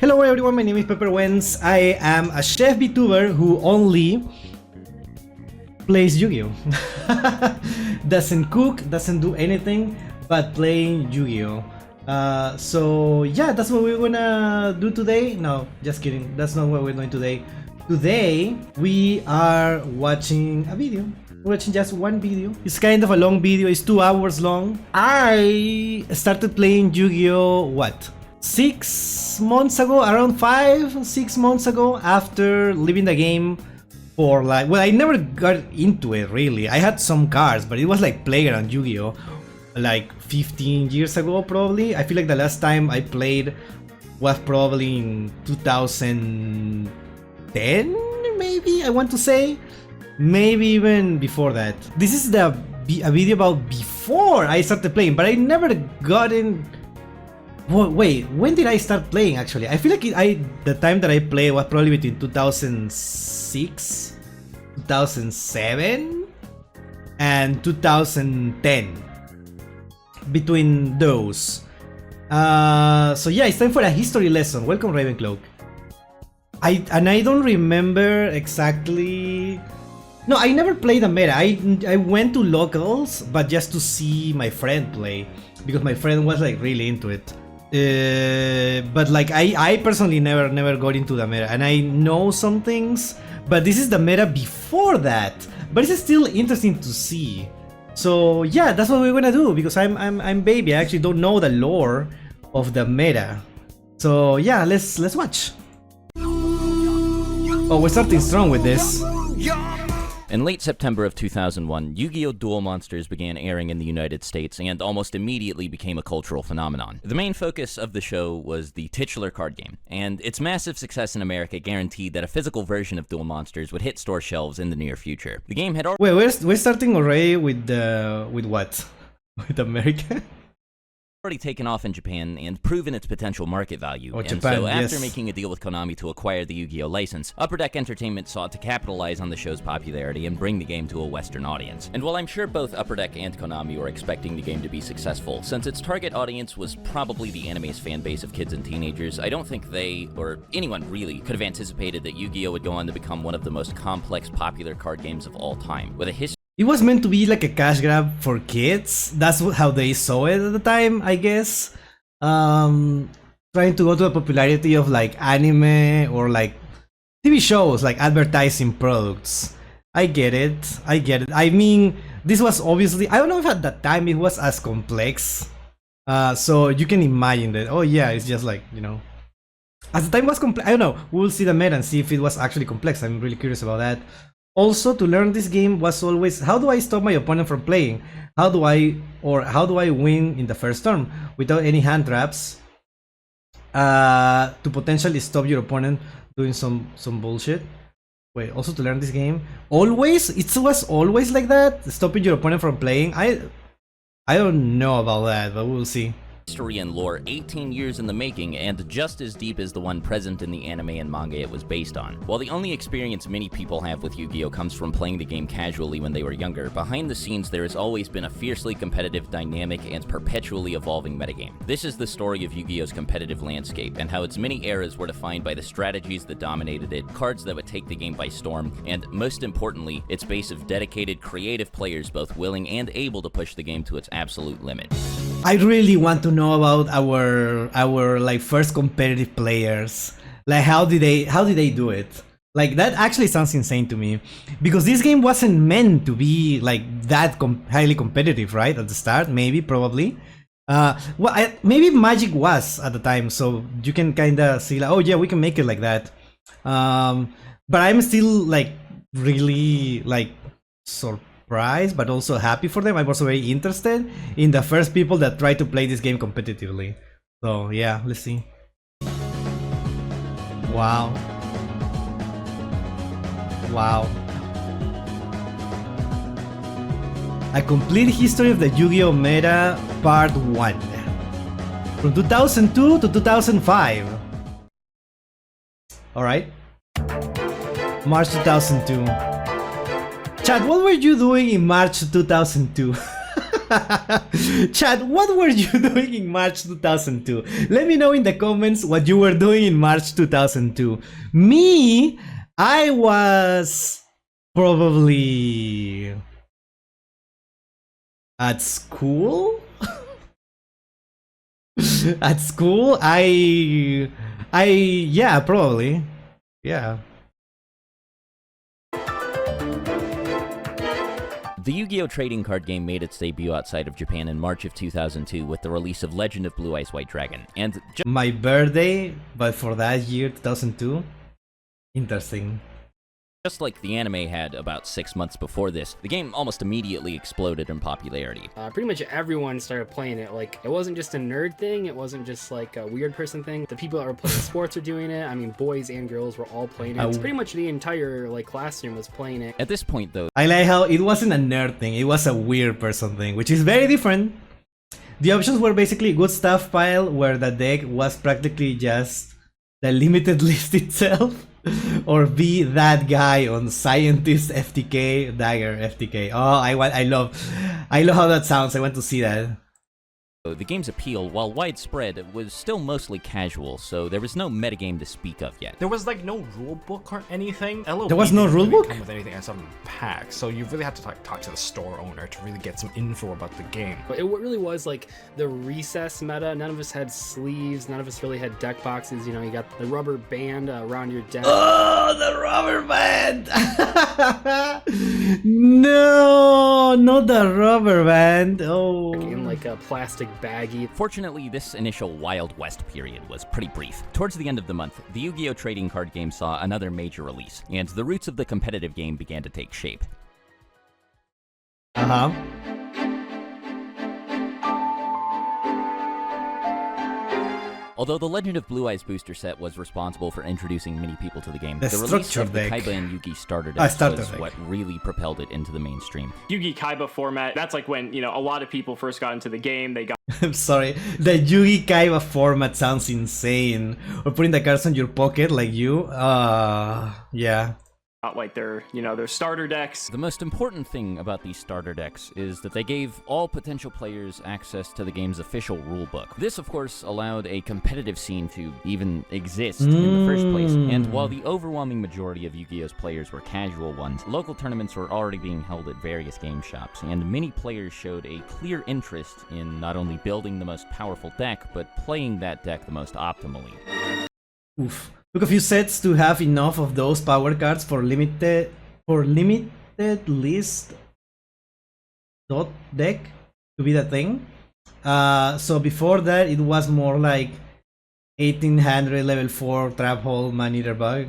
Hello everyone, my name is Pepper Wens. I am a chef VTuber who only plays Yu-Gi-Oh! Doesn't cook, doesn't do anything but playing Yu-Gi-Oh! So yeah, that's what we're gonna do today. No, just kidding, that's not what we're doing today. Today we are watching a video. We're watching just one video. It's kind of a long video, it's 2 hours long. I started playing Yu-Gi-Oh! What? 6 months ago, around 5-6 months ago, after leaving the game for like, well, I never got into it really. I had some cards, but it was like Playground Yu-Gi-Oh! Like 15 years ago probably. I feel like the last time I played was probably in 2010 maybe, I want to say. Maybe even before that. This is a video about before I started playing, but I never got in. Wait, when did I start playing actually? I feel like the time that I played was probably between 2006, 2007, and 2010. Between those. So yeah, it's time for a history lesson. Welcome, Ravencloak. I don't remember exactly. No, I never played a meta. I went to locals, but just to see my friend play, because my friend was like really into it. But like I personally never got into the meta, and I know some things, but this is the meta before that. But it's still interesting to see. So yeah, that's what we're gonna do, because I'm baby. I actually don't know the lore of the meta. So yeah, let's watch. Oh, we're starting strong with this. In late September of 2001, Yu-Gi-Oh! Duel Monsters began airing in the United States and almost immediately became a cultural phenomenon. The main focus of the show was the titular card game, and its massive success in America guaranteed that a physical version of Duel Monsters would hit store shelves in the near future. The game had already— Wait, we're starting already with what? With America? already taken off in Japan and proven its potential market value. Oh, and Japan, so after yes. making a deal with Konami to acquire the Yu-Gi-Oh! License, Upper Deck Entertainment sought to capitalize on the show's popularity and bring the game to a Western audience. And while I'm sure both Upper Deck and Konami were expecting the game to be successful, since its target audience was probably the anime's fan base of kids and teenagers, I don't think they, or anyone really, could have anticipated that Yu-Gi-Oh! Would go on to become one of the most complex popular card games of all time, with a history. It was meant to be like a cash grab for kids. That's how they saw it at the time, I guess. Trying to go to the popularity of like anime or like TV shows, like advertising products. I get it. I mean, this was obviously, I don't know if at that time it was as complex. So you can imagine that. Oh yeah, it's just like, you know, as the time was complex. I don't know. We'll see the meta and see if it was actually complex. I'm really curious about that. Also, to learn this game was always, how do I stop my opponent from playing? How do I win in the first turn without any hand traps? To potentially stop your opponent doing some bullshit. Wait, also to learn this game, always, it was always like that, stopping your opponent from playing. I don't know about that, but we'll see. History and lore 18 years in the making, and just as deep as the one present in the anime and manga it was based on. While the only experience many people have with Yu-Gi-Oh! Comes from playing the game casually when they were younger, behind the scenes there has always been a fiercely competitive, dynamic, and perpetually evolving metagame. This is the story of Yu-Gi-Oh!'s competitive landscape, and how its many eras were defined by the strategies that dominated it, cards that would take the game by storm, and most importantly, its base of dedicated, creative players both willing and able to push the game to its absolute limit. I really want to know about our like first competitive players. Like how did they do it? Like that actually sounds insane to me, because this game wasn't meant to be like that highly competitive, right? At the start, maybe, probably. Well, maybe Magic was at the time, so you can kind of see like, oh yeah, we can make it like that. But I'm still like really like surprised, but also happy for them. I'm also very interested in the first people that try to play this game competitively. So yeah, let's see. Wow. Wow. A complete history of the Yu-Gi-Oh! Meta Part 1. From 2002 to 2005. Alright. March 2002. Chat, what were you doing in March 2002? Chad, what were you doing in March 2002? Let me know in the comments what you were doing in March 2002. Me, I was probably at school. At school, yeah, probably, yeah. The Yu-Gi-Oh! Trading card game made its debut outside of Japan in March of 2002 with the release of Legend of Blue Eyes White Dragon, and my birthday, but for that year, 2002. Interesting. just like the anime had about 6 months before this, the game almost immediately exploded in popularity. Pretty much everyone started playing it. Like, it wasn't just a nerd thing, it wasn't just like a weird person thing. The people that were playing sports are doing it. I mean, boys and girls were all playing it. It's pretty much the entire like classroom was playing it. At this point though, I like how it wasn't a nerd thing, it was a weird person thing, which is very different. The options were basically good stuff pile, where the deck was practically just the limited list itself, or be that guy on Scientist FTK, Dagger FTK. Oh, I love how that sounds. I want to see that. the game's appeal, while widespread, was still mostly casual, so there was no metagame to speak of yet. There was like no rule book or anything. LOB There was no didn't rule really book? come with anything except in packs, so you really had to talk to the store owner to really get some info about the game. But it really was like the recess meta. None of us had sleeves. None of us really had deck boxes. You know, you got the rubber band around your deck. Oh, the rubber band! No, not the rubber band. Oh. In like a plastic baggie. Fortunately, this initial Wild West period was pretty brief. Towards the end of the month, the Yu-Gi-Oh! Trading card game saw another major release, and the roots of the competitive game began to take shape. Uh-huh. Although the Legend of Blue Eyes booster set was responsible for introducing many people to the game, The the release structure of the deck. Kaiba and Yugi starter decks starter was deck. what really propelled it into the mainstream. Yugi Kaiba format, that's like when, you know, a lot of people first got into the game, they got I'm sorry, the Yugi Kaiba format sounds insane. Or putting the cards on your pocket like you. Yeah. like their, you know, their starter decks. The most important thing about these starter decks is that they gave all potential players access to the game's official rulebook. This, of course, allowed a competitive scene to even exist in the first place, and while the overwhelming majority of Yu-Gi-Oh's players were casual ones, local tournaments were already being held at various game shops, and many players showed a clear interest in not only building the most powerful deck, but playing that deck the most optimally. Oof. Took a few sets to have enough of those power cards for limited list dot deck to be the thing. So before that it was more like 1800 level 4 trap hole man eater bug.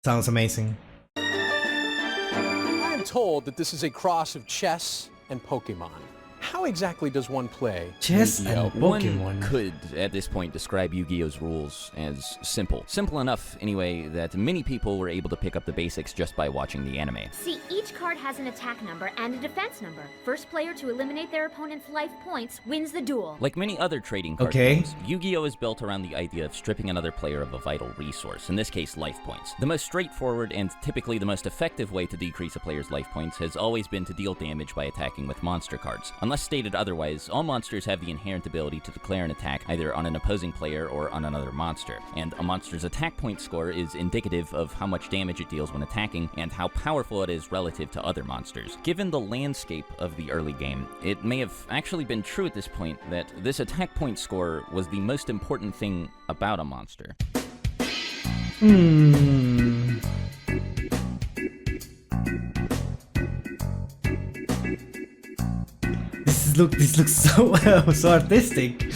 Sounds amazing. I'm told that this is a cross of chess and Pokemon. How exactly does one play Chess Yu-Gi-Oh? and Pokemon. One could, at this point, describe Yu-Gi-Oh's rules as simple. Simple enough, anyway, that many people were able to pick up the basics just by watching the anime. See, each card has an attack number and a defense number. First player to eliminate their opponent's life points wins the duel. Like many other trading card Okay. games, Yu-Gi-Oh! Is built around the idea of stripping another player of a vital resource, in this case, life points. The most straightforward and typically the most effective way to decrease a player's life points has always been to deal damage by attacking with monster cards. Unless stated otherwise, all monsters have the inherent ability to declare an attack either on an opposing player or on another monster, and a monster's attack point score is indicative of how much damage it deals when attacking and how powerful it is relative to other monsters. Given the landscape of the early game, it may have actually been true at this point that this attack point score was the most important thing about a monster. This looks so so artistic.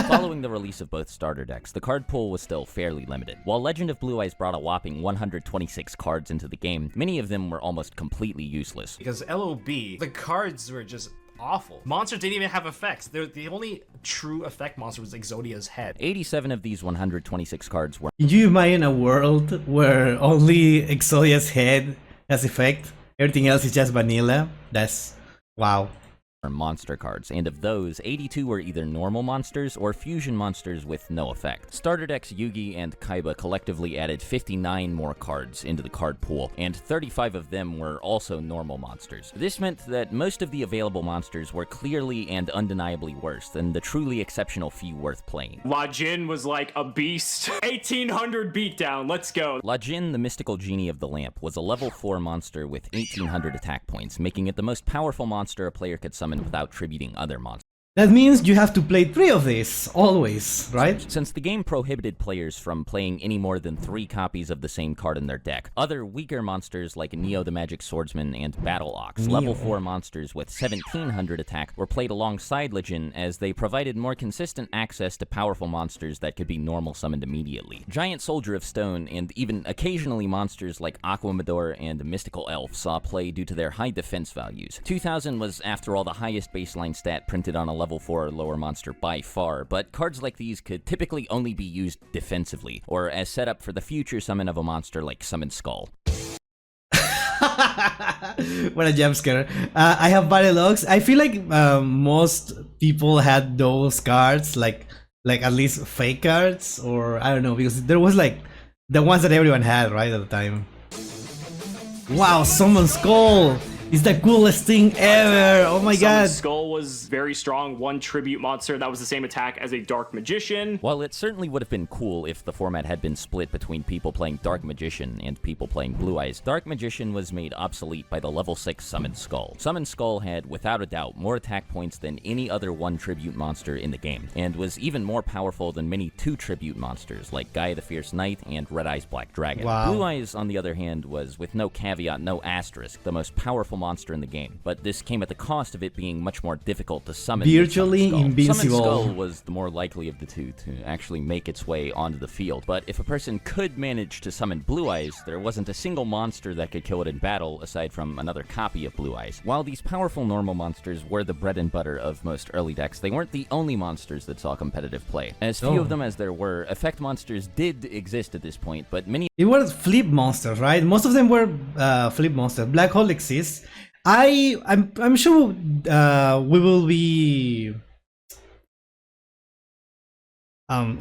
Following the release of both starter decks, the card pool was still fairly limited. While Legend of Blue Eyes brought a whopping 126 cards into the game, many of them were almost completely useless. Because LOB, the cards were just awful. Monsters didn't even have effects. The only true effect monster was Exodia's head. 87 of these 126 cards were Can you imagine a world where only Exodia's head has effect? Everything else is just vanilla? That's wow. monster cards, and of those, 82 were either normal monsters or fusion monsters with no effect. Starter decks Yugi and Kaiba collectively added 59 more cards into the card pool, and 35 of them were also normal monsters. This meant that most of the available monsters were clearly and undeniably worse than the truly exceptional few worth playing. La Jin was like a beast. 1800 beatdown, let's go. La Jin, the mystical genie of the lamp, was a level 4 monster with 1800 attack points, making it the most powerful monster a player could summon without tributing other monsters. That means you have to play 3 of these, always, right? Since the game prohibited players from playing any more than 3 copies of the same card in their deck, other weaker monsters like Neo the Magic Swordsman and Battle Ox, level 4 monsters with 1700 attack, were played alongside Legion as they provided more consistent access to powerful monsters that could be normal summoned immediately. Giant Soldier of Stone and even occasionally monsters like Aquamador and Mystical Elf saw play due to their high defense values. 2000 was, after all, the highest baseline stat printed on a level 4 or lower monster by far, but cards like these could typically only be used defensively, or as setup for the future summon of a monster like Summon Skull. What a jump scare. I have battle logs. I feel like most people had those cards, like at least fake cards, or I don't know, because there was like the ones that everyone had, right, at the time. Wow, Summon Skull! It's the coolest thing ever! Oh my god! Skull was very strong, one tribute monster that was the same attack as a Dark Magician. While it certainly would have been cool if the format had been split between people playing Dark Magician and people playing Blue Eyes, Dark Magician was made obsolete by the level 6 Summon Skull. Summon Skull had, without a doubt, more attack points than any other 1 tribute monster in the game, and was even more powerful than many 2 tribute monsters like Gaia the Fierce Knight and Red Eyes Black Dragon. Wow. Blue Eyes, on the other hand, was, with no caveat, no asterisk, the most powerful monster in the game, but this came at the cost of it being much more difficult to summon. Virtually Summon invincible. Skull was the more likely of the two to actually make its way onto the field, but if a person could manage to summon Blue Eyes, there wasn't a single monster that could kill it in battle aside from another copy of Blue Eyes. While these powerful normal monsters were the bread and butter of most early decks, they weren't the only monsters that saw competitive play. As few of them as there were, effect monsters did exist at this point, but many It was flip monsters, right? Most of them were flip monsters. Black Hole exists. I'm sure we will be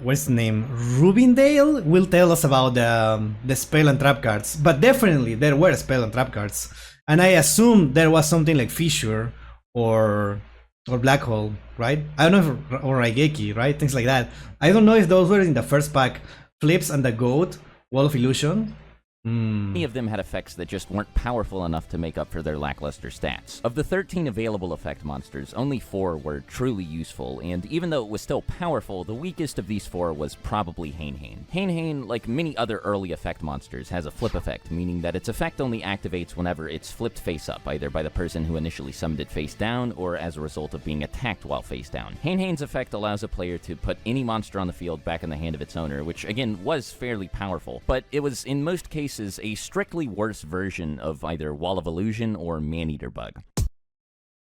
what's the name? Rubindale will tell us about the spell and trap cards, but definitely there were spell and trap cards, and I assume there was something like Fissure or Black Hole, right? I don't know if, or Raigeki, right? Things like that. I don't know if those were in the first pack. Flips and the Goat, Wall of Illusion. Many of them had effects that just weren't powerful enough to make up for their lackluster stats. Of the 13 available effect monsters, only 4 were truly useful, and even though it was still powerful, the weakest of these 4 was probably Hain. Hain, like many other early effect monsters, has a flip effect, meaning that its effect only activates whenever it's flipped face up, either by the person who initially summoned it face down, or as a result of being attacked while face down. Hain's effect allows a player to put any monster on the field back in the hand of its owner, which again was fairly powerful, but it was in most cases a strictly worse version of either Wall of Illusion or Man-Eater Bug.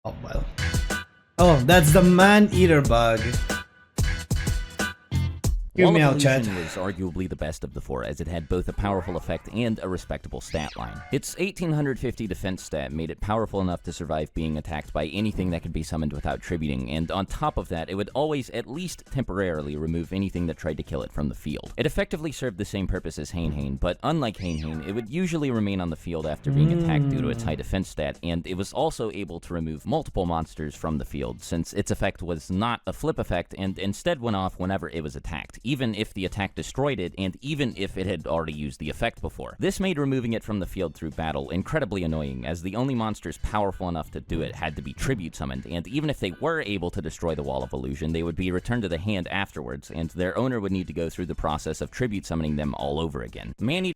Oh well. Oh, that's the Man-Eater Bug. Hear me out, chat. Illusion was arguably the best of the 4, as it had both a powerful effect and a respectable stat line. Its 1850 defense stat made it powerful enough to survive being attacked by anything that could be summoned without tributing, and on top of that, it would always at least temporarily remove anything that tried to kill it from the field. It effectively served the same purpose as Hain, but unlike Hain, it would usually remain on the field after being attacked due to its high defense stat, and it was also able to remove multiple monsters from the field, since its effect was not a flip effect and instead went off whenever it was attacked, even if the attack destroyed it, and even if it had already used the effect before. This made removing it from the field through battle incredibly annoying, as the only monsters powerful enough to do it had to be tribute summoned, and even if they were able to destroy the Wall of Illusion, they would be returned to the hand afterwards, and their owner would need to go through the process of tribute summoning them all over again. Man-Eater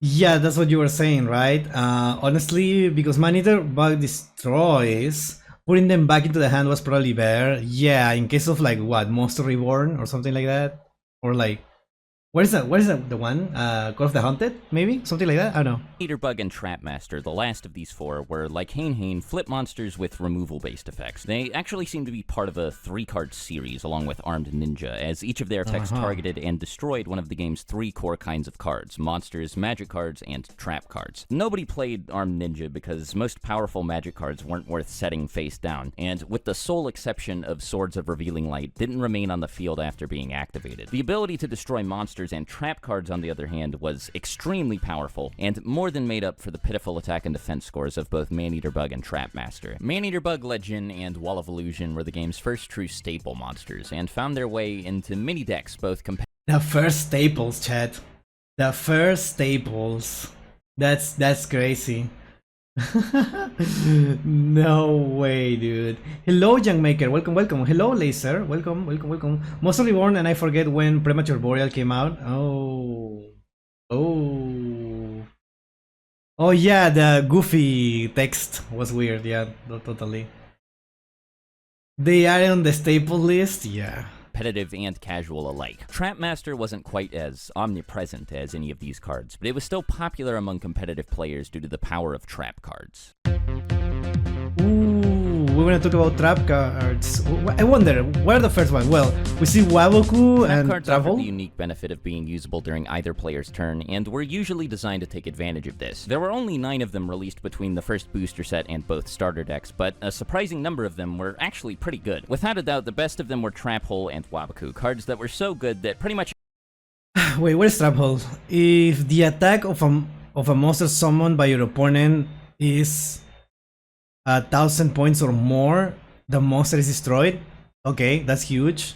Yeah, that's what you were saying, right? Honestly, because Man-Eater Bug destroys, putting them back into the hand was probably better. Yeah, in case of like what, Monster Reborn or something like that? Or like What is that? What is that? The one? Call of the Haunted? Maybe? Something like that? I don't know. Bug and Trapmaster, the last of these four, were, like Hane, flip monsters with removal-based effects. They actually seem to be part of a 3-card series along with Armed Ninja, as each of their effects targeted and destroyed one of the game's 3 core kinds of cards: monsters, magic cards, and trap cards. Nobody played Armed Ninja because most powerful magic cards weren't worth setting face down, and with the sole exception of Swords of Revealing Light, didn't remain on the field after being activated. The ability to destroy monsters and trap cards, on the other hand, was extremely powerful, and more than made up for the pitiful attack and defense scores of both Maneater Bug and Trapmaster. Maneater Bug, Legend, and Wall of Illusion were the game's first true staple monsters, and found their way into many decks, both competitive. The first staples, chat. The first staples. That's crazy. No way, dude. Hello, Young Maker. Welcome, welcome. Hello, Laser. Welcome, welcome, welcome. Most Reborn, and I forget when Premature Boreal came out. Oh yeah, the goofy text was weird. Yeah, totally. They are on the staple list. Yeah. Competitive and casual alike. Trapmaster wasn't quite as omnipresent as any of these cards, but it was still popular among competitive players due to the power of trap cards. Ooh, we want to talk about trap cards. I wonder, what are the first one? Well, we see Waboku Trap and cards offer Travel. the unique benefit of being usable during either player's turn, and were usually designed to take advantage of this. There were only 9 of them released between the first booster set and both starter decks, but a surprising number of them were actually pretty good. Without a doubt, the best of them were Trap Hole and Waboku, cards that were so good that pretty much. Wait, what is Trap Hole? If the attack of a monster summoned by your opponent is 1,000 points or more, the monster is destroyed. Okay, that's huge.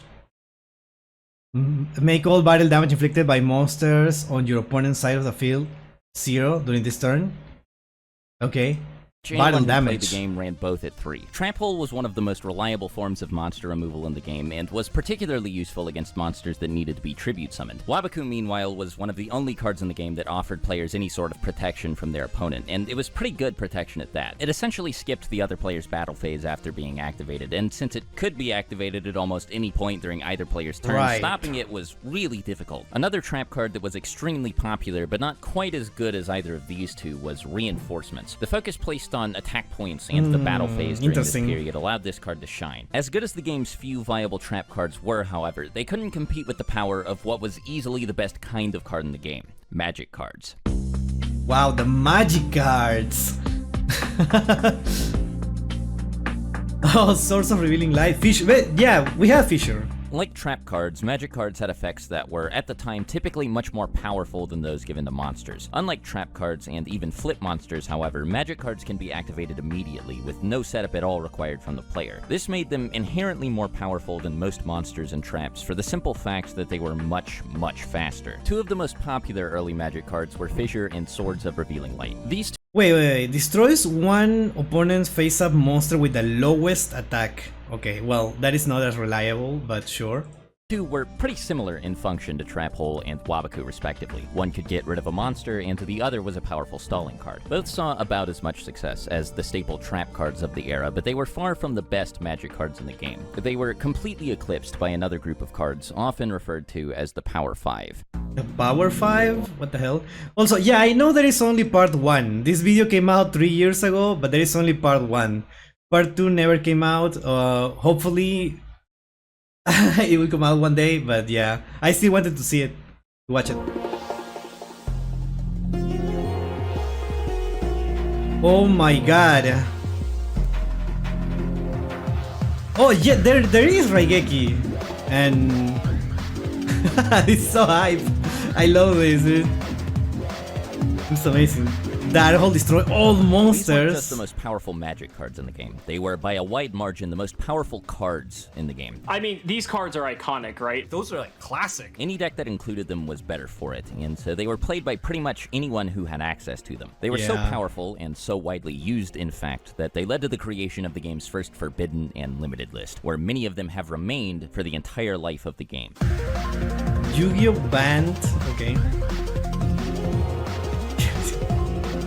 Make all battle damage inflicted by monsters on your opponent's side of the field 0 during this turn. Okay. Anyone Battle who played damage. the game ran both at 3. Trap Hole was one of the most reliable forms of monster removal in the game, and was particularly useful against monsters that needed to be tribute summoned. Waboku, meanwhile, was one of the only cards in the game that offered players any sort of protection from their opponent, and it was pretty good protection at that. It essentially skipped the other player's battle phase after being activated, and since it could be activated at almost any point during either player's turn, Right. stopping it was really difficult. Another trap card that was extremely popular, but not quite as good as either of these two, was Reinforcements. The focus placed on attack points and the battle phase during this interesting. period allowed this card to shine. As good as the game's few viable trap cards were, however, they couldn't compete with the power of what was easily the best kind of card in the game: magic cards. Wow, the magic cards. Oh, Source of Revealing Light. Fisher. Wait, yeah, we have Fisher. Like trap cards, magic cards had effects that were, at the time, typically much more powerful than those given to monsters. Unlike trap cards and even flip monsters, however, magic cards can be activated immediately, with no setup at all required from the player. This made them inherently more powerful than most monsters and traps, for the simple fact that they were much, much faster. 2 of the most popular early magic cards were Fissure and Swords of Revealing Light. These Wait. Destroys one opponent's face-up monster with the lowest attack. Okay, well, that is not as reliable, but sure. 2 were pretty similar in function to Trap Hole and Waboku respectively. One could get rid of a monster, and the other was a powerful stalling card. Both saw about as much success as the staple trap cards of the era, but they were far from the best magic cards in the game. They were completely eclipsed by another group of cards, often referred to as the Power 5. The Power 5? What the hell? Also, yeah, I know there is only part 1. This video came out 3 years ago, but there is only part 1. Part 2 never came out. Hopefully it will come out one day, but yeah, I still wanted to see it, to watch it. Oh my god. Oh yeah, there is Raigeki. And it's so hype. I love this, dude. It's amazing. That will destroy all These weren't monsters. just the most powerful magic cards in the game. They were, by a wide margin, the most powerful cards in the game. I mean, these cards are iconic, right? Those are like classic. Any deck that included them was better for it, and so they were played by pretty much anyone who had access to them. They were so Yeah. powerful, and so widely used, in fact, that they led to the creation of the game's first forbidden and limited list, where many of them have remained for the entire life of the game. Yu-Gi-Oh! Banned. Okay.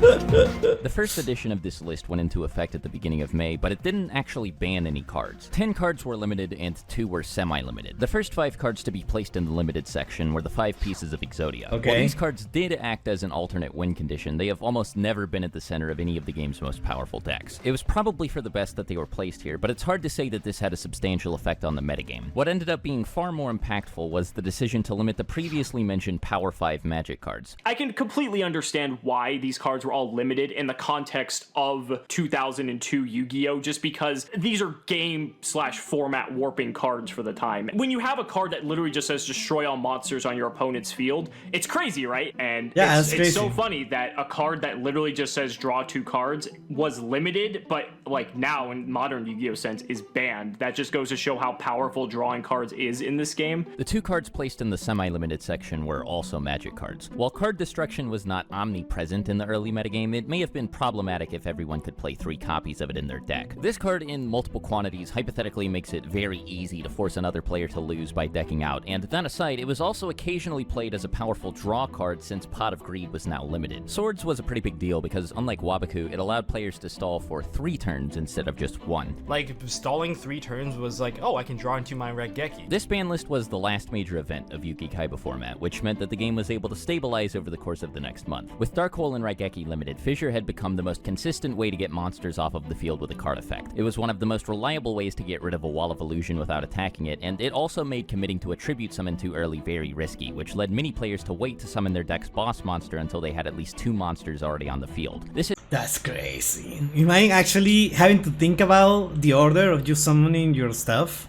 The first edition of this list went into effect at the beginning of May, but it didn't actually ban any cards. 10 cards were limited and 2 were semi-limited. The first 5 cards to be placed in the limited section were the 5 pieces of Exodia. Okay. While these cards did act as an alternate win condition, they have almost never been at the center of any of the game's most powerful decks. It was probably for the best that they were placed here, but it's hard to say that this had a substantial effect on the metagame. What ended up being far more impactful was the decision to limit the previously mentioned Power 5 Magic cards. I can completely understand why these cards were all limited in the context of 2002 Yu-Gi-Oh! Just because these are game/format warping cards for the time. When you have a card that literally just says destroy all monsters on your opponent's field, it's crazy, right? And yeah, it's so funny that a card that literally just says draw 2 cards was limited, but like now in modern Yu-Gi-Oh! Sense is banned. That just goes to show how powerful drawing cards is in this game. The 2 cards placed in the semi-limited section were also Magic cards. While card destruction was not omnipresent in the early metagame, it may have been problematic if everyone could play 3 copies of it in their deck. This card in multiple quantities hypothetically makes it very easy to force another player to lose by decking out, and that aside, it was also occasionally played as a powerful draw card since Pot of Greed was now limited. Swords was a pretty big deal because unlike Wabaku, it allowed players to stall for 3 turns instead of just 1. Like, stalling 3 turns was like, oh, I can draw into my Raigeki. This ban list was the last major event of Yugi Kaiba format, which meant that the game was able to stabilize over the course of the next month. With Dark Hole and Raigeki limited, Fissure had become the most consistent way to get monsters off of the field with a card effect. It was one of the most reliable ways to get rid of a Wall of Illusion without attacking it, and it also made committing to a tribute summon too early very risky, which led many players to wait to summon their deck's boss monster until they had at least 2 monsters already on the field. That's crazy. Imagine actually having to think about the order of you summoning your stuff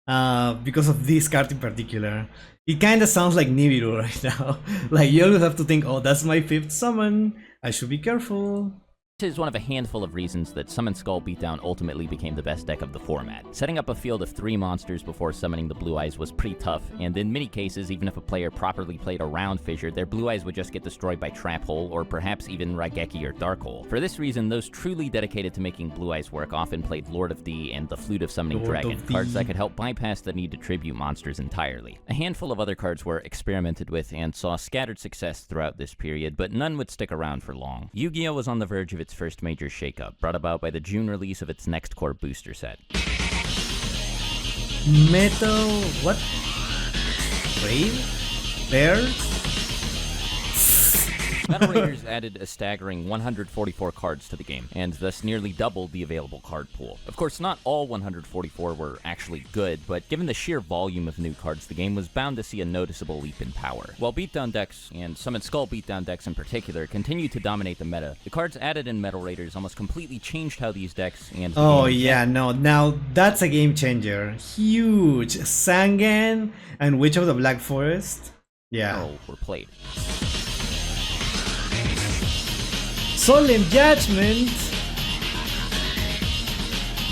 because of this card in particular. It kind of sounds like Nibiru right now. Like you always have to think, oh, that's my 5th summon. I should be careful. This is one of a handful of reasons that Summon Skull Beatdown ultimately became the best deck of the format. Setting up a field of 3 monsters before summoning the Blue Eyes was pretty tough, and in many cases, even if a player properly played around Fissure, their Blue Eyes would just get destroyed by Trap Hole, or perhaps even Raigeki or Dark Hole. For this reason, those truly dedicated to making Blue Eyes work often played Lord of D and the Flute of Summoning Dragon, cards that could help bypass the need to tribute monsters entirely. A handful of other cards were experimented with and saw scattered success throughout this period, but none would stick around for long. Yu-Gi-Oh! Was on the verge of its first major shakeup, brought about by the June release of its next core booster set. Metal... what? Brave? Bear? Metal Raiders added a staggering 144 cards to the game, and thus nearly doubled the available card pool. Of course, not all 144 were actually good, but given the sheer volume of new cards, the game was bound to see a noticeable leap in power. While beatdown decks, and Summon Skull beatdown decks in particular, continued to dominate the meta, the cards added in Metal Raiders almost completely changed how these decks and... Oh yeah, no, now that's a game changer. Huge! Sangan and Witch of the Black Forest. Yeah. were played. Solemn Judgment!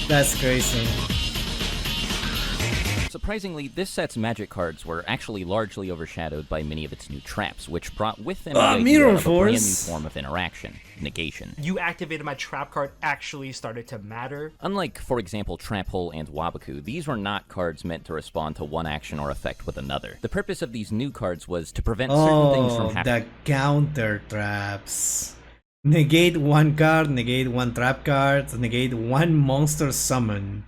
That's crazy. Surprisingly, this set's magic cards were actually largely overshadowed by many of its new traps, which brought with them the idea Mirror of a brand new Force! form of interaction, negation. You activated my trap card actually started to matter. Unlike, for example, Trap Hole and Wabaku, these were not cards meant to respond to one action or effect with another. The purpose of these new cards was to prevent certain things from happening. The counter traps. Negate 1 card, negate 1 trap card, negate 1 monster summon.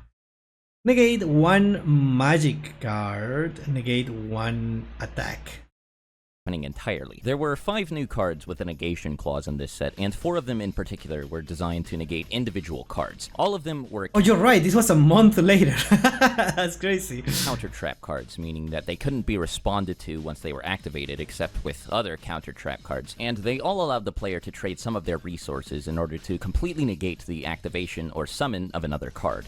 Negate 1 magic card, negate 1 attack. Entirely. There were 5 new cards with a negation clause in this set, and 4 of them in particular were designed to negate individual cards. All of them were Oh, you're right, this was a month later. That's crazy. counter trap cards, meaning that they couldn't be responded to once they were activated except with other counter trap cards, and they all allowed the player to trade some of their resources in order to completely negate the activation or summon of another card.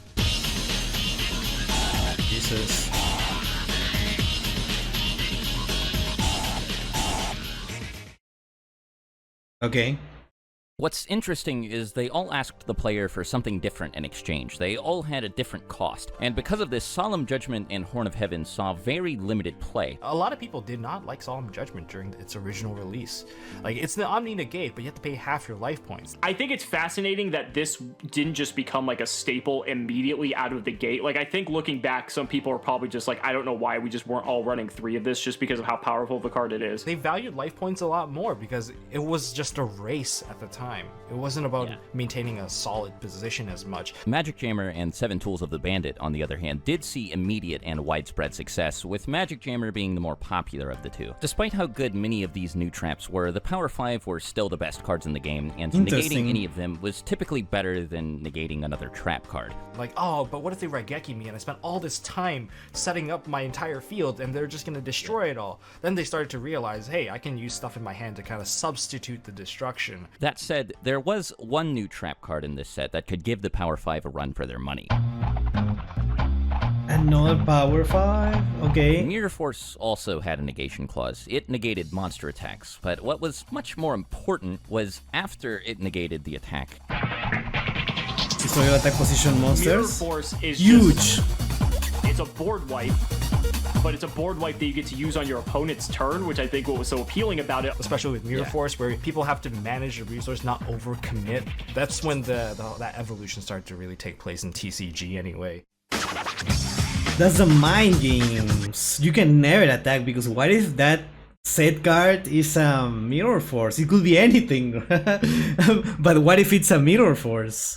Jesus. Okay. What's interesting is they all asked the player for something different in exchange. They all had a different cost, and because of this, Solemn Judgment and Horn of Heaven saw very limited play. A lot of people did not like Solemn Judgment during its original release. Like, it's the Omni Negate, but you have to pay half your life points. I think it's fascinating that this didn't just become like a staple immediately out of the gate. Like, I think looking back, some people are probably just like, I don't know why we just weren't all running 3 of this just because of how powerful of a card it is. They valued life points a lot more because it was just a race at the time. time. It wasn't about maintaining a solid position as much. Magic Jammer and 7 Tools of the Bandit, on the other hand, did see immediate and widespread success, with Magic Jammer being the more popular of the two. Despite how good many of these new traps were, the Power 5 were still the best cards in the game, and negating any of them was typically better than negating another trap card. Like, oh, but what if they Raigeki me and I spent all this time setting up my entire field and they're just gonna destroy it all? Then they started to realize, hey, I can use stuff in my hand to kind of substitute the destruction. That said, there was one new trap card in this set that could give the Power 5 a run for their money. Another Power 5? Okay. Mirror Force also had a negation clause. It negated monster attacks, but what was much more important was after it negated the attack. Destroy attack position Mirror monsters. Force is Huge. It's a board wipe, but it's a board wipe that you get to use on your opponent's turn, which I think what was so appealing about it. Especially with Mirror Force, where people have to manage the resource, not overcommit. That's when that evolution started to really take place in TCG anyway. That's the mind games. You can never attack, because what if that set card is a Mirror Force? It could be anything. But what if it's a Mirror Force?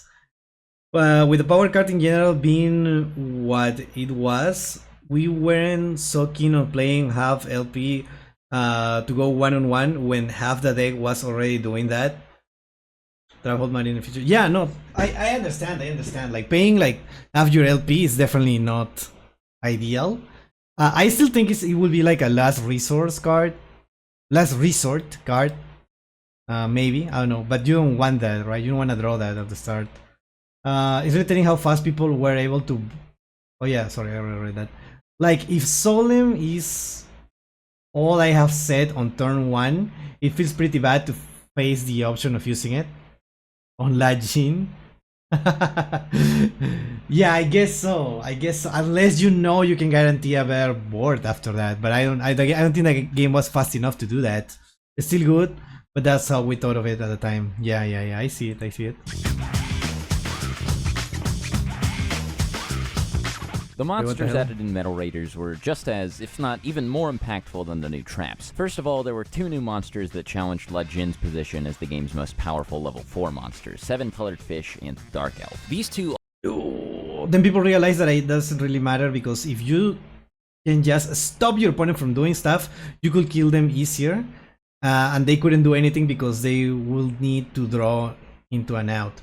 With the power card in general being what it was, we weren't so keen on playing half LP to go one-on-one when half the deck was already doing that. Travel money in the future. Yeah, no, I understand. Like, paying like half your LP is definitely not ideal. I still think it will be like a last resort card. Maybe, I don't know, but you don't want that, right? You don't want to draw that at the start. It's really telling how fast people were able to... Oh yeah, sorry, I already read that. Like, if Solemn is all I have said on turn 1, it feels pretty bad to face the option of using it on Lajin. Yeah, I guess so. Unless you know you can guarantee a better board after that. But I don't think the game was fast enough to do that. It's still good, but that's how we thought of it at the time. Yeah, I see it. The monsters added in Metal Raiders were just as, if not even more impactful than the new traps. First of all, there were 2 new monsters that challenged La Jin's position as the game's most powerful level 4 monsters, 7 Colored Fish and Dark Elf. These two... Then people realize that it doesn't really matter, because if you can just stop your opponent from doing stuff, you could kill them easier, and they couldn't do anything because they will need to draw into an out.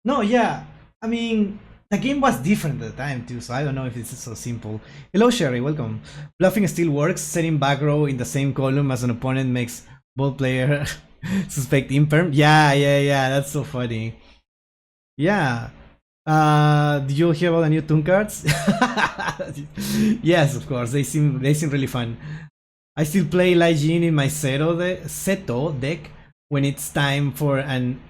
No, yeah, I mean... The game was different at the time too, so I don't know if it's so simple. Hello Sherry, welcome. Bluffing still works. Setting back row in the same column as an opponent makes both player suspect imperm. Yeah, that's so funny. Yeah. Did you hear about the new Toon cards? Yes, of course. They seem really fun. I still play Lajin in my Seto deck when it's time for an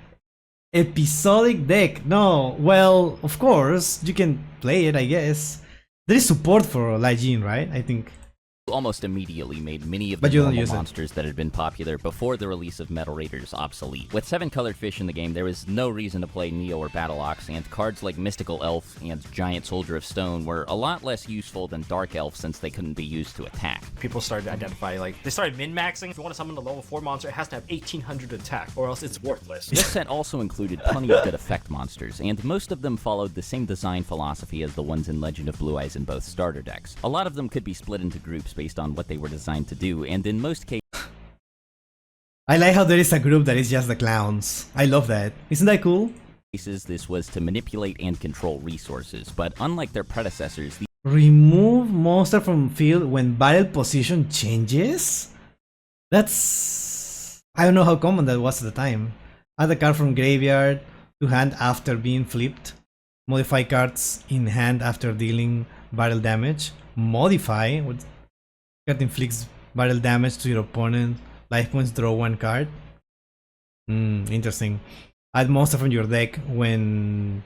episodic deck. No, well, of course, you can play it, I guess. There is support for Lajin, right? I think. Almost immediately made many of the normal monsters that had been popular before the release of Metal Raiders obsolete. With 7 Colored Fish in the game, there was no reason to play Neo or Battle Ox, and cards like Mystical Elf and Giant Soldier of Stone were a lot less useful than Dark Elf since they couldn't be used to attack. People started to identify, like, they started min-maxing. If you want to summon the level 4 monster, it has to have 1800 attack, or else it's worthless. This set also included plenty of good effect monsters, and most of them followed the same design philosophy as the ones in Legend of Blue Eyes in both starter decks. A lot of them could be split into groups based on what they were designed to do, and in most cases... I like how there is a group that is just the clowns. I love that. Isn't that cool? This was to manipulate and control resources, but unlike their predecessors... Remove monster from field when battle position changes? That's... I don't know how common that was at the time. Add a card from graveyard to hand after being flipped. Modify cards in hand after dealing battle damage. Modify... Card inflicts battle damage to your opponent. Life points, draw 1 card. Interesting. Add monster from your deck when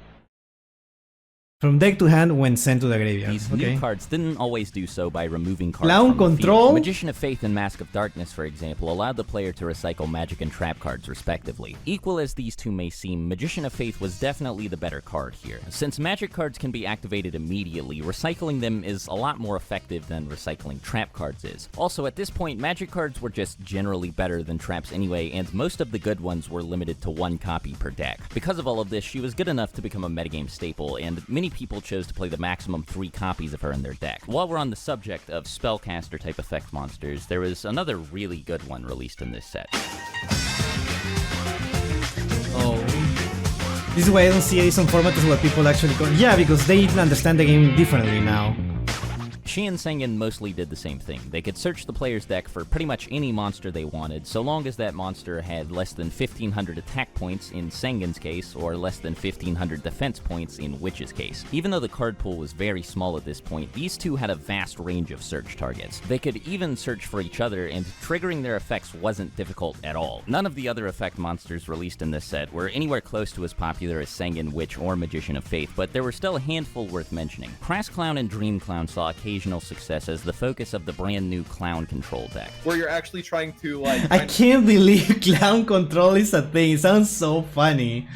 From deck to hand when sent to the graveyard. These Okay. new cards didn't always do so by removing cards Clown from the field. Control? Magician of Faith and Mask of Darkness, for example, allowed the player to recycle magic and trap cards respectively. Equal as these two may seem, Magician of Faith was definitely the better card here. Since magic cards can be activated immediately, recycling them is a lot more effective than recycling trap cards is. Also, at this point, magic cards were just generally better than traps anyway, and most of the good ones were limited to 1 copy per deck. Because of all of this, she was good enough to become a metagame staple, and many people chose to play the maximum 3 copies of her in their deck. While we're on the subject of spellcaster type effect monsters, there was another really good one released in this set. Oh. This is why I don't see Edison format as what people actually call. Yeah, because they understand the game differently now. She and Sengen mostly did the same thing. They could search the player's deck for pretty much any monster they wanted, so long as that monster had less than 1,500 attack points in Sengen's case, or less than 1,500 defense points in Witch's case. Even though the card pool was very small at this point, these two had a vast range of search targets. They could even search for each other, and triggering their effects wasn't difficult at all. None of the other effect monsters released in this set were anywhere close to as popular as Sengen, Witch, or Magician of Faith, but there were still a handful worth mentioning. Crass Clown and Dream Clown saw occasional success as the focus of the brand new Clown Control deck. Where you're actually trying to like. I can't believe Clown Control is a thing. It sounds so funny.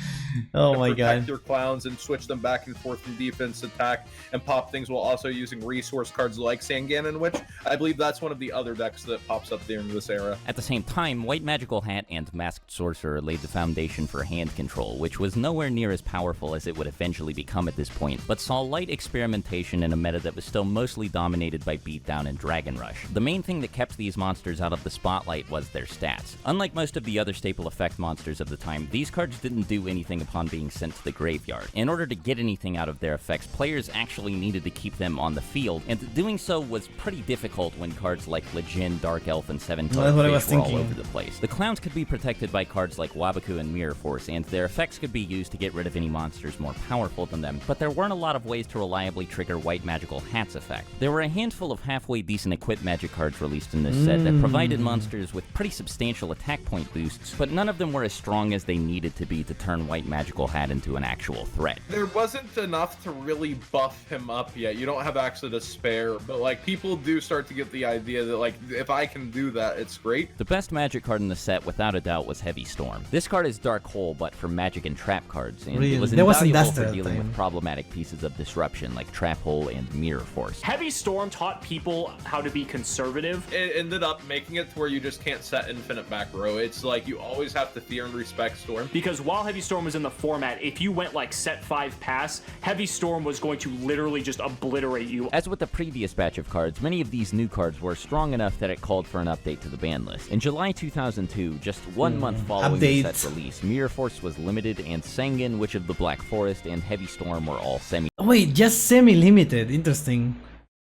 Oh my protect god. your clowns and switch them back and forth from defense, attack, and pop things while also using resource cards like Sanganon, which I believe that's one of the other decks that pops up during this era. At the same time, White Magical Hat and Masked Sorcerer laid the foundation for hand control, which was nowhere near as powerful as it would eventually become at this point, but saw light experimentation in a meta that was still mostly dominated by Beatdown and Dragon Rush. The main thing that kept these monsters out of the spotlight was their stats. Unlike most of the other staple effect monsters of the time, these cards didn't do anything upon being sent to the graveyard. In order to get anything out of their effects, players actually needed to keep them on the field, and doing so was pretty difficult when cards like Legend, Dark Elf, and 7-Card Fish were all over the place. The clowns could be protected by cards like Wabaku and Mirror Force, and their effects could be used to get rid of any monsters more powerful than them, but there weren't a lot of ways to reliably trigger White Magical Hat's effect. There were a handful of halfway decent equipped magic cards released in this set that provided monsters with pretty substantial attack point boosts, but none of them were as strong as they needed to be to turn White Magical Hat into an actual threat. There wasn't enough to really buff him up yet. You don't have actually to spare, but like people do start to get the idea that like if I can do that, it's great. The best magic card in the set, without a doubt, was Heavy Storm. This card is Dark Hole, but for magic and trap cards, and it was invaluable for dealing with problematic pieces of disruption like Trap Hole and Mirror Force. Heavy Storm taught people how to be conservative. It ended up making it to where you just can't set infinite back row. It's like you always have to fear and respect Storm. Because while Heavy Storm was in the format, if you went like set 5 pass, Heavy Storm was going to literally just obliterate you. As with the previous batch of cards, many of these new cards were strong enough that it called for an update to the ban list. In July 2002, just 1 month following the set's release, Mirror Force was limited, and Sengen, Witch of the Black Forest, and Heavy Storm were all semi. Wait, just semi-limited. Interesting.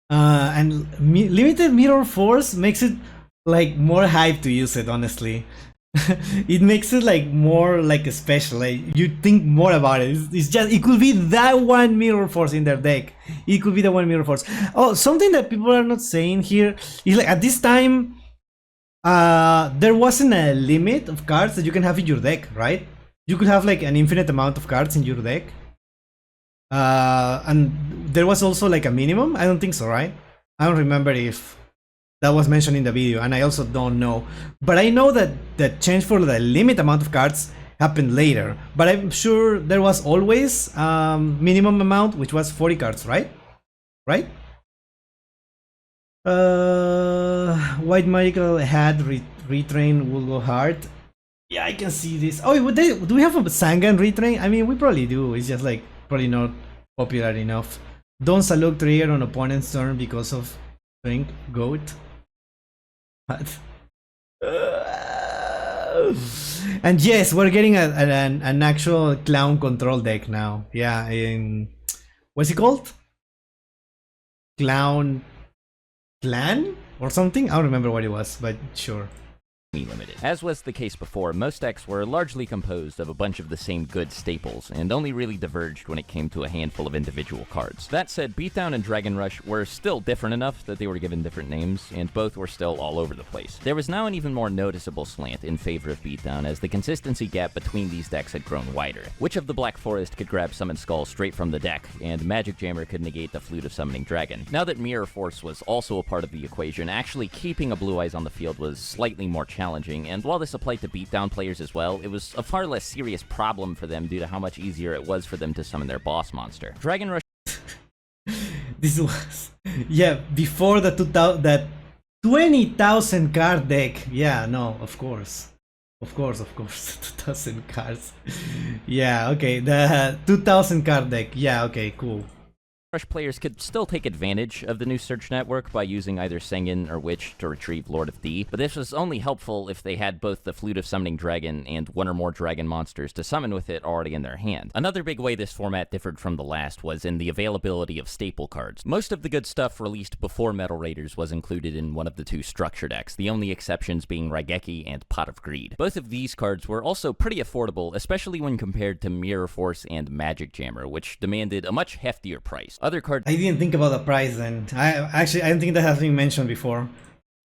And limited Mirror Force makes it like more hype to use it, honestly. It makes it like more like a special, like you think more about it. It's just, it could be that one Mirror Force in their deck. It could be the one Mirror Force. Oh, something that people are not saying here is like at this time there wasn't a limit of cards that you can have in your deck, right? You could have like an infinite amount of cards in your deck, and there was also like a minimum. I don't think so, right? I don't remember if that was mentioned in the video, and I also don't know. But I know that the change for the limit amount of cards happened later. But I'm sure there was always minimum amount, which was 40 cards, right? Right? White Magical Hat retrain will go hard. Yeah, I can see this. Oh, do we have a Sangan retrain? I mean, we probably do. It's just like probably not popular enough. Don't salute trigger on opponent's turn because of drink goat. And yes, we're getting an actual clown control deck now. Yeah, in what's it called? Clown Clan or something? I don't remember what it was, but sure. limited. As was the case before, most decks were largely composed of a bunch of the same good staples, and only really diverged when it came to a handful of individual cards. That said, Beatdown and Dragon Rush were still different enough that they were given different names, and both were still all over the place. There was now an even more noticeable slant in favor of Beatdown, as the consistency gap between these decks had grown wider. Witch of the Black Forest could grab Summon Skull straight from the deck, and Magic Jammer could negate the Flute of Summoning Dragon. Now that Mirror Force was also a part of the equation, actually keeping a Blue Eyes on the field was slightly more challenging, and while this applied to beatdown players as well, it was a far less serious problem for them due to how much easier it was for them to summon their boss monster. Dragon Rush This was, yeah, before the 20,000 card deck. Yeah, no, of course. Of course, 2000 cards. Yeah, okay, the 2000 card deck. Yeah, okay, cool. Rush players could still take advantage of the new search network by using either Sengen or Witch to retrieve Lord of D, but this was only helpful if they had both the Flute of Summoning Dragon and one or more dragon monsters to summon with it already in their hand. Another big way this format differed from the last was in the availability of staple cards. Most of the good stuff released before Metal Raiders was included in one of the two structure decks, the only exceptions being Raigeki and Pot of Greed. Both of these cards were also pretty affordable, especially when compared to Mirror Force and Magic Jammer, which demanded a much heftier price. Other cards I didn't think about the price then. I don't think that has been mentioned before.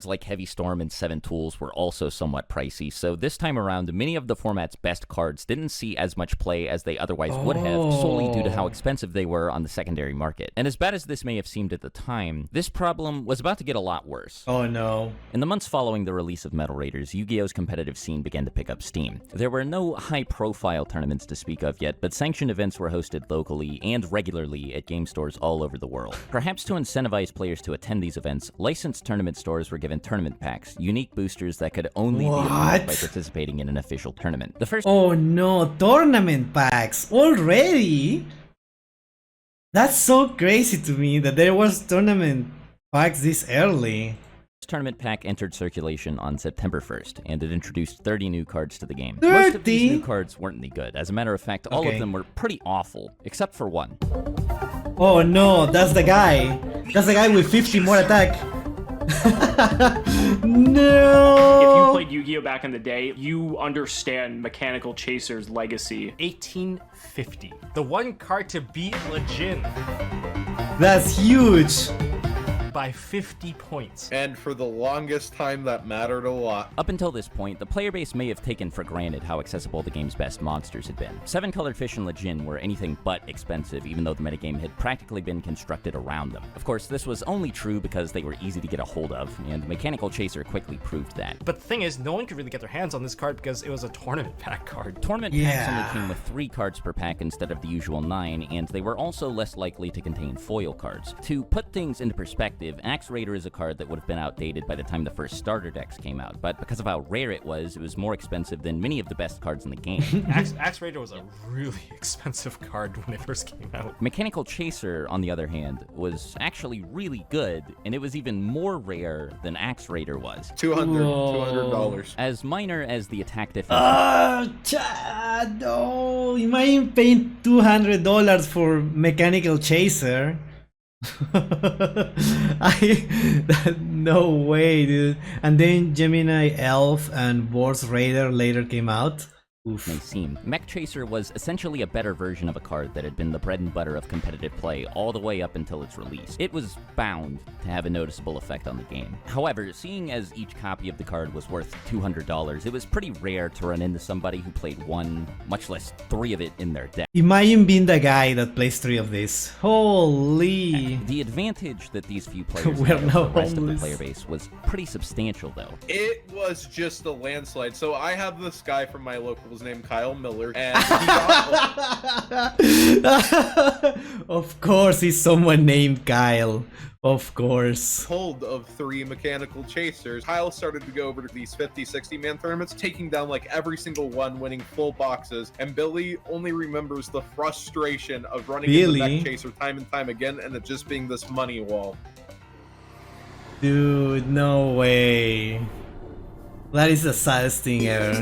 like Heavy Storm and Seven Tools were also somewhat pricey, so this time around, many of the format's best cards didn't see as much play as they otherwise would have, solely due to how expensive they were on the secondary market. And as bad as this may have seemed at the time, this problem was about to get a lot worse. Oh no. In the months following the release of Metal Raiders, Yu-Gi-Oh's competitive scene began to pick up steam. There were no high-profile tournaments to speak of yet, but sanctioned events were hosted locally and regularly at game stores all over the world. Perhaps to incentivize players to attend these events, licensed tournament stores were given tournament packs, unique boosters that could only be obtained by participating in an official tournament. The first Oh no, tournament packs already? That's so crazy to me that there was tournament packs this early. tournament pack entered circulation on September 1st, and it introduced 30 new cards to the game. 30? Most of these new cards weren't any good. As a matter of fact, all of them were pretty awful, except for one. Oh no, that's the guy. That's the guy with 50 more attack. No. If you played Yu-Gi-Oh back in the day, you understand Mechanical Chaser's legacy. 1850. The one card to beat Lejin That's huge. by 50 points. And for the longest time, that mattered a lot. Up until this point, the player base may have taken for granted how accessible the game's best monsters had been. 7-colored Fish and Lejin were anything but expensive, even though the metagame had practically been constructed around them. Of course, this was only true because they were easy to get a hold of, and Mechanical Chaser quickly proved that. But the thing is, no one could really get their hands on this card because it was a tournament pack card. Tournament packs only came with 3 cards per pack instead of the usual 9, and they were also less likely to contain foil cards. To put things into perspective, Axe Raider is a card that would have been outdated by the time the first starter decks came out, but because of how rare it was more expensive than many of the best cards in the game. Axe Raider was a really expensive card when it first came out. Mechanical Chaser, on the other hand, was actually really good, and it was even more rare than Axe Raider was. $200. As minor as the attack difference... Chad, no. Imagine paying $200 for Mechanical Chaser. No way, dude. And then Gemini Elf and Boar's Raider later came out. Oof. May seem. Mech Chaser was essentially a better version of a card that had been the bread and butter of competitive play all the way up until its release. It was bound to have a noticeable effect on the game. However, seeing as each copy of the card was worth $200, it was pretty rare to run into somebody who played one, much less 3 of it in their deck. Imagine being the guy that plays 3 of this. Holy. The advantage that these few players We're had over now the rest of the homeless. player base was pretty substantial, though. It was just a landslide. So I have this guy from my locals named Kyle Miller, and he got Of course, he's someone named Kyle. Of course. hold of 3 Mechanical Chasers. Kyle started to go over to these 50-60 man tournaments, taking down like every single one, winning full boxes. And Billy only remembers the frustration of running into Really? Mech Chaser time and time again, and it just being this money wall. Dude, no way. That is the saddest thing ever.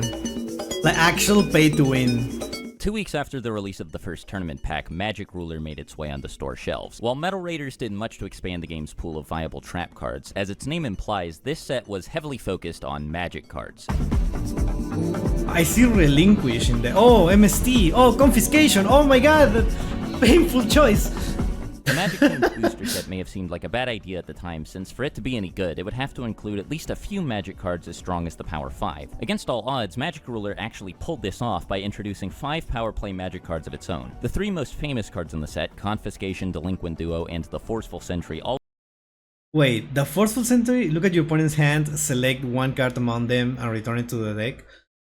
Like actual pay to win. 2 weeks after the release of the first tournament pack, Magic Ruler made its way onto store shelves. While Metal Raiders did much to expand the game's pool of viable trap cards, as its name implies, this set was heavily focused on Magic cards. I see Relinquish in there. Oh, MST. Oh, Confiscation. Oh my god, that painful choice. The Magic King's booster set may have seemed like a bad idea at the time, since for it to be any good, it would have to include at least a few Magic cards as strong as the Power 5. Against all odds, Magic Ruler actually pulled this off by introducing 5 Power Play Magic cards of its own. The 3 most famous cards in the set, Confiscation, Delinquent Duo, and the Forceful Sentry, all Wait, the Forceful Sentry? Look at your opponent's hand, select 1 card among them, and return it to the deck.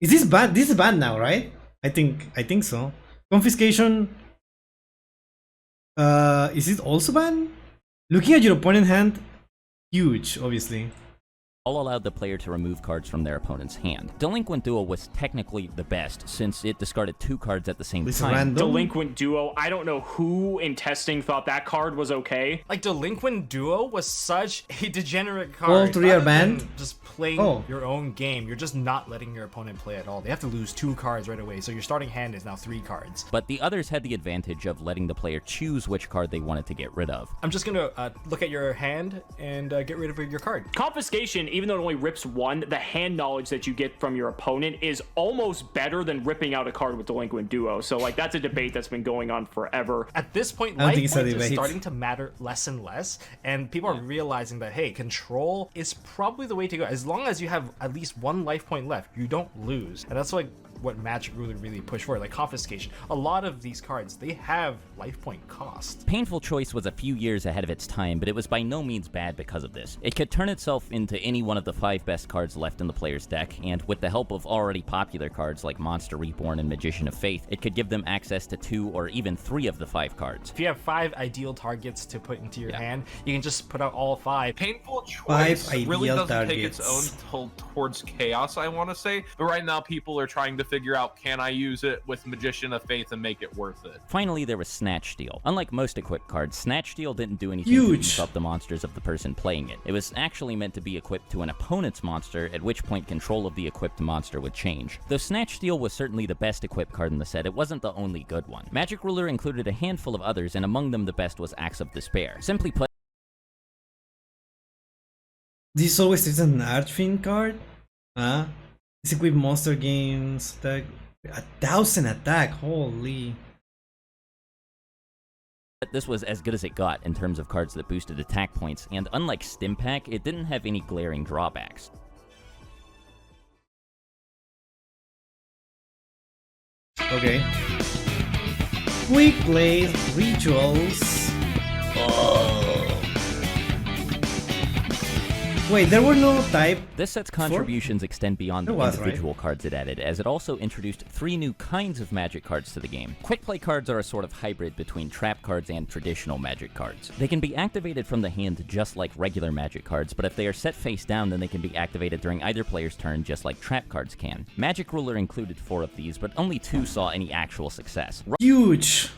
Is this banned? This is banned now, right? I think so. Confiscation. Is it also banned? Looking at your opponent's hand, huge, obviously. all allowed the player to remove cards from their opponent's hand. Delinquent Duo was technically the best, since it discarded 2 cards at the same time. Random? Delinquent Duo, I don't know who in testing thought that card was okay. Like, Delinquent Duo was such a degenerate card. All 3 are Rather than banned? just playing your own game, you're just not letting your opponent play at all. They have to lose 2 cards right away, so your starting hand is now 3 cards. But the others had the advantage of letting the player choose which card they wanted to get rid of. I'm just gonna look at your hand and get rid of your card. Confiscation, even though it only rips 1, the hand knowledge that you get from your opponent is almost better than ripping out a card with Delinquent Duo. So, like, that's a debate that's been going on forever. At this point, I don't life think it's a points is debate. starting to matter less and less, and people are realizing that, hey, control is probably the way to go. As long as you have at least 1 life point left, you don't lose. And that's like what Magic really pushed for, like Confiscation. A lot of these cards, they have life point cost. Painful Choice was a few years ahead of its time, but it was by no means bad because of this. It could turn itself into any one of the 5 best cards left in the player's deck, and with the help of already popular cards like Monster Reborn and Magician of Faith, it could give them access to 2 or even 3 of the 5 cards. If you have 5 ideal targets to put into your hand, you can just put out all 5. Painful 5 Choice really ideal doesn't take its targets. own towards chaos, I want to say. But right now, people are trying to figure out, can I use it with Magician of Faith and make it worth it? Finally, there was Snatch Steal. Unlike most equipped cards, Snatch Steal didn't do anything Huge. to beef up the monsters of the person playing it. It was actually meant to be equipped to an opponent's monster, at which point control of the equipped monster would change. Though Snatch Steal was certainly the best equipped card in the set, it wasn't the only good one. Magic Ruler included a handful of others, and among them the best was Axe of Despair. Simply put, This always is an Archfiend card? Huh? It's equipped monster games attack. 1,000 attack, holy. this was as good as it got in terms of cards that boosted attack points, and unlike Stimpack, it didn't have any glaring drawbacks. Okay. Quick plays, rituals. Wait, there were no type. This set's contributions extend beyond the There was, individual cards it added, as it also introduced 3 new kinds of Magic cards to the game. Quick play cards are a sort of hybrid between trap cards and traditional Magic cards. They can be activated from the hand just like regular Magic cards, but if they are set face down, then they can be activated during either player's turn just like trap cards can. Magic Ruler included 4 of these, but only 2 saw any actual success. Huge.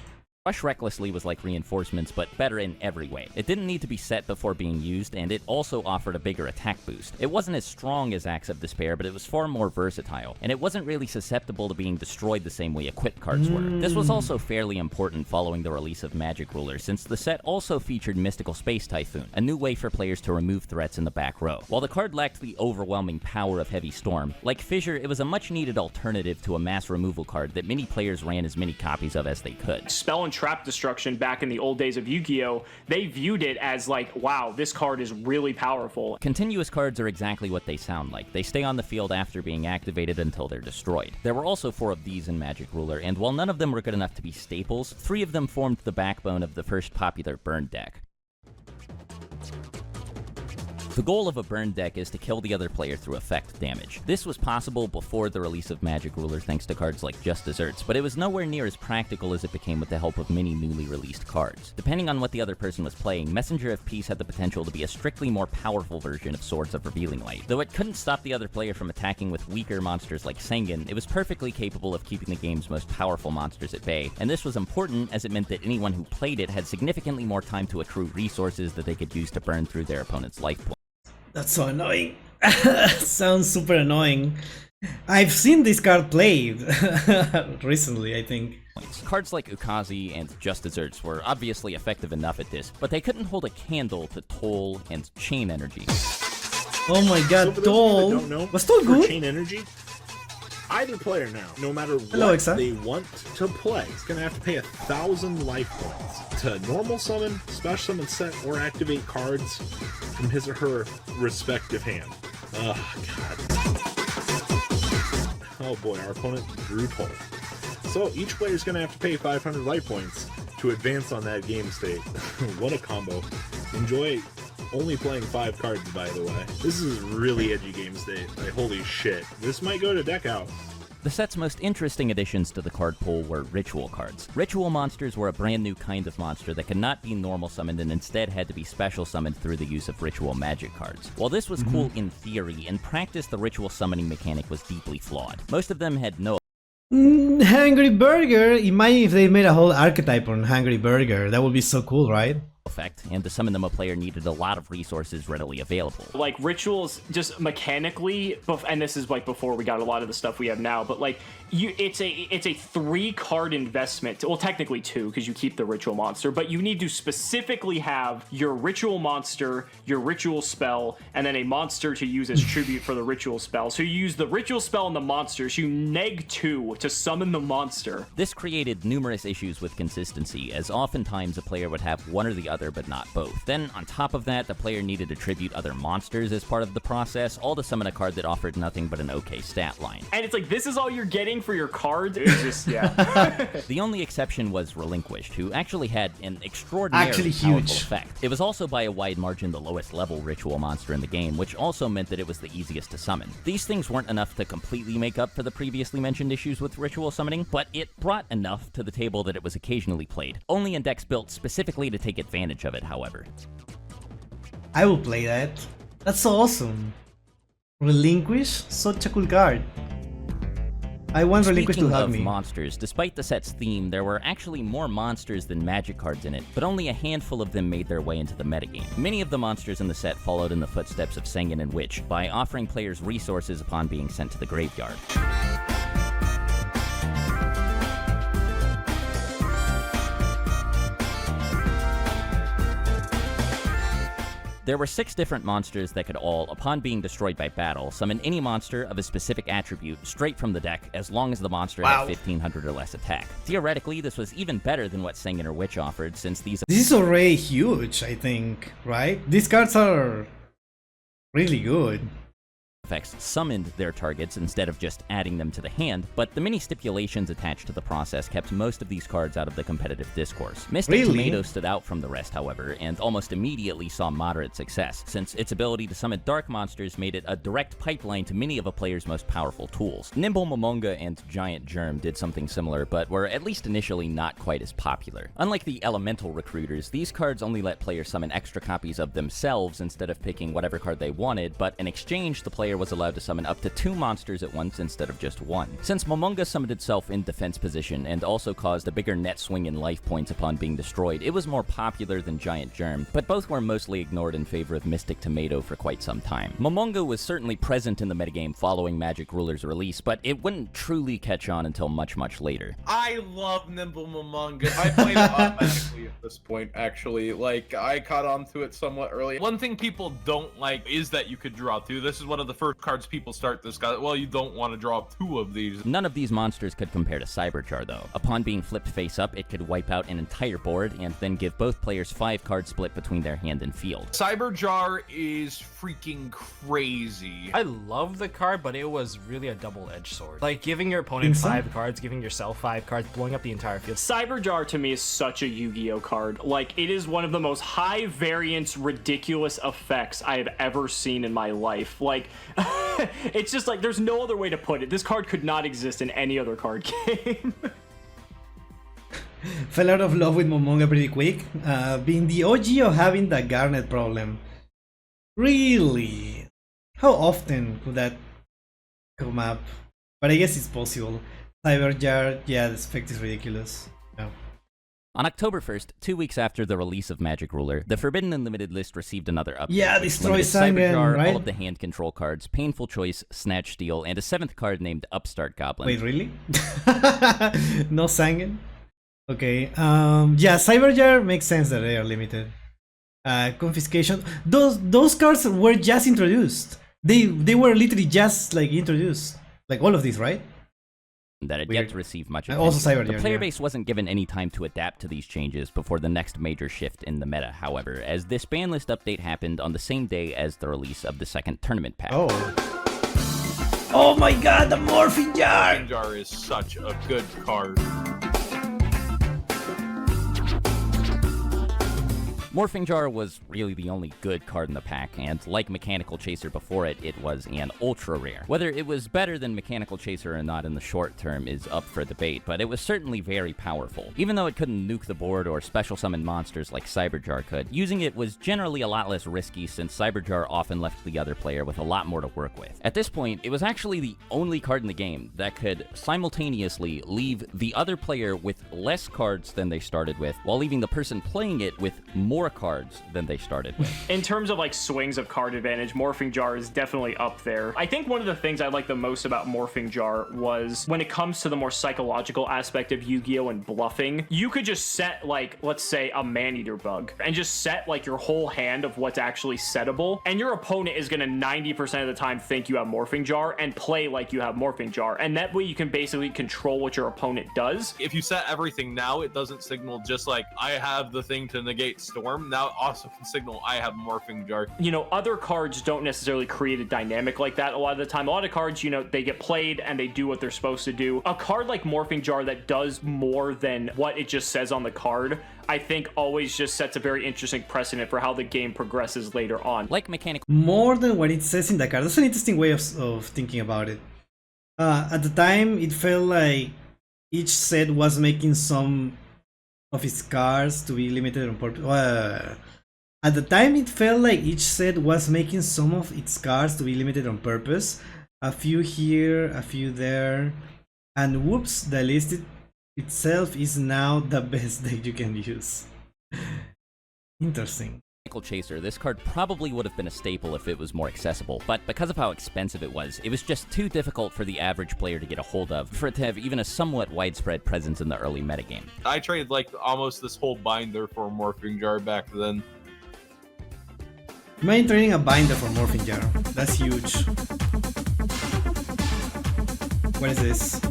Rush Recklessly was like Reinforcements, but better in every way. It didn't need to be set before being used, and it also offered a bigger attack boost. It wasn't as strong as Axe of Despair, but it was far more versatile, and it wasn't really susceptible to being destroyed the same way equipped cards were. This was also fairly important following the release of Magic Ruler, since the set also featured Mystical Space Typhoon, a new way for players to remove threats in the back row. While the card lacked the overwhelming power of Heavy Storm, like Fissure, it was a much-needed alternative to a mass removal card that many players ran as many copies of as they could. Spell and Trap Destruction back in the old days of Yu-Gi-Oh, they viewed it as like, wow, this card is really powerful. Continuous cards are exactly what they sound like. They stay on the field after being activated until they're destroyed. There were also 4 of these in Magic Ruler, and while none of them were good enough to be staples, 3 of them formed the backbone of the first popular burn deck. The goal of a burn deck is to kill the other player through effect damage. This was possible before the release of Magic Ruler thanks to cards like Just Desserts, but it was nowhere near as practical as it became with the help of many newly released cards. Depending on what the other person was playing, Messenger of Peace had the potential to be a strictly more powerful version of Swords of Revealing Light. Though it couldn't stop the other player from attacking with weaker monsters like Sengen, it was perfectly capable of keeping the game's most powerful monsters at bay, and this was important as it meant that anyone who played it had significantly more time to accrue resources that they could use to burn through their opponent's life points. That's so annoying. Sounds super annoying. I've seen this card played recently, I think. Cards like Ukazi and Just Desserts were obviously effective enough at this, but they couldn't hold a candle to Toll and Chain Energy. Oh my god, So for those of you Toll! that don't know, Was Toll for good? Chain Energy, either player now, no matter Hello, what Exa. they want to play, is going to have to pay 1,000 life points to normal summon, special summon, set, or activate cards from his or her respective hand. Oh, God. Oh boy, our opponent drew Toll. So each player is going to have to pay 500 life points to advance on that game state. What a combo. Enjoy only playing 5 cards, by the way. This is really edgy game state. Like, holy shit. This might go to deck out. The set's most interesting additions to the card pool were ritual cards. Ritual monsters were a brand new kind of monster that could not be normal summoned and instead had to be special summoned through the use of ritual magic cards. While this was cool in theory, in practice the ritual summoning mechanic was deeply flawed. Most of them had no Hungry Burger! Imagine if they made a whole archetype on Hungry Burger. That would be so cool, right? effect, and to summon them a player needed a lot of resources readily available. Like rituals just mechanically, and this is like before we got a lot of the stuff we have now, but like it's a 3-card investment. Well, technically 2 because you keep the ritual monster, but you need to specifically have your ritual monster, your ritual spell, and then a monster to use as tribute for the ritual spell. So you use the ritual spell and the monsters, you neg 2 to summon the monster. This created numerous issues with consistency, as oftentimes a player would have one or the other but not both. Then on top of that, the player needed to tribute other monsters as part of the process, all to summon a card that offered nothing but an okay stat line. And it's like, this is all you're getting for your card? It's just, yeah. The only exception was Relinquished, who actually had an extraordinarily powerful huge effect. It was also by a wide margin the lowest level ritual monster in the game, which also meant that it was the easiest to summon. These things weren't enough to completely make up for the previously mentioned issues with ritual summoning, but it brought enough to the table that it was occasionally played. Only in decks built specifically to take advantage of it, however. I will play that. That's so awesome. Relinquish? Such a cool card. I want Relinquish to Speaking help of me. monsters, despite the set's theme, there were actually more monsters than magic cards in it, but only a handful of them made their way into the metagame. Many of the monsters in the set followed in the footsteps of Sengen and Witch by offering players resources upon being sent to the graveyard. There were 6 different monsters that could all, upon being destroyed by battle, summon any monster of a specific attribute straight from the deck as long as the monster had 1500 or less attack. Theoretically, this was even better than what Sengen or Witch offered, since these This is already huge, I think, right? These cards are really good. effects summoned their targets instead of just adding them to the hand, but the many stipulations attached to the process kept most of these cards out of the competitive discourse. Mystic Really? Tomato stood out from the rest, however, and almost immediately saw moderate success, since its ability to summon dark monsters made it a direct pipeline to many of a player's most powerful tools. Nimble Momonga and Giant Germ did something similar, but were at least initially not quite as popular. Unlike the elemental recruiters, these cards only let players summon extra copies of themselves instead of picking whatever card they wanted, but in exchange the player was allowed to summon up to 2 monsters at once instead of just 1. Since Momonga summoned itself in defense position and also caused a bigger net swing in life points upon being destroyed, it was more popular than Giant Germ, but both were mostly ignored in favor of Mystic Tomato for quite some time. Momonga was certainly present in the metagame following Magic Ruler's release, but it wouldn't truly catch on until much later. I love Nimble Momonga. I played it automatically at this point, actually. Like, I caught on to it somewhat early. One thing people don't like is that you could draw 2. This is one of the first cards people start this guy. Well, you don't want to draw 2 of these. None of these monsters could compare to Cyberjar, though. Upon being flipped face up, it could wipe out an entire board and then give both players 5 cards split between their hand and field. Cyberjar is freaking crazy. I love the card, but it was really a double-edged sword. Like, giving your opponent 5 cards, giving yourself 5 cards, blowing up the entire field. Cyberjar to me is such a Yu-Gi-Oh card. Like, it is one of the most high variance, ridiculous effects I have ever seen in my life. Like, it's just like, there's no other way to put it. This card could not exist in any other card game. Fell out of love with Momonga pretty quick. Being the OG of having the Garnet problem. Really? How often could that come up? But I guess it's possible. Cyberjar, yeah, this effect is ridiculous. Yeah. On October 1st, 2 weeks after the release of Magic Ruler, the Forbidden Unlimited list received another update. Yeah, which destroy limited Sangen, Cyberjar, right? all of the hand control cards, Painful Choice, Snatch Steal, and a 7th card named Upstart Goblin. Wait, really? No Sangen? Okay, yeah, Cyberjar makes sense that they are limited. Confiscation. Those cards were just introduced. They were literally just like introduced. Like all of these, right? That had Weird. yet to receive much And attention. also Cyberjar, The player yeah. base wasn't given any time to adapt to these changes before the next major shift in the meta, however, as this ban list update happened on the same day as the release of the second tournament pack. Oh. Oh my god, the Morphing Jar! Morphing Jar is such a good card. Morphing Jar was really the only good card in the pack, and like Mechanical Chaser before it, it was an ultra rare. Whether it was better than Mechanical Chaser or not in the short term is up for debate, but it was certainly very powerful. Even though it couldn't nuke the board or special summon monsters like Cyberjar could, using it was generally a lot less risky since Cyberjar often left the other player with a lot more to work with. At this point, it was actually the only card in the game that could simultaneously leave the other player with less cards than they started with, while leaving the person playing it with more cards than they started with. In terms of like swings of card advantage, Morphing Jar is definitely up there. I think one of the things I like the most about Morphing Jar was when it comes to the more psychological aspect of Yu-Gi-Oh! And bluffing, you could just set like, let's say a Man-Eater bug and just set like your whole hand of what's actually settable, and your opponent is going to 90% of the time think you have Morphing Jar and play like you have Morphing Jar, and that way you can basically control what your opponent does. If you set everything now, it doesn't signal just like, I have the thing to negate Storm. Now it also can signal, I have Morphing Jar. You know, other cards don't necessarily create a dynamic like that a lot of the time. A lot of cards, you know, they get played and they do what they're supposed to do. A card like Morphing Jar that does more than what it just says on the card, I think always just sets a very interesting precedent for how the game progresses later on. Like Mechanical More than what it says in the card. That's an interesting way of thinking about it. At the time, it felt like each set was making some of its cards to be limited on purpose. At the time, it felt like each set was making some of its cards to be limited on purpose. A few here, a few there, and whoops, the list itself is now the best deck you can use. Interesting. Chaser, this card probably would have been a staple if it was more accessible, but because of how expensive it was just too difficult for the average player to get a hold of for it to have even a somewhat widespread presence in the early metagame. I traded like almost this whole binder for a Morphing Jar back then. Imagine trading a binder for Morphing Jar. That's huge. What is this?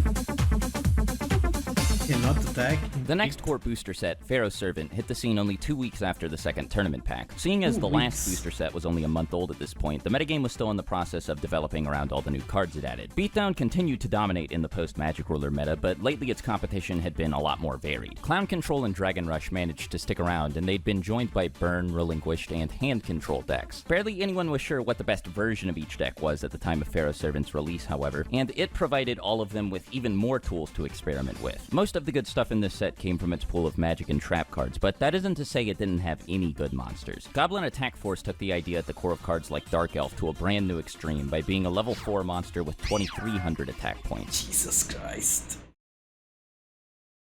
Cannot attack. The next core booster set, Pharaoh's Servant, hit the scene only 2 weeks after the second tournament pack. Seeing as the last booster set was only a month old at this point, the metagame was still in the process of developing around all the new cards it added. Beatdown continued to dominate in the post-Magic Ruler meta, but lately its competition had been a lot more varied. Clown Control and Dragon Rush managed to stick around, and they'd been joined by Burn, Relinquished, and Hand Control decks. Barely anyone was sure what the best version of each deck was at the time of Pharaoh's Servant's release, however, and it provided all of them with even more tools to experiment with. Most of the good stuff in this set came from its pool of magic and trap cards, but that isn't to say it didn't have any good monsters. Goblin Attack Force took the idea at the core of cards like Dark Elf to a brand new extreme by being a level 4 monster with 2,300 attack points. Jesus Christ.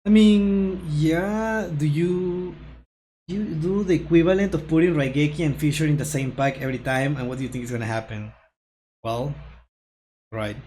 I mean, yeah, do you do the equivalent of putting Raigeki and Fisher in the same pack every time, and what do you think is gonna happen? Well, right.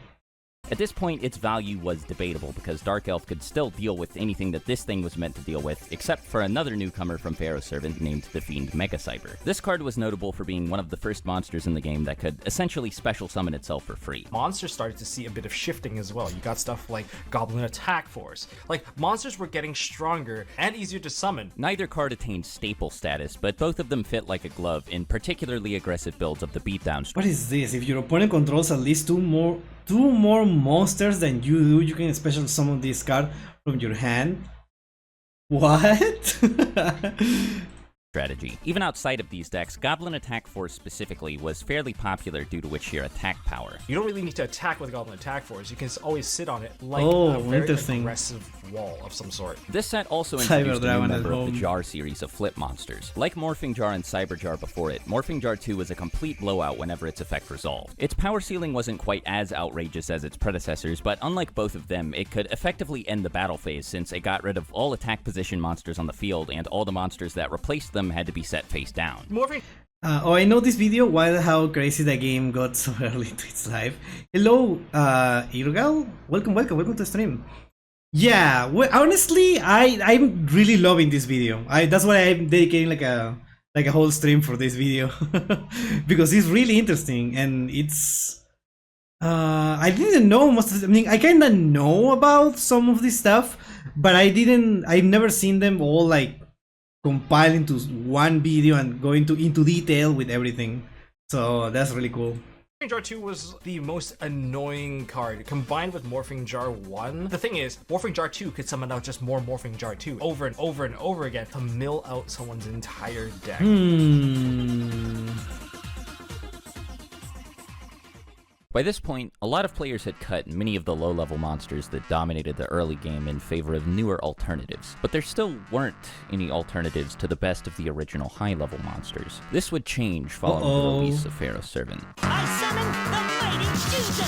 At this point, its value was debatable because Dark Elf could still deal with anything that this thing was meant to deal with, except for another newcomer from Pharaoh's Servant named the Fiend Mega Cyber. This card was notable for being one of the first monsters in the game that could essentially special summon itself for free. Monsters started to see a bit of shifting as well. You got stuff like Goblin Attack Force. Like, monsters were getting stronger and easier to summon. Neither card attained staple status, but both of them fit like a glove in particularly aggressive builds of the Beatdown. What is this? If your opponent controls at least two more monsters than you do, you can special summon this card from your hand. What? strategy. Even outside of these decks, Goblin Attack Force specifically was fairly popular due to its sheer attack power. You don't really need to attack with Goblin Attack Force. You can always sit on it like Oh, a very interesting. aggressive wall of some sort. This set also Cyber introduced a new Dragon at member of home. the Jar series of flip monsters. Like Morphing Jar and Cyber Jar before it, Morphing Jar 2 was a complete blowout whenever its effect resolved. Its power ceiling wasn't quite as outrageous as its predecessors, but unlike both of them, it could effectively end the battle phase since it got rid of all attack position monsters on the field, and all the monsters that replaced them had to be set face down. Morphing Oh, I know this video. Why how crazy the game got so early to its life. Hello, Irgal. Welcome to the stream. Yeah, well, honestly, I'm really loving this video. That's why I'm dedicating like a whole stream for this video because it's really interesting and it's. I didn't know most of the, I mean, I kind of know about some of this stuff, but I've never seen them all like compiled into one video and go into detail with everything. So that's really cool. Morphing Jar 2 was the most annoying card combined with Morphing Jar 1. The thing is, Morphing Jar 2 could summon out just more Morphing Jar 2 over and over and over again to mill out someone's entire deck. By this point, a lot of players had cut many of the low-level monsters that dominated the early game in favor of newer alternatives, but there still weren't any alternatives to the best of the original high-level monsters. This would change following the release of Pharaoh's Servant. I summon the mighty Jinzo!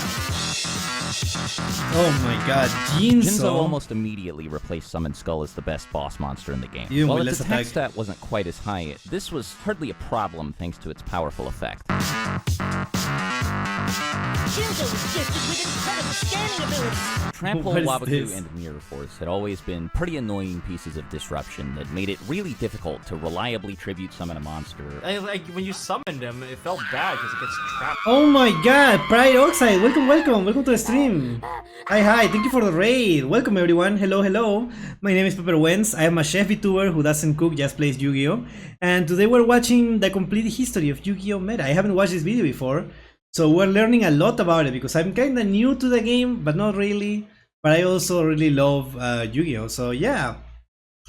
Oh my god, Jinzo! Jinzo almost immediately replaced Summon Skull as the best boss monster in the game. Even While with its less attack attack. stat wasn't quite as high, this was hardly a problem thanks to its powerful effect. Jinzo is gifted with incredible scanning abilities! Trample, What is Waboku, this? and Mirror Force had always been pretty annoying pieces of disruption that made it really difficult to reliably tribute summon a monster. Like when you summoned him, it felt bad because it gets trapped. Oh my god, Pride Oxide, welcome to the stream. Hi, thank you for the raid. Welcome everyone, hello. My name is Pepper Wentz. I am a chef VTuber who doesn't cook, just plays Yu-Gi-Oh! And today we're watching the complete history of Yu-Gi-Oh! Meta. I haven't watched this video before, so we're learning a lot about it because I'm kinda new to the game, but not really. But I also really love Yu-Gi-Oh! So yeah.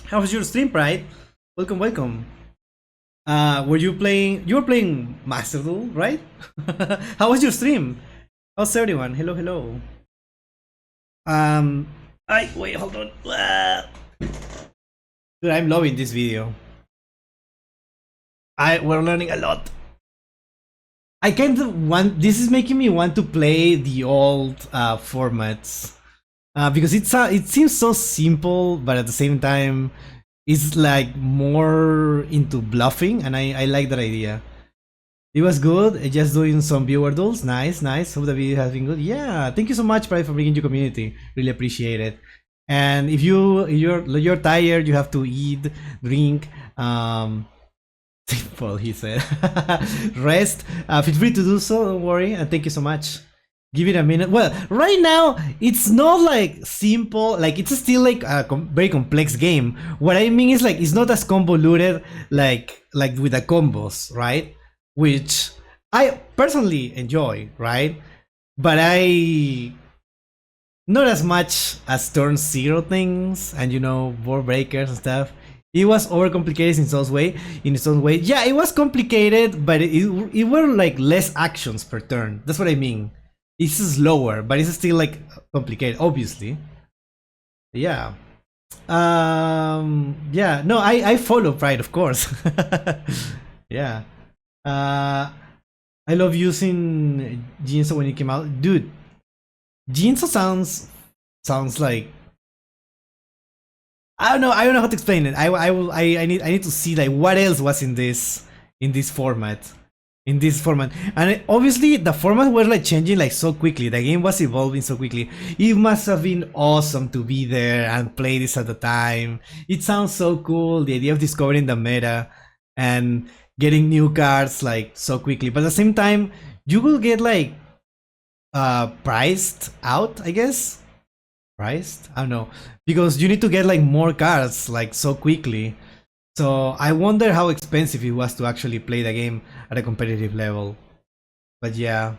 How was your stream, Pride? Welcome. You were playing Master Duel, right? How was your stream? How's everyone? Hello. Wait, hold on. Dude, I'm loving this video. We're learning a lot. I kind of want, this is making me want to play the old formats. Because it seems so simple, but at the same time, it's like more into bluffing, and I like that idea. It was good, just doing some viewer duels. Nice. Hope the video has been good. Yeah, thank you so much, Pride, for bringing your community. Really appreciate it. And if you're tired, you have to eat, drink, simple, he said. Rest. Feel free to do so, don't worry, and thank you so much. Give it a minute. Well, right now it's not like simple, like it's still like a very complex game. What I mean is like it's not as convoluted like with the combos, right? Which I personally enjoy, right? But not as much as turn zero things and board breakers and stuff. It was overcomplicated in its own way. Yeah, it was complicated, but it were like less actions per turn. That's what I mean. It's slower, but it's still like complicated, obviously. Yeah. Yeah. No, I follow Pride, of course. Yeah. I love using Jinzo when it came out, dude. Jinzo sounds like, I don't know how to explain it. I need to see like what else was in this format. And obviously the format was like changing like so quickly. The game was evolving so quickly. It must have been awesome to be there and play this at the time. It sounds so cool, the idea of discovering the meta and getting new cards like so quickly. But at the same time, you will get like priced out, I guess. Priced? I don't know. Because you need to get like more cards like so quickly. So I wonder how expensive it was to actually play the game at a competitive level. But yeah.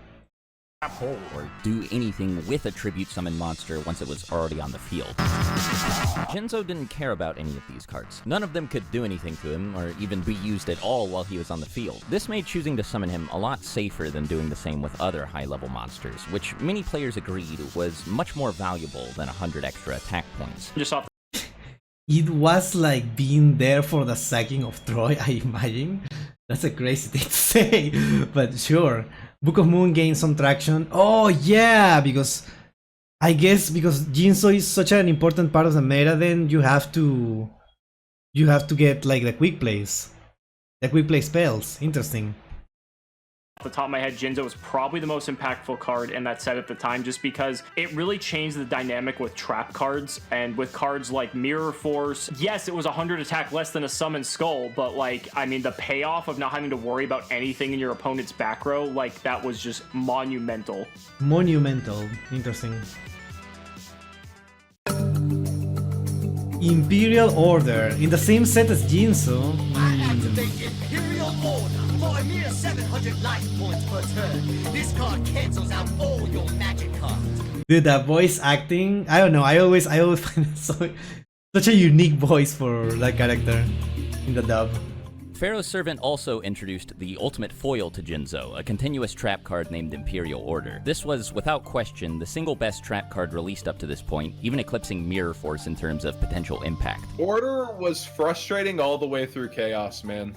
hole. or do anything with a tribute summon monster once it was already on the field. Jinzo didn't care about any of these cards. None of them could do anything to him, or even be used at all while he was on the field. This made choosing to summon him a lot safer than doing the same with other high-level monsters, which many players agreed was much more valuable than 100 extra attack points. Just off It was like being there for the sacking of Troy, I imagine. That's a crazy thing to say, but sure. Book of Moon gained some traction. Oh yeah, because I guess because Jinzo is such an important part of the meta, then you have to get like the quick plays spells. Interesting. Off the top of my head, Jinzo was probably the most impactful card in that set at the time, just because it really changed the dynamic with trap cards and with cards like Mirror Force. Yes, it was 100 attack less than a Summon Skull, but like, I mean, the payoff of not having to worry about anything in your opponent's back row, like, that was just monumental. Monumental. Interesting. Imperial Order in the same set as Jinzo. I activate Imperial Order for a mere 700 life points per turn. This card cancels out all your magic cards. Dude, that voice acting, I don't know, I always find it such a unique voice for that character in the dub. Pharaoh's Servant also introduced the ultimate foil to Jinzo, a continuous trap card named Imperial Order. This was, without question, the single best trap card released up to this point, even eclipsing Mirror Force in terms of potential impact. Order was frustrating all the way through Chaos, man.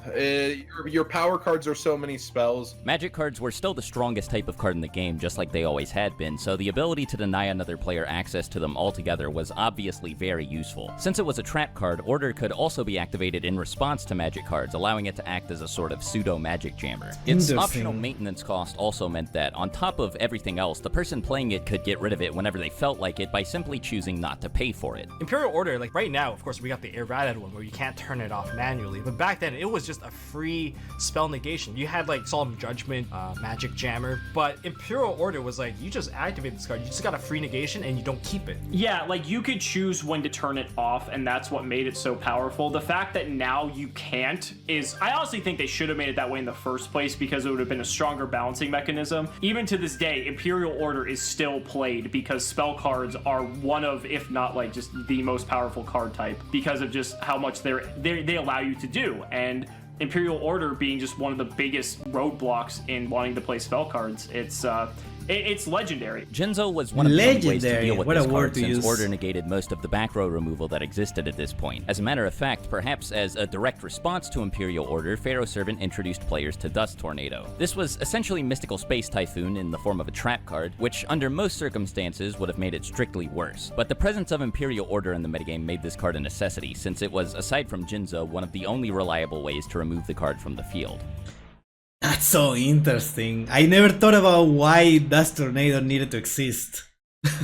Your power cards are so many spells. Magic cards were still the strongest type of card in the game, just like they always had been, so the ability to deny another player access to them altogether was obviously very useful. Since it was a trap card, Order could also be activated in response to magic cards, allowing it to act as a sort of pseudo-magic jammer. Its optional maintenance cost also meant that, on top of everything else, the person playing it could get rid of it whenever they felt like it by simply choosing not to pay for it. Imperial Order, like right now, of course, we got the errated one where you can't turn it off manually, but back then it was just a free spell negation. You had like Solemn Judgment, Magic Jammer, but Imperial Order was like, you just activate this card, you just got a free negation and you don't keep it. Yeah, like you could choose when to turn it off, and that's what made it so powerful. The fact that now you can't is, I honestly think they should have made it that way in the first place, because it would have been a stronger balancing mechanism. Even to this day, Imperial Order is still played because spell cards are one of, if not like just the most powerful card type, because of just how much they allow you to do. And Imperial Order being just one of the biggest roadblocks in wanting to play spell cards, it's legendary. Jinzo was one of the only ways to deal with this card, since use. Order negated most of the back row removal that existed at this point. As a matter of fact, perhaps as a direct response to Imperial Order, Pharaoh's Servant introduced players to Dust Tornado. This was essentially Mystical Space Typhoon in the form of a trap card, which under most circumstances would have made it strictly worse. But the presence of Imperial Order in the metagame made this card a necessity, since it was, aside from Jinzo, one of the only reliable ways to remove the card from the field. That's so interesting. I never thought about why Dust Tornado needed to exist.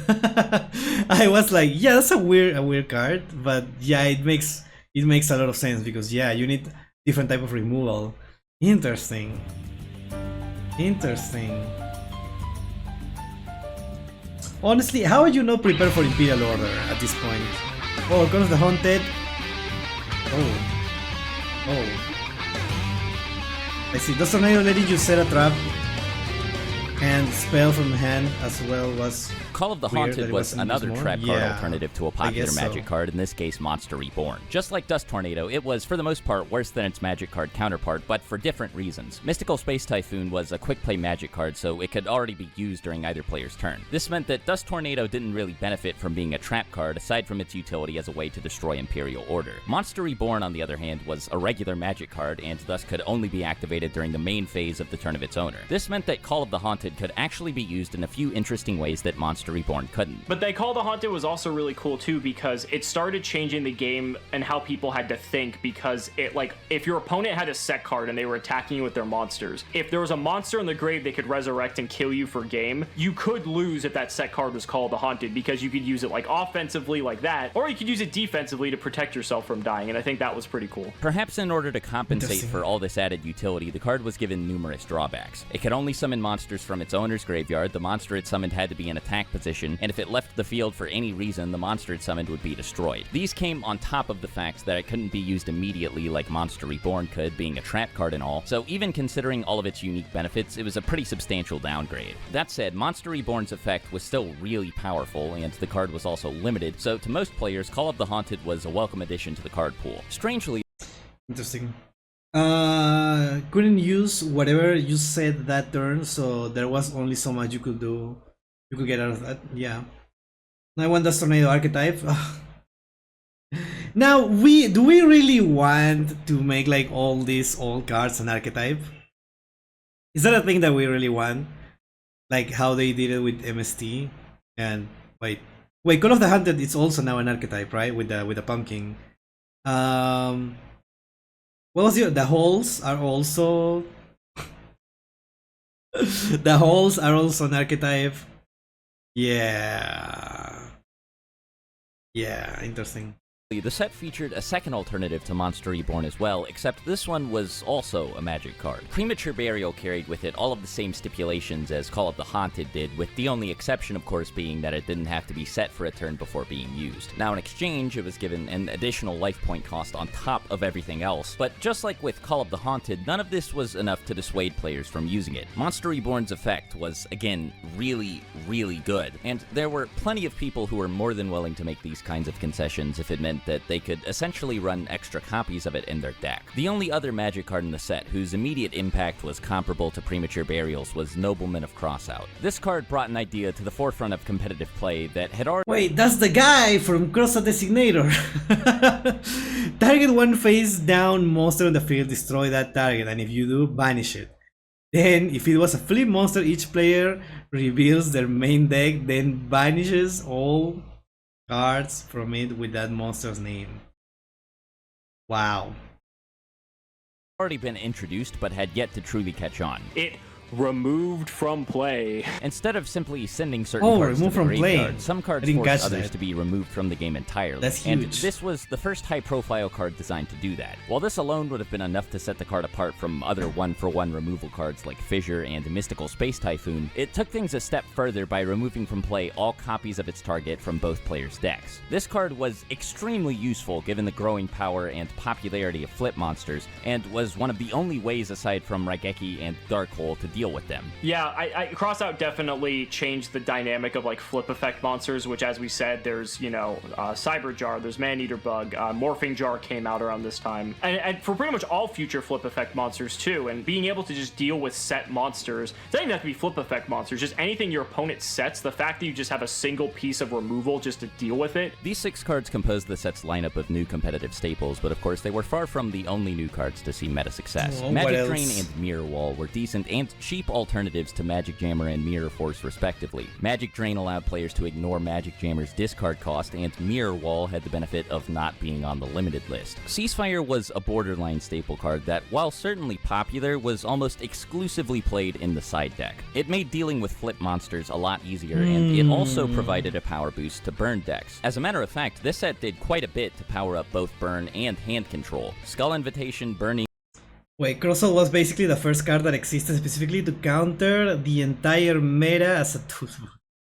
I was like, yeah, that's a weird card, but yeah, it makes a lot of sense, because yeah, you need different type of removal. Interesting. Honestly, how would you not prepare for Imperial Order at this point? Oh, Curse of the Haunted. Oh. I see. Dust Tornado letting you set a trap and spell from hand as well was Call of the Haunted was another trap card alternative to a popular magic card, in this case Monster Reborn. Just like Dust Tornado, it was for the most part worse than its magic card counterpart, but for different reasons. Mystical Space Typhoon was a quick play magic card, so it could already be used during either player's turn. This meant that Dust Tornado didn't really benefit from being a trap card, aside from its utility as a way to destroy Imperial Order. Monster Reborn, on the other hand, was a regular magic card, and thus could only be activated during the main phase of the turn of its owner. This meant that Call of the Haunted could actually be used in a few interesting ways that Monster Reborn couldn't. But they Call the Haunted was also really cool too, because it started changing the game and how people had to think, because it, like, if your opponent had a set card and they were attacking you with their monsters, if there was a monster in the grave they could resurrect and kill you for game, you could lose if that set card was Call the Haunted, because you could use it like offensively like that, or you could use it defensively to protect yourself from dying, and I think that was pretty cool. Perhaps in order to compensate for all this added utility, the card was given numerous drawbacks. It could only summon monsters from its owner's graveyard, the monster it summoned had to be in attack position, and if it left the field for any reason, the monster it summoned would be destroyed. These came on top of the fact that it couldn't be used immediately like Monster Reborn could, being a trap card and all, so even considering all of its unique benefits, it was a pretty substantial downgrade. That said, Monster Reborn's effect was still really powerful, and the card was also limited, so to most players, Call of the Haunted was a welcome addition to the card pool. Strangely, Interesting. Couldn't use whatever you said that turn, so there was only so much you could do. You could get out of that. Yeah. I want this tornado archetype. Now, do we really want to make like all these old cards an archetype? Is that a thing that we really want? Like how they did it with MST? And wait, Call of the Hunted is also now an archetype, right? With the pumpkin. What was the holes are also the holes are also an archetype. Yeah, interesting. the set featured a second alternative to Monster Reborn as well, except this one was also a magic card. Premature Burial carried with it all of the same stipulations as Call of the Haunted did, with the only exception of course being that it didn't have to be set for a turn before being used. Now in exchange, it was given an additional life point cost on top of everything else, but just like with Call of the Haunted, none of this was enough to dissuade players from using it. Monster Reborn's effect was, again, really, really good, and there were plenty of people who were more than willing to make these kinds of concessions if it meant that they could essentially run extra copies of it in their deck. The only other magic card in the set whose immediate impact was comparable to Premature Burials was Nobleman of Crossout. This card brought an idea to the forefront of competitive play that had already— Wait, that's the guy from Crossout Designator! Target one face down monster on the field, destroy that target, and if you do, banish it. Then, if it was a flip monster, each player reveals their main deck, then banishes all cards from it with that monster's name. Wow. already been introduced but had yet to truly catch on. It removed from play. Instead of simply sending certain cards to the graveyard, some cards force others to be removed from the game entirely. That's huge. And this was the first high-profile card designed to do that. While this alone would have been enough to set the card apart from other one-for-one removal cards like Fissure and Mystical Space Typhoon, it took things a step further by removing from play all copies of its target from both players' decks. This card was extremely useful given the growing power and popularity of flip monsters, and was one of the only ways aside from Raigeki and Darkhole to deal with them. Yeah, Crossout definitely changed the dynamic of like flip effect monsters, which, as we said, there's, you know, Cyber Jar, there's Maneater Bug, Morphing Jar came out around this time, and for pretty much all future flip effect monsters too, and being able to just deal with set monsters, it doesn't even have to be flip effect monsters, just anything your opponent sets, the fact that you just have a single piece of removal just to deal with it. These 6 cards composed the set's lineup of new competitive staples, but of course they were far from the only new cards to see meta success. Magic Drain and Mirror Wall were decent and cheap alternatives to Magic Jammer and Mirror Force respectively. Magic Drain allowed players to ignore Magic Jammer's discard cost, and Mirror Wall had the benefit of not being on the limited list. Ceasefire was a borderline staple card that, while certainly popular, was almost exclusively played in the side deck. It made dealing with flip monsters a lot easier, and it also provided a power boost to burn decks. As a matter of fact, this set did quite a bit to power up both burn and hand control. Skull Invitation, Burning— Wait, Crossout was basically the first card that existed specifically to counter the entire meta as a tool.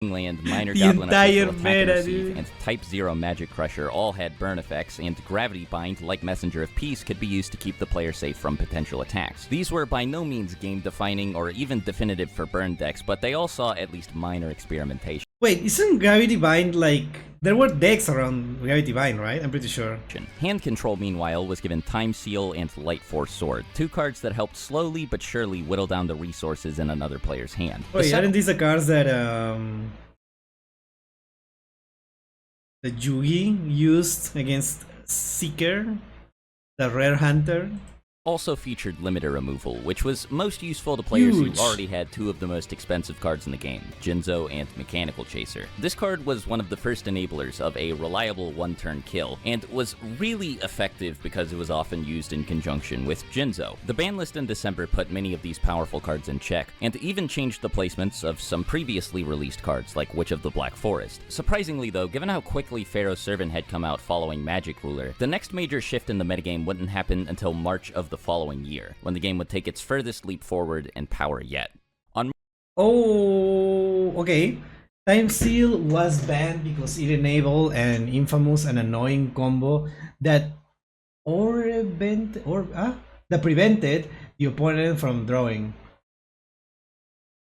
Land, Minor The Goblin entire Official, Attack and meta, Receive, dude. and Type 0 Magic Crusher all had burn effects, and Gravity Bind, like Messenger of Peace, could be used to keep the player safe from potential attacks. These were by no means game-defining or even definitive for burn decks, but they all saw at least minor experimentation. Wait, isn't Gravity Bind like... There were decks around Gravity Bind, right? I'm pretty sure. Hand Control, meanwhile, was given Time Seal and Light Force Sword, 2 cards that helped slowly but surely whittle down the resources in another player's hand. Wait, aren't these the cards that the Yugi used against Seeker, the Rare Hunter? Also featured limiter removal, which was most useful to players Huge. who already had 2 of the most expensive cards in the game, Jinzo and Mechanical Chaser. This card was one of the first enablers of a reliable one-turn kill, and was really effective because it was often used in conjunction with Jinzo. The ban list in December put many of these powerful cards in check, and even changed the placements of some previously released cards like Witch of the Black Forest. Surprisingly though, given how quickly Pharaoh's Servant had come out following Magic Ruler, the next major shift in the metagame wouldn't happen until March of the following year, when the game would take its furthest leap forward in power yet. Oh, okay. Time Seal was banned because it enabled an infamous and annoying combo that that prevented the opponent from drawing.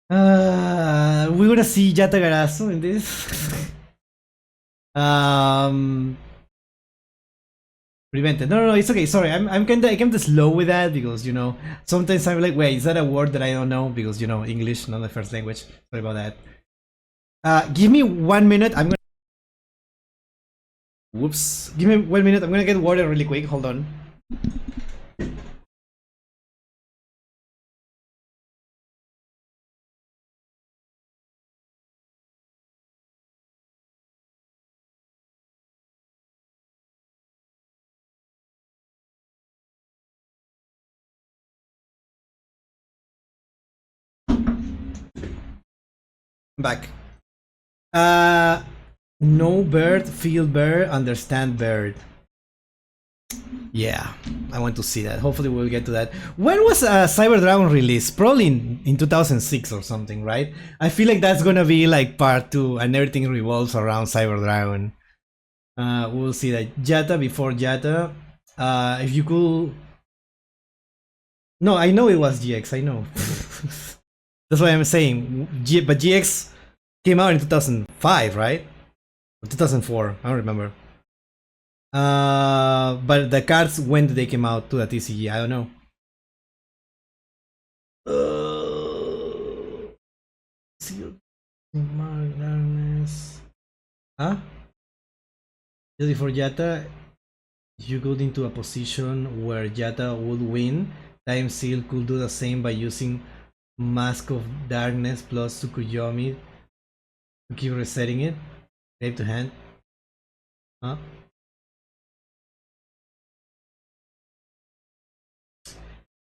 We're gonna see Yata Garasu in this. Prevented. No, it's okay. Sorry, I'm kinda slow with that because you know sometimes I'm like, wait, is that a word that I don't know because you know English, not the first language. Sorry about that. Give me 1 minute. I'm gonna. Whoops. Give me 1 minute. I'm gonna get water really quick. Hold on. Back. No bird, feel bird, understand bird. Yeah, I want to see that. Hopefully we'll get to that. When was Cyber Dragon released? Probably in 2006 or something, right? I feel like that's gonna be like part 2 and everything revolves around Cyber Dragon. We'll see that. Yata before Yata. If you could... No, I know it was GX, I know. That's what I'm saying. But GX came out in 2005, right? Or 2004, I don't remember. But the cards, when did they came out to the TCG? I don't know. Huh? Just before Yata, you got into a position where Yata would win. Time Seal could do the same by using Mask of Darkness plus Tsukuyomi to keep resetting it. Grave to hand. Huh?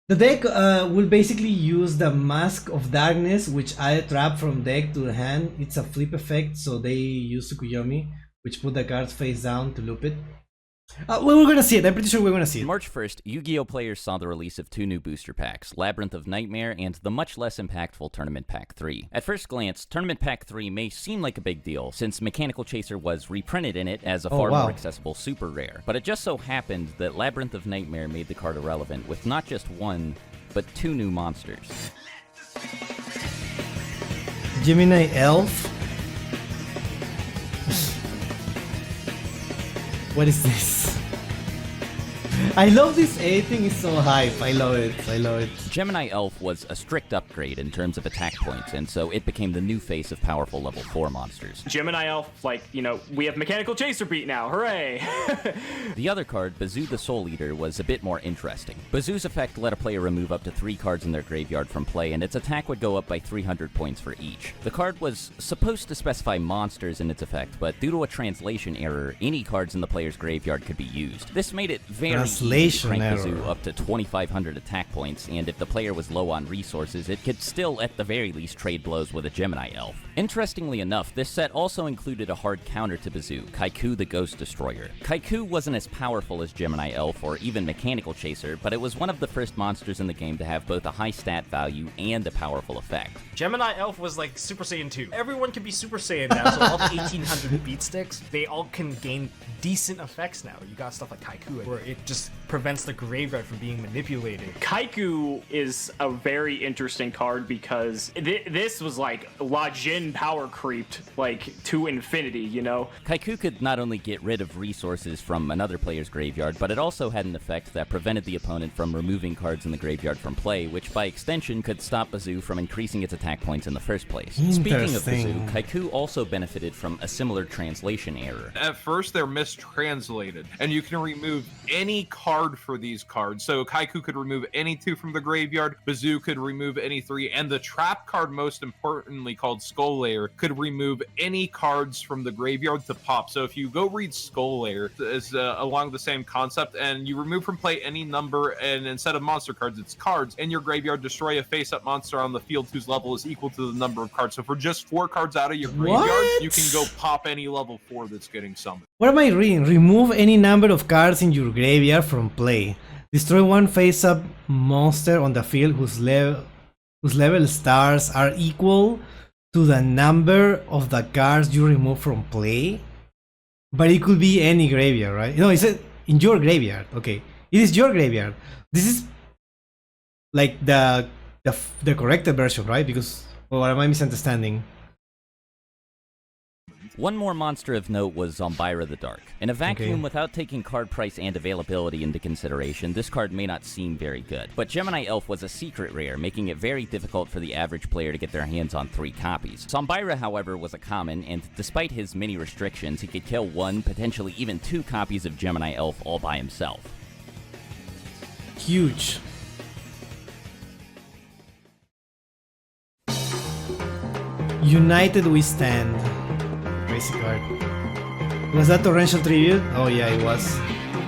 The deck will basically use the Mask of Darkness, which add a trap from deck to the hand. It's a flip effect, so they use Tsukuyomi, which put the cards face down to loop it. We're gonna see it. I'm pretty sure we're gonna see it. March 1st, Yu-Gi-Oh! Players saw the release of 2 new booster packs, Labyrinth of Nightmare and the much less impactful Tournament Pack 3. At first glance, Tournament Pack 3 may seem like a big deal, since Mechanical Chaser was reprinted in it as a far more accessible super rare. But it just so happened that Labyrinth of Nightmare made the card irrelevant with not just 1, but 2 new monsters. Gemini Elf? What is this? I love this A-thing, is so hype. I love it. I love it. Gemini Elf was a strict upgrade in terms of attack points, and so it became the new face of powerful level 4 monsters. Gemini Elf, like, you know, we have Mechanical Chaser beat now, hooray! The other card, Bazoo the Soul Eater, was a bit more interesting. Bazoo's effect let a player remove up to 3 cards in their graveyard from play, and its attack would go up by 300 points for each. The card was supposed to specify monsters in its effect, but due to a translation error, any cards in the player's graveyard could be used. This made it very easy to crank Bazoo up to 2,500 attack points, and if the player was low on resources, it could still, at the very least, trade blows with a Gemini Elf. Interestingly enough, this set also included a hard counter to Bazoo, Kaiku the Ghost Destroyer. Kaiku wasn't as powerful as Gemini Elf or even Mechanical Chaser, but it was one of the first monsters in the game to have both a high stat value and a powerful effect. Gemini Elf was like Super Saiyan 2. Everyone can be Super Saiyan now, so all the 1800 beat sticks, they all can gain decent effects now. You got stuff like Kaiku, where it just prevents the graveyard from being manipulated. Kaiku is a very interesting card because this was like La Jin power creeped like to infinity, you know? Kaiku could not only get rid of resources from another player's graveyard, but it also had an effect that prevented the opponent from removing cards in the graveyard from play, which by extension could stop Bazoo from increasing its attack points in the first place. Speaking of Bazoo, Kaiku also benefited from a similar translation error. At first they're mistranslated, and you can remove any card for these cards. So Kaiku could remove any 2 from the graveyard, Bazoo could remove any 3, and the trap card, most importantly called Skull Layer, could remove any cards from the graveyard to pop. So if you go read Skull Layer, it's along the same concept, and you remove from play any number, and instead of monster cards, it's cards. In your graveyard, destroy a face-up monster on the field whose level is equal to the number of cards. So for just 4 cards out of your graveyard, you can go pop any level 4 that's getting summoned. What am I reading? Remove any number of cards in your graveyard from play. Destroy 1 face-up monster on the field whose level stars are equal to the number of the cards you remove from play, but it could be any graveyard, right? No, it's in your graveyard. Okay, it is your graveyard. This is like the corrected version, right? Because, or am I misunderstanding? One more monster of note was Zombira the Dark. In a vacuum, without taking card price and availability into consideration, this card may not seem very good. But Gemini Elf was a secret rare, making it very difficult for the average player to get their hands on 3 copies. Zombira, however, was a common, and despite his many restrictions, he could kill 1, potentially even 2 copies of Gemini Elf all by himself. Huge. United we stand. Crazy card. Was that Torrential Tribute? Oh yeah, it was.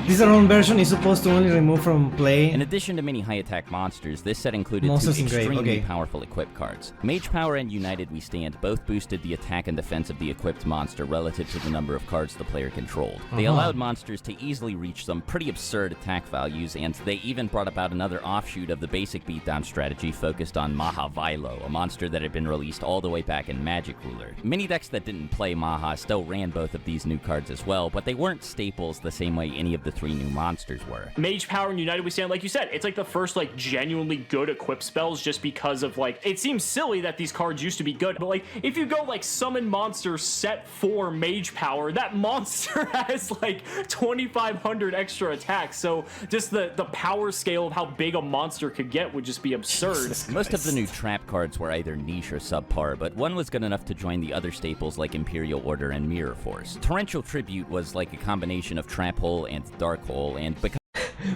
This own version is supposed to only remove from play. In addition to many high attack monsters, this set included Monsters 2 extremely okay. powerful equip cards. Mage Power and United We Stand both boosted the attack and defense of the equipped monster relative to the number of cards the player controlled. They allowed monsters to easily reach some pretty absurd attack values, and they even brought about another offshoot of the basic beatdown strategy focused on Maha Vilo, a monster that had been released all the way back in Magic Ruler. Many decks that didn't play Maha still ran both of these new cards as well, but they weren't staples the same way any of the 3 new monsters were. Mage Power and United We Stand, like you said, it's like the first like genuinely good equip spells, just because of like, it seems silly that these cards used to be good, but like if you go like summon monster set for Mage Power, that monster has like 2,500 extra attacks, so just the power scale of how big a monster could get would just be absurd. Most of the new trap cards were either niche or subpar, but one was good enough to join the other staples like Imperial Order and Mirror Force. Torrential Tribute was like a combination of Trap Hole and Dark Hole, and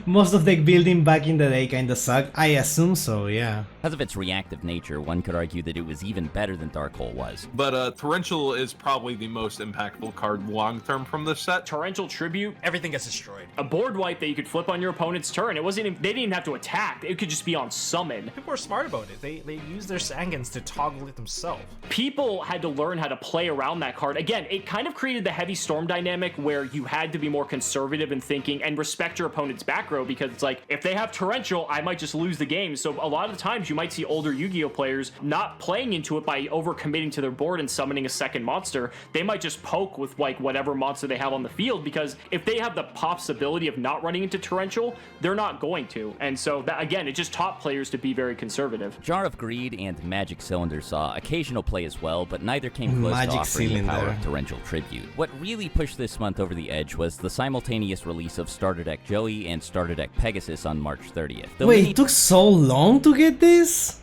most of deck building back in the day kinda sucked. I assume so, yeah. because of its reactive nature, one could argue that it was even better than Dark Hole was. But Torrential is probably the most impactful card long-term from this set. Torrential Tribute, Everything gets destroyed. a board wipe that you could flip on your opponent's turn. It wasn't even, they didn't even have to attack. It could just be on summon. People are smart about it. They use their Sangans to toggle it themselves. People had to learn how to play around that card. Again, it kind of created the heavy storm dynamic where you had to be more conservative in thinking and respect your opponent's back row, because it's like, if they have Torrential, I might just lose the game. So a lot of the times you might see older Yu-Gi-Oh players not playing into it by overcommitting to their board and summoning a second monster. They might just poke with like whatever monster they have on the field, because if they have the possibility of not running into Torrential, they're not going to. And so that, again, it just taught players to be very conservative. Jar of Greed and Magic Cylinder saw occasional play as well, but neither came close Magic to offering the Cylinder. power of Torrential Tribute. What really pushed this month over the edge was the simultaneous release of Starter Deck Joey and Starter Deck Pegasus on March 30th. Though Wait, many it took so long to get this?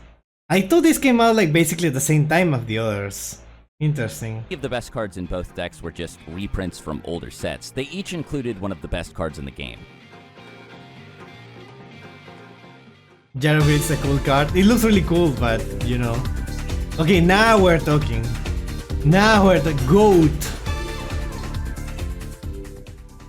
I thought this came out like basically at the same time of the others. Interesting. of the best cards in both decks were just reprints from older sets. They each included one of the best cards in the game. Jarobit's a cool card. It looks really cool, but you know. Okay, now we're talking. Now we're the GOAT.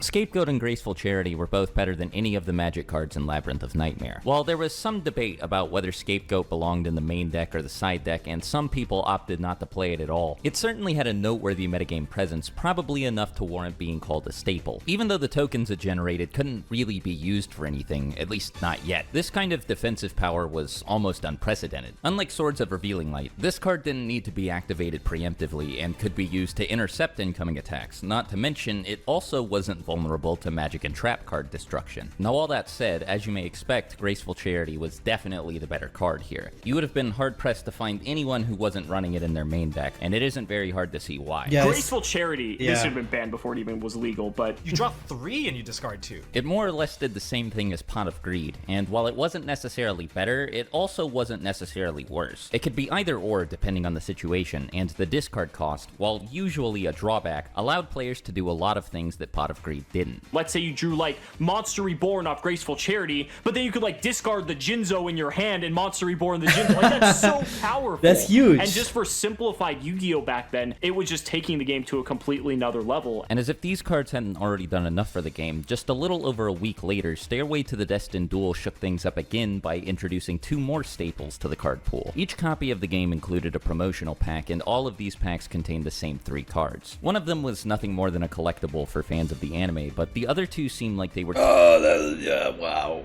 Scapegoat and Graceful Charity were both better than any of the Magic cards in Labyrinth of Nightmare. While there was some debate about whether Scapegoat belonged in the main deck or the side deck, and some people opted not to play it at all, it certainly had a noteworthy metagame presence, probably enough to warrant being called a staple. Even though the tokens it generated couldn't really be used for anything, at least not yet, this kind of defensive power was almost unprecedented. Unlike Swords of Revealing Light, this card didn't need to be activated preemptively and could be used to intercept incoming attacks, not to mention it also wasn't vulnerable to magic and trap card destruction. Now all that said, as you may expect, Graceful Charity was definitely the better card here. You would have been hard-pressed to find anyone who wasn't running it in their main deck, and it isn't very hard to see why. Yes. Graceful Charity, Yeah. this should have been banned before it even was legal, but You draw 3 and you discard 2. It more or less did the same thing as Pot of Greed, and while it wasn't necessarily better, it also wasn't necessarily worse. It could be either or depending on the situation, and the discard cost, while usually a drawback, allowed players to do a lot of things that Pot of Greed didn't. let's say you drew like Monster Reborn off Graceful Charity, but then you could like discard the Jinzo in your hand and Monster Reborn the Jinzo. Like, that's so powerful. That's huge. And just for simplified Yu-Gi-Oh back then, it was just taking the game to a completely another level. And as if these cards hadn't already done enough for the game, just a little over a week later, Stairway to the Destined Duel shook things up again by introducing 2 more staples to the card pool. Each copy of the game included a promotional pack, and all of these packs contained the same 3 cards. One of them was nothing more than a collectible for fans of the anime, but the other 2 seemed like they were Yeah, wow.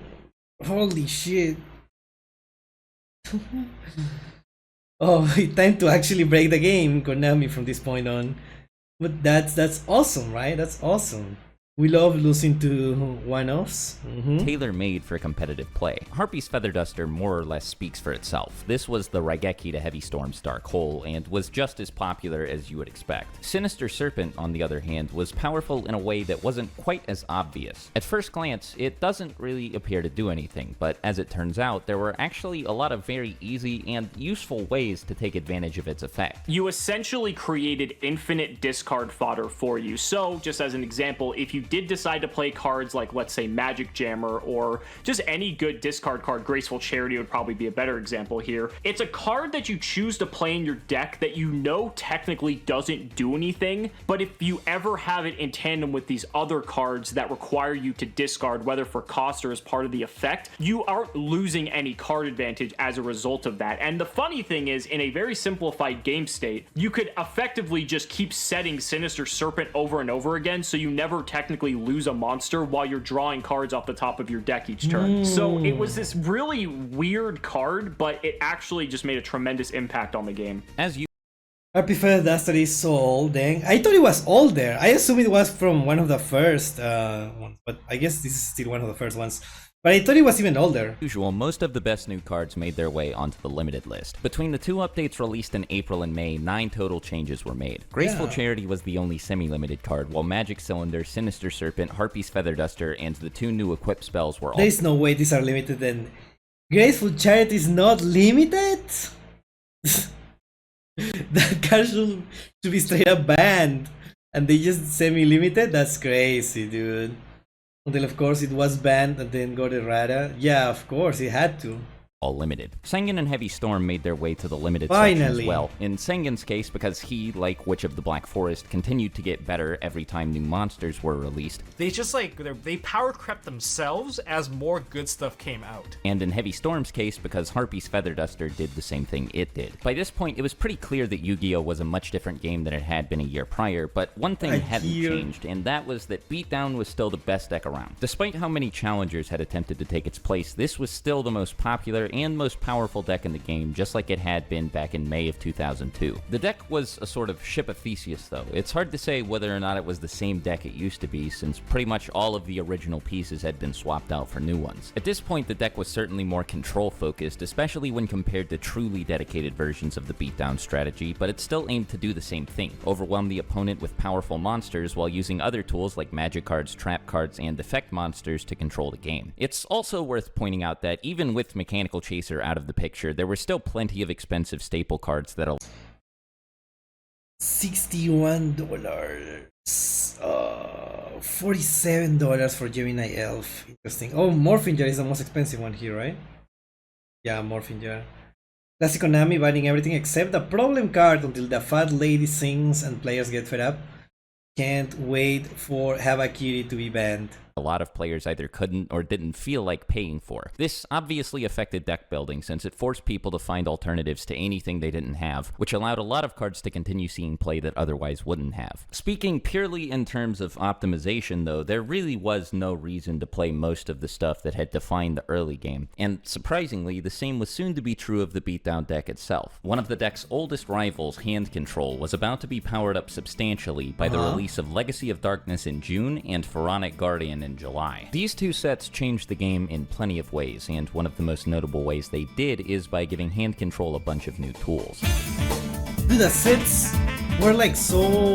Holy shit. Oh, time to actually break the game, Konami, from this point on. But that's awesome, right? That's awesome. We love losing to one-offs. Tailor-made for competitive play. Harpy's Feather Duster more or less speaks for itself. This was the Raigeki to Heavy Storm's Dark Hole, and was just as popular as you would expect. Sinister Serpent, on the other hand, was powerful in a way that wasn't quite as obvious. At first glance, it doesn't really appear to do anything, but as it turns out, there were actually a lot of very easy and useful ways to take advantage of its effect. You essentially created infinite discard fodder for you. So, just as an example, if you did decide to play cards like, let's say, Magic Jammer, or just any good discard card, Graceful Charity would probably be a better example here. It's a card that you choose to play in your deck that you know technically doesn't do anything, but if you ever have it in tandem with these other cards that require you to discard, whether for cost or as part of the effect, you aren't losing any card advantage as a result of that. And the funny thing is, in a very simplified game state, you could effectively just keep setting Sinister Serpent over and over again, so you never technically lose a monster while you're drawing cards off the top of your deck each turn. So it was this really weird card, but it actually just made a tremendous impact on the game. As you Harpy Feather Duster is so old, dang. I thought it was older. I assumed it was from one of the first ones, but I guess this is still one of the first ones. But I thought it was even older. Usual, most of the best new cards made their way onto the limited list. Between the two updates released in April and May, 9 total changes were made. Graceful Charity was the only semi-limited card, while Magic Cylinder, Sinister Serpent, Harpy's Feather Duster, and the 2 new equip spells were all... There's no way these are limited, and Graceful Charity is not limited? That card should be straight up banned, and they just semi-limited? That's crazy, dude. Until of course it was banned and then got errata. Yeah, of course, it had to. All limited. Sengen and Heavy Storm made their way to the limited Finally. section as well. In Sengen's case, because he, like Witch of the Black Forest, continued to get better every time new monsters were released. They just they power crept themselves as more good stuff came out. And in Heavy Storm's case, because Harpy's Feather Duster did the same thing it did. By this point, it was pretty clear that Yu-Gi-Oh! Was a much different game than it had been a year prior, but one thing hadn't changed, and that was that Beatdown was still the best deck around. Despite how many challengers had attempted to take its place, this was still the most popular and most powerful deck in the game, just like it had been back in May of 2002. The deck was a sort of ship of Theseus, though. It's hard to say whether or not it was the same deck it used to be, since pretty much all of the original pieces had been swapped out for new ones. At this point, the deck was certainly more control-focused, especially when compared to truly dedicated versions of the beatdown strategy, but it still aimed to do the same thing: overwhelm the opponent with powerful monsters while using other tools like magic cards, trap cards, and effect monsters to control the game. It's also worth pointing out that even with Mechanical Chaser out of the picture, there were still plenty of expensive staple cards that $61. $47 for Gemini Elf. Interesting. Oh, Morphinger is the most expensive one here, right? Yeah, Morphinger. Classic Konami banning everything except the problem card until the fat lady sings and players get fed up. Can't wait for Habakiri to be banned. a lot of players either couldn't or didn't feel like paying for. This obviously affected deck building since it forced people to find alternatives to anything they didn't have, which allowed a lot of cards to continue seeing play that otherwise wouldn't have. Speaking purely in terms of optimization though, there really was no reason to play most of the stuff that had defined the early game, and surprisingly, the same was soon to be true of the beatdown deck itself. One of the deck's oldest rivals, Hand Control, was about to be powered up substantially by the release of Legacy of Darkness in June and Pharaonic Guardian in July. These two sets changed the game in plenty of ways, and one of the most notable ways they did is by giving Hand Control a bunch of new tools. Dude, the sets were like so...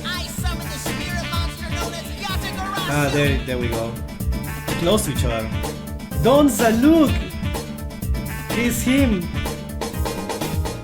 I summon the spirit monster known as Yugioh. There we go. Close to each other. Don Zaluk! It's him!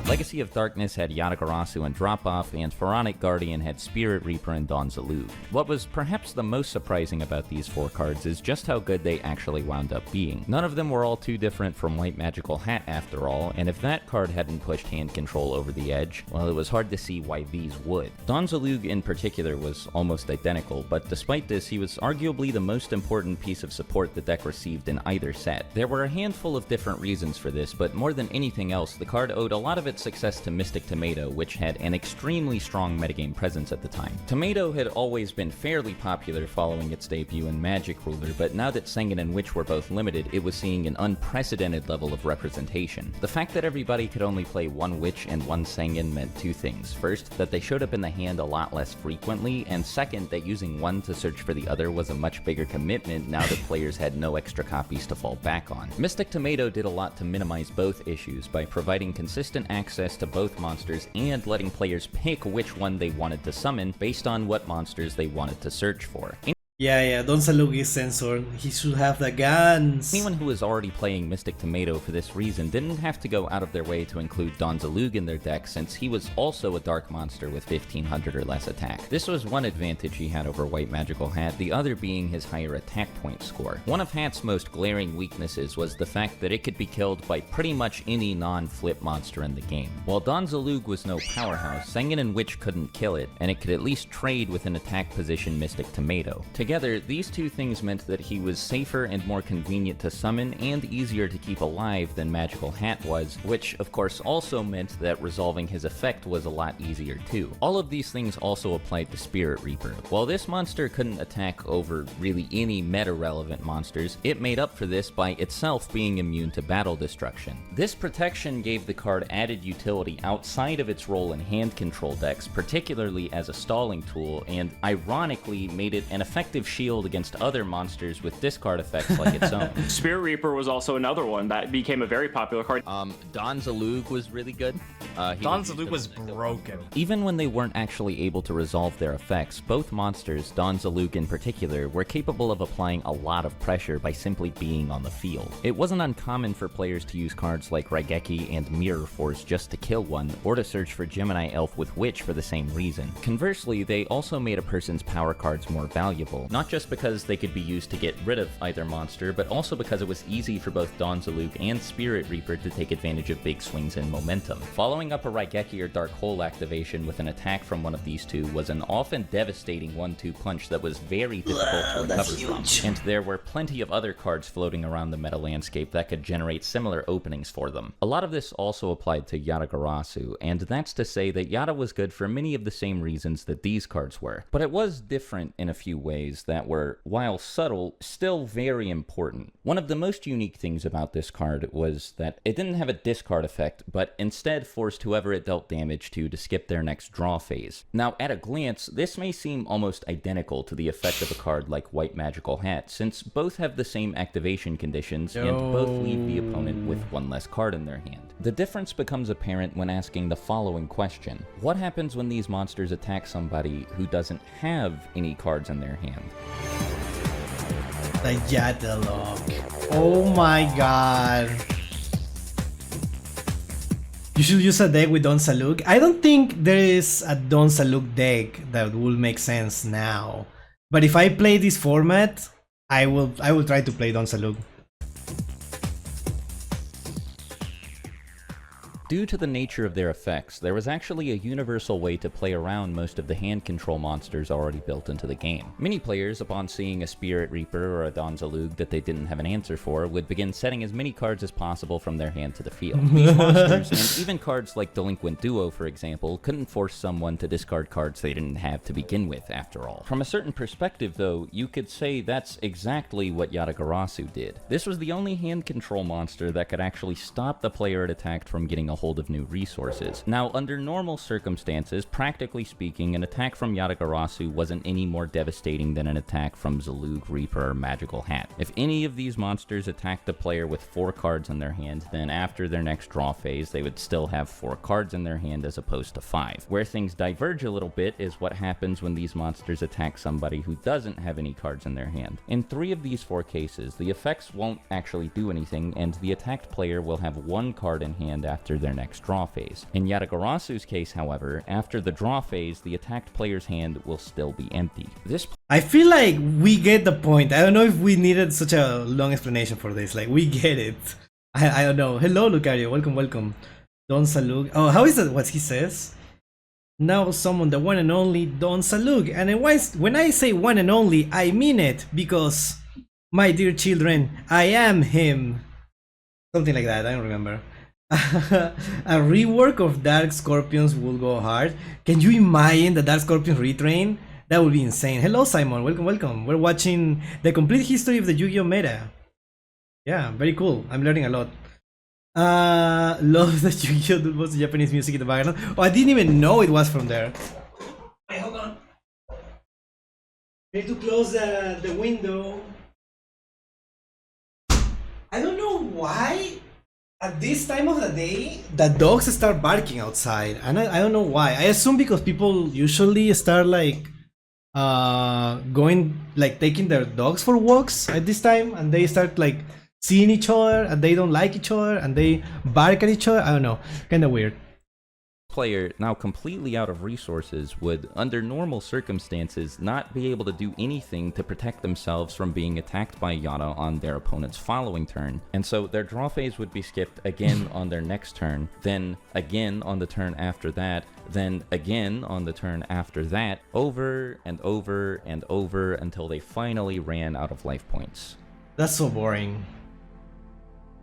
Legacy of Darkness had Yatagarasu and Drop-Off, and Pharaonic Guardian had Spirit Reaper and Don Zalug. What was perhaps the most surprising about these four cards is just how good they actually wound up being. None of them were all too different from White Magical Hat after all, and if that card hadn't pushed Hand Control over the edge, well, it was hard to see why these would. Don Zalug in particular was almost identical, but despite this, he was arguably the most important piece of support the deck received in either set. There were a handful of different reasons for this, but more than anything else, the card owed a lot of its success to Mystic Tomato, which had an extremely strong metagame presence at the time. Tomato had always been fairly popular following its debut in Magic Ruler, but now that Sengen and Witch were both limited, it was seeing an unprecedented level of representation. The fact that everybody could only play one Witch and one Sengen meant two things. First, that they showed up in the hand a lot less frequently, and second, that using one to search for the other was a much bigger commitment now that players had no extra copies to fall back on. Mystic Tomato did a lot to minimize both issues by providing consistent access to both monsters and letting players pick which one they wanted to summon based on what monsters they wanted to search for. Yeah, Don Saluk is censored. He should have the guns. Anyone who was already playing Mystic Tomato for this reason didn't have to go out of their way to include Don Zalug in their deck, since he was also a dark monster with 1500 or less attack. This was one advantage he had over White Magical Hat, the other being his higher attack point score. One of Hat's most glaring weaknesses was the fact that it could be killed by pretty much any non-flip monster in the game. While Don Zalug was no powerhouse, Sengen and Witch couldn't kill it, and it could at least trade with an attack position Mystic Tomato. Together, these two things meant that he was safer and more convenient to summon and easier to keep alive than Magical Hat was, which of course also meant that resolving his effect was a lot easier too. All of these things also applied to Spirit Reaper. While this monster couldn't attack over really any meta-relevant monsters, it made up for this by itself being immune to battle destruction. This protection gave the card added utility outside of its role in hand control decks, particularly as a stalling tool, and ironically made it an effective shield against other monsters with discard effects like its own. Spirit Reaper was also another one that became a very popular card. Don Zalug was really good. Don Zalug was broken. Even when they weren't actually able to resolve their effects, both monsters, Don Zalug in particular, were capable of applying a lot of pressure by simply being on the field. It wasn't uncommon for players to use cards like Raigeki and Mirror Force just to kill one, or to search for Gemini Elf with Witch for the same reason. Conversely, they also made a person's power cards more valuable, not just because they could be used to get rid of either monster, but also because it was easy for both Don Zalug and Spirit Reaper to take advantage of big swings in momentum. Following up a Raigeki or Dark Hole activation with an attack from one of these two was an often devastating 1-2 punch that was very difficult to recover from, and there were plenty of other cards floating around the meta landscape that could generate similar openings for them. A lot of this also applied to Yatagarasu, and that's to say that Yata was good for many of the same reasons that these cards were, but it was different in a few ways that were, while subtle, still very important. One of the most unique things about this card was that it didn't have a discard effect, but instead forced whoever it dealt damage to skip their next draw phase. Now, at a glance, this may seem almost identical to the effect of a card like White Magical Hat, since both have the same activation conditions and both leave the opponent with one less card in their hand. The difference becomes apparent when asking the following question: what happens when these monsters attack somebody who doesn't have any cards in their hand? The Yadalok. Oh my god. You should use a deck with Don Saluk. I don't think there is a Don Saluk deck that will make sense now. But if I play this format, I will try to play Don Saluk. Due to the nature of their effects, there was actually a universal way to play around most of the hand control monsters already built into the game. Many players, upon seeing a Spirit Reaper or a Don Zalug that they didn't have an answer for, would begin setting as many cards as possible from their hand to the field. These monsters, and even cards like Delinquent Duo, for example, couldn't force someone to discard cards they didn't have to begin with, after all. From a certain perspective, though, you could say that's exactly what Yatagarasu did. This was the only hand control monster that could actually stop the player it attacked from getting a hold of new resources. Now, under normal circumstances, practically speaking, an attack from Yatagarasu wasn't any more devastating than an attack from Zalug, Reaper, or Magical Hat. If any of these monsters attacked the player with 4 cards in their hand, then after their next draw phase, they would still have 4 cards in their hand as opposed to 5. Where things diverge a little bit is what happens when these monsters attack somebody who doesn't have any cards in their hand. In 3 of these 4 cases, the effects won't actually do anything, and the attacked player will have 1 card in hand after their next draw phase. In Yatagarasu's case, however, after the draw phase, the attacked player's hand will still be empty. I feel like we get the point. I don't know if we needed such a long explanation for this. Like, we get it. I don't know. Hello, Lucario. Welcome. Don Salug. Oh, how is that what he says? Now summon the one and only Don Salug. And when I say one and only, I mean it. Because, my dear children, I am him. Something like that. I don't remember. A rework of Dark Scorpions will go hard. Can you imagine the Dark Scorpions retrain? That would be insane. Hello Simon, welcome, welcome. We're watching the complete history of the Yu-Gi-Oh meta. Yeah, very cool. I'm learning a lot. Love the Yu-Gi-Oh dude was Japanese music in the background. Oh, I didn't even know it was from there. Wait, hold on. I need to close the window. I don't know why at this time of the day the dogs start barking outside, and I don't know why. I assume because people usually start like going, like taking their dogs for walks at this time, and they start like seeing each other and they don't like each other and they bark at each other. I don't know, kind of weird. Player, now completely out of resources, would, under normal circumstances, not be able to do anything to protect themselves from being attacked by Yada on their opponent's following turn, and so their draw phase would be skipped again on their next turn, then again on the turn after that, then again on the turn after that, over and over and over until they finally ran out of life points. That's so boring.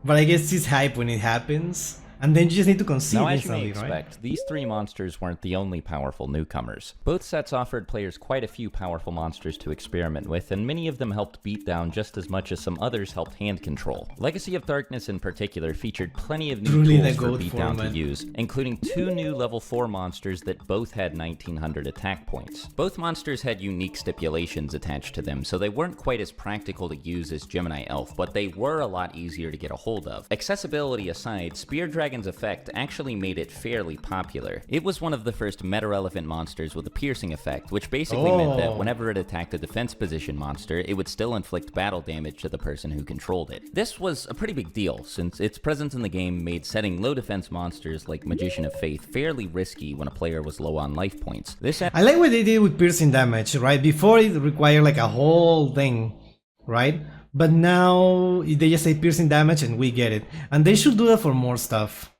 But I guess it's hype when it happens. And then you just need to concede now, as you instantly, may expect, right? these three monsters weren't the only powerful newcomers. Both sets offered players quite a few powerful monsters to experiment with, and many of them helped beat down just as much as some others helped hand control. Legacy of Darkness in particular featured plenty of new tools for beatdown to use, including 2 new level 4 monsters that both had 1900 attack points. Both monsters had unique stipulations attached to them, so they weren't quite as practical to use as Gemini Elf, but they were a lot easier to get a hold of. Accessibility aside, Spear Dragon's effect actually made it fairly popular. It was one of the first meta-relevant monsters with a piercing effect, which basically meant that whenever it attacked a defense position monster, it would still inflict battle damage to the person who controlled it. This was a pretty big deal, since its presence in the game made setting low defense monsters like Magician of Faith fairly risky when a player was low on life points. I like what they did with piercing damage, right? Before it required like a whole thing, right? But now they just say piercing damage and we get it. And they should do that for more stuff.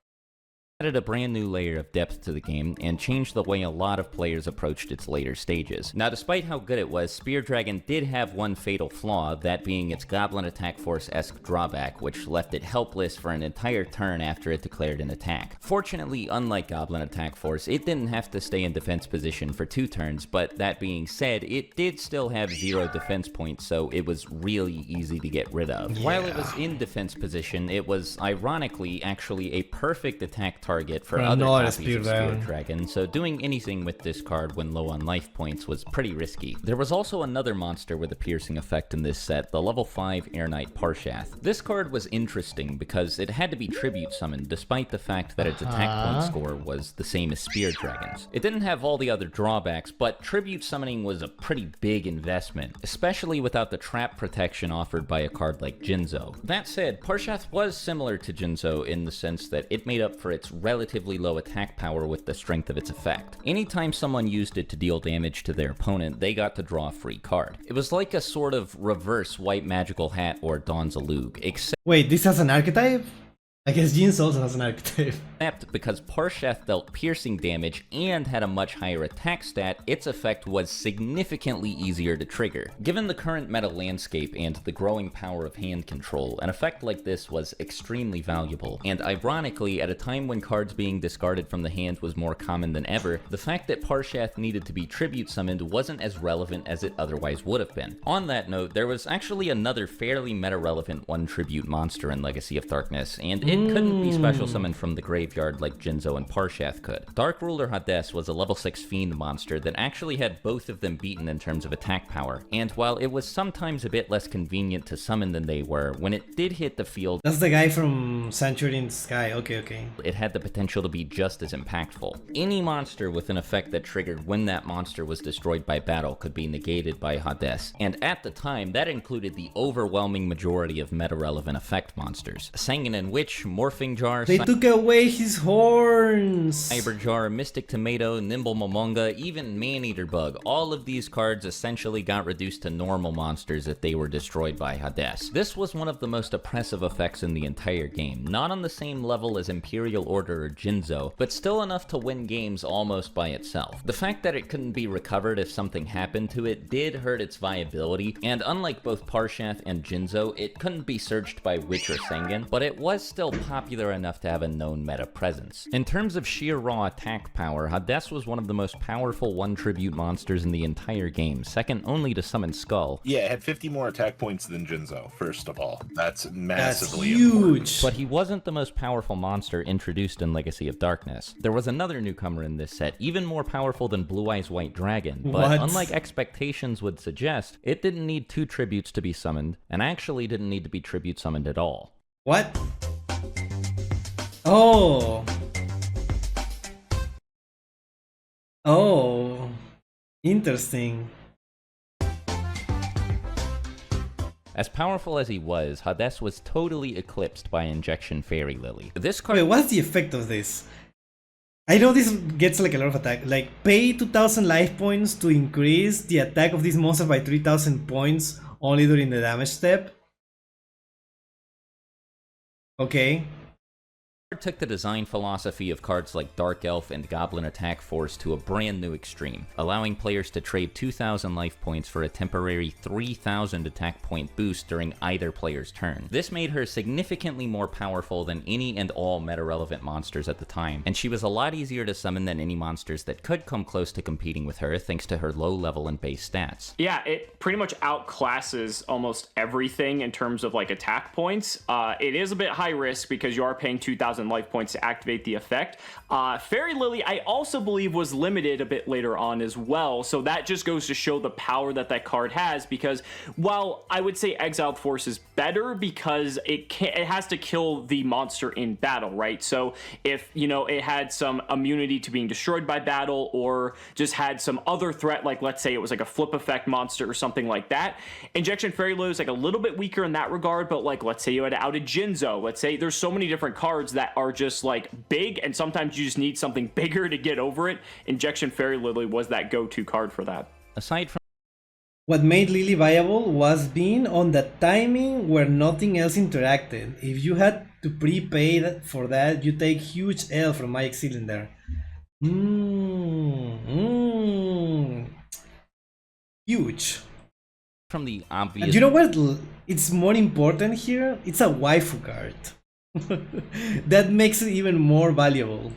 Added a brand new layer of depth to the game and changed the way a lot of players approached its later stages. Now, despite how good it was, Spear Dragon did have one fatal flaw, that being its Goblin Attack Force-esque drawback, which left it helpless for an entire turn after it declared an attack. Fortunately, unlike Goblin Attack Force, it didn't have to stay in defense position for 2 turns, but that being said, it did still have 0 defense points, so it was really easy to get rid of. Yeah. While it was in defense position, it was ironically actually a perfect attack target for other copies of Spear Dragon, so doing anything with this card when low on life points was pretty risky. There was also another monster with a piercing effect in this set, the level 5 Air Knight Parshath. This card was interesting because it had to be tribute summoned despite the fact that its attack point score was the same as Spear Dragon's. It didn't have all the other drawbacks, but tribute summoning was a pretty big investment, especially without the trap protection offered by a card like Jinzo. That said, Parshath was similar to Jinzo in the sense that it made up for its relatively low attack power with the strength of its effect. Anytime someone used it to deal damage to their opponent, they got to draw a free card. It was like a sort of reverse White Magical Hat or Dawn's Alug, except— Wait, this has an archetype? I guess Jinzo also has an archetype. Except because Parshath dealt piercing damage and had a much higher attack stat, its effect was significantly easier to trigger. Given the current meta landscape and the growing power of hand control, an effect like this was extremely valuable, and ironically, at a time when cards being discarded from the hand was more common than ever, the fact that Parshath needed to be tribute summoned wasn't as relevant as it otherwise would have been. On that note, there was actually another fairly meta-relevant one tribute monster in Legacy of Darkness, and it couldn't be special summoned from the graveyard like Jinzo and Parshath could. Dark Ruler Hades was a level 6 Fiend monster that actually had both of them beaten in terms of attack power, and while it was sometimes a bit less convenient to summon than they were, when it did hit the field— That's the guy from Sanctuary in the Sky, okay. It had the potential to be just as impactful. Any monster with an effect that triggered when that monster was destroyed by battle could be negated by Hades, and at the time, that included the overwhelming majority of meta-relevant effect monsters. Sanguine Witch, Morphing Jar, they took away his horns! Cyber Jar, Mystic Tomato, Nimble Momonga, even Man-Eater Bug, all of these cards essentially got reduced to normal monsters if they were destroyed by Hades. This was one of the most oppressive effects in the entire game, not on the same level as Imperial Order or Jinzo, but still enough to win games almost by itself. The fact that it couldn't be recovered if something happened to it did hurt its viability, and unlike both Parshath and Jinzo, it couldn't be searched by Witch or Sanguine, but it was still still popular enough to have a known meta presence. In terms of sheer raw attack power, Hades was one of the most powerful one tribute monsters in the entire game, second only to Summon Skull. Yeah, it had 50 more attack points than Jinzo, first of all. That's massively huge. important. But he wasn't the most powerful monster introduced in Legacy of Darkness. There was another newcomer in this set, even more powerful than Blue Eyes White Dragon, but unlike expectations would suggest, it didn't need 2 tributes to be summoned, and actually didn't need to be tribute summoned at all. What? Oh. Oh. Interesting. As powerful as he was, Hades was totally eclipsed by Injection Fairy Lily. This card— Wait, what's the effect of this? I know this gets like a lot of attack. Like, pay 2000 life points to increase the attack of this monster by 3000 points only during the damage step. Okay. took the design philosophy of cards like Dark Elf and Goblin Attack Force to a brand new extreme, allowing players to trade 2,000 life points for a temporary 3,000 attack point boost during either player's turn. This made her significantly more powerful than any and all meta-relevant monsters at the time, and she was a lot easier to summon than any monsters that could come close to competing with her thanks to her low level and base stats. Yeah, it pretty much outclasses almost everything in terms of like attack points. It is a bit high risk because you are paying 2,000 life points to activate the effect. Fairy Lily, I also believe, was limited a bit later on as well, so that just goes to show the power that that card has, because while I would say Exiled Force is better because it has to kill the monster in battle, right? So if, you know, it had some immunity to being destroyed by battle, or just had some other threat, like let's say it was like a flip effect monster or something like that, Injection Fairy Lily is like a little bit weaker in that regard. But like, let's say you had out a Jinzo, let's say there's so many different cards that are just like big, and sometimes you just need something bigger to get over it. Injection Fairy Lily was that go-to card for that. Aside from what made Lily viable was being on the timing where nothing else interacted. If you had to prepay for that, you take huge L from Magic Cylinder. Huge. From the obvious... And you know what? It's more important here? It's a waifu card. That makes it even more valuable.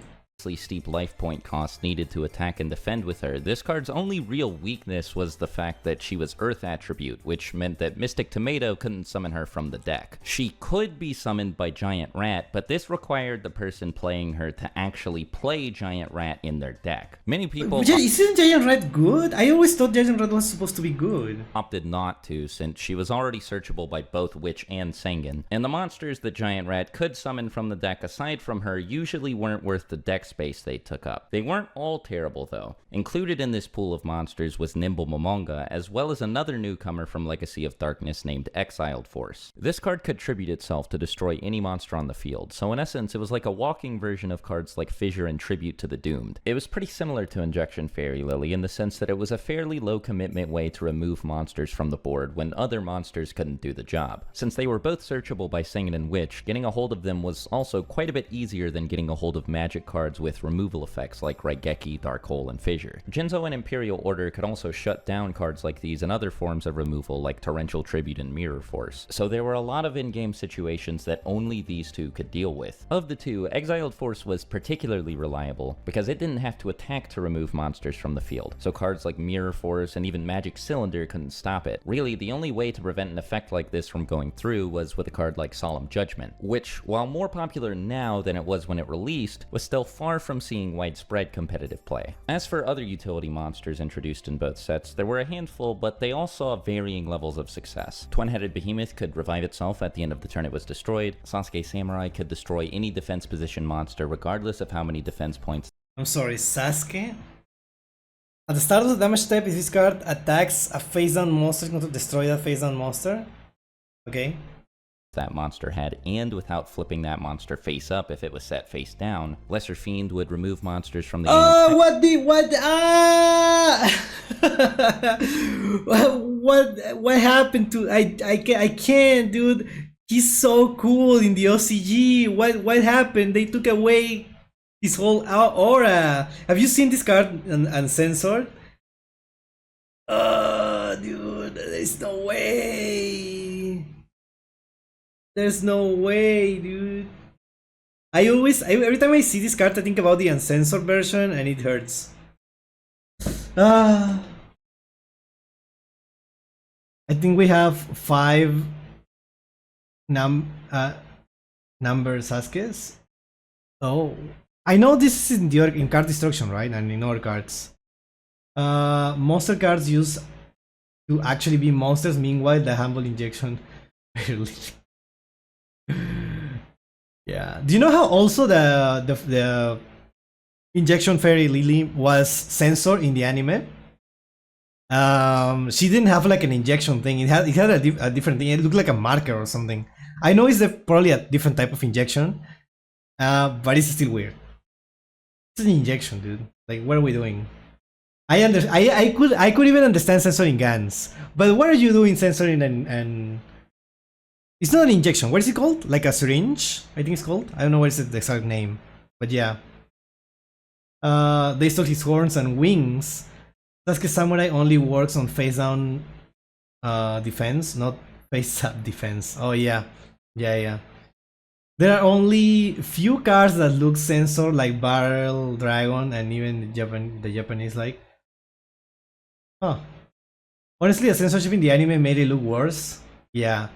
Steep life point cost needed to attack and defend with her, this card's only real weakness was the fact that she was Earth attribute, which meant that Mystic Tomato couldn't summon her from the deck. She could be summoned by Giant Rat, but this required the person playing her to actually play Giant Rat in their deck. Many people... Isn't Giant Rat good? I always thought Giant Rat was supposed to be good. Opted not to, since she was already searchable by both Witch and Sengen, and the monsters that Giant Rat could summon from the deck aside from her usually weren't worth the deck space they took up. They weren't all terrible though. Included in this pool of monsters was Nimble Momonga, as well as another newcomer from Legacy of Darkness named Exiled Force. This card could tribute itself to destroy any monster on the field, so in essence it was like a walking version of cards like Fissure and Tribute to the Doomed. It was pretty similar to Injection Fairy Lily in the sense that it was a fairly low commitment way to remove monsters from the board when other monsters couldn't do the job. Since they were both searchable by Sengen and Witch, getting a hold of them was also quite a bit easier than getting a hold of magic cards with removal effects like Raigeki, Dark Hole, and Fissure. Jinzo and Imperial Order could also shut down cards like these and other forms of removal like Torrential Tribute and Mirror Force, so there were a lot of in-game situations that only these two could deal with. Of the two, Exiled Force was particularly reliable because it didn't have to attack to remove monsters from the field, so cards like Mirror Force and even Magic Cylinder couldn't stop it. Really, the only way to prevent an effect like this from going through was with a card like Solemn Judgment, which, while more popular now than it was when it released, was still far from seeing widespread competitive play. As for other utility monsters introduced in both sets, there were a handful, but they all saw varying levels of success. Twin-headed Behemoth could revive itself at the end of the turn it was destroyed. Sasuke Samurai could destroy any defense position monster regardless of how many defense points. I'm sorry, Sasuke? At the start of the damage step, if this card attacks a face-down monster, it's going to destroy that face-down monster. Okay. That monster had, and without flipping that monster face up if it was set face down. Lesser Fiend would remove monsters from the what happened to I can't, dude. He's so cool in the OCG. What happened? They took away his whole aura. Have you seen this card uncensored? Dude, there's no way. There's no way, dude. Every time I see this card, I think about the uncensored version, and it hurts. I think we have 5 number Sasuke's. Oh, I know this is in card destruction, right? And in other cards. Monster cards use to actually be monsters. Meanwhile, the humble injection. Yeah. Do you know how also the injection fairy Lily was censored in the anime? She didn't have like an injection thing. It had a different thing. It looked like a marker or something. I know it's probably a different type of injection, but it's still weird. It's an injection, dude. Like, what are we doing? I could even understand censoring guns, but what are you doing censoring and it's not an injection. What is it called? Like a syringe, I think it's called. I don't know what is the exact name, but yeah. They stole his horns and wings. Sasuke Samurai only works on face down defense, not face up defense. Oh yeah, yeah. There are only few cards that look censored, like Barrel Dragon and even the Japanese like. Huh. Honestly, the censorship in the anime made it look worse. Yeah.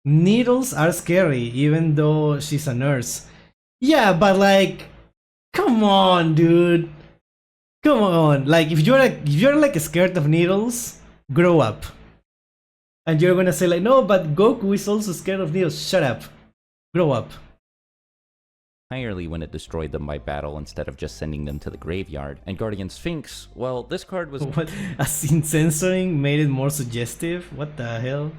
Needles are scary, even though she's a nurse. Yeah, but like, come on, dude. Come on. Like, if you're like scared of needles, grow up. And you're gonna say like, no, but Goku is also scared of needles. Shut up. Grow up. Entirely when it destroyed them by battle instead of just sending them to the graveyard. And Guardian Sphinx, well, this card was... What? As in censoring made it more suggestive? What the hell?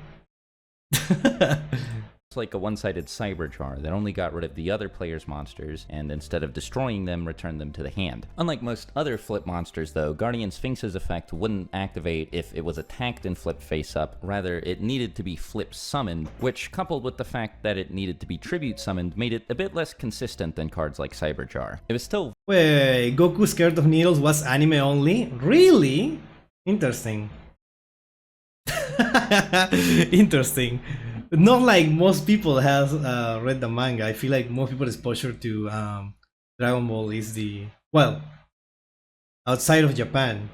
It's like a one-sided cyber jar that only got rid of the other player's monsters, and instead of destroying them, returned them to the hand. Unlike most other flip monsters though, Guardian Sphinx's effect wouldn't activate if it was attacked and flipped face up, rather it needed to be flip summoned, which coupled with the fact that it needed to be tribute summoned made it a bit less consistent than cards like Cyber Jar. It was still... Wait, Goku Scared of Needles was anime only? Really? Interesting. Interesting. Not like most people have read the manga. I feel like most people's exposure to Dragon Ball is the, well, outside of Japan,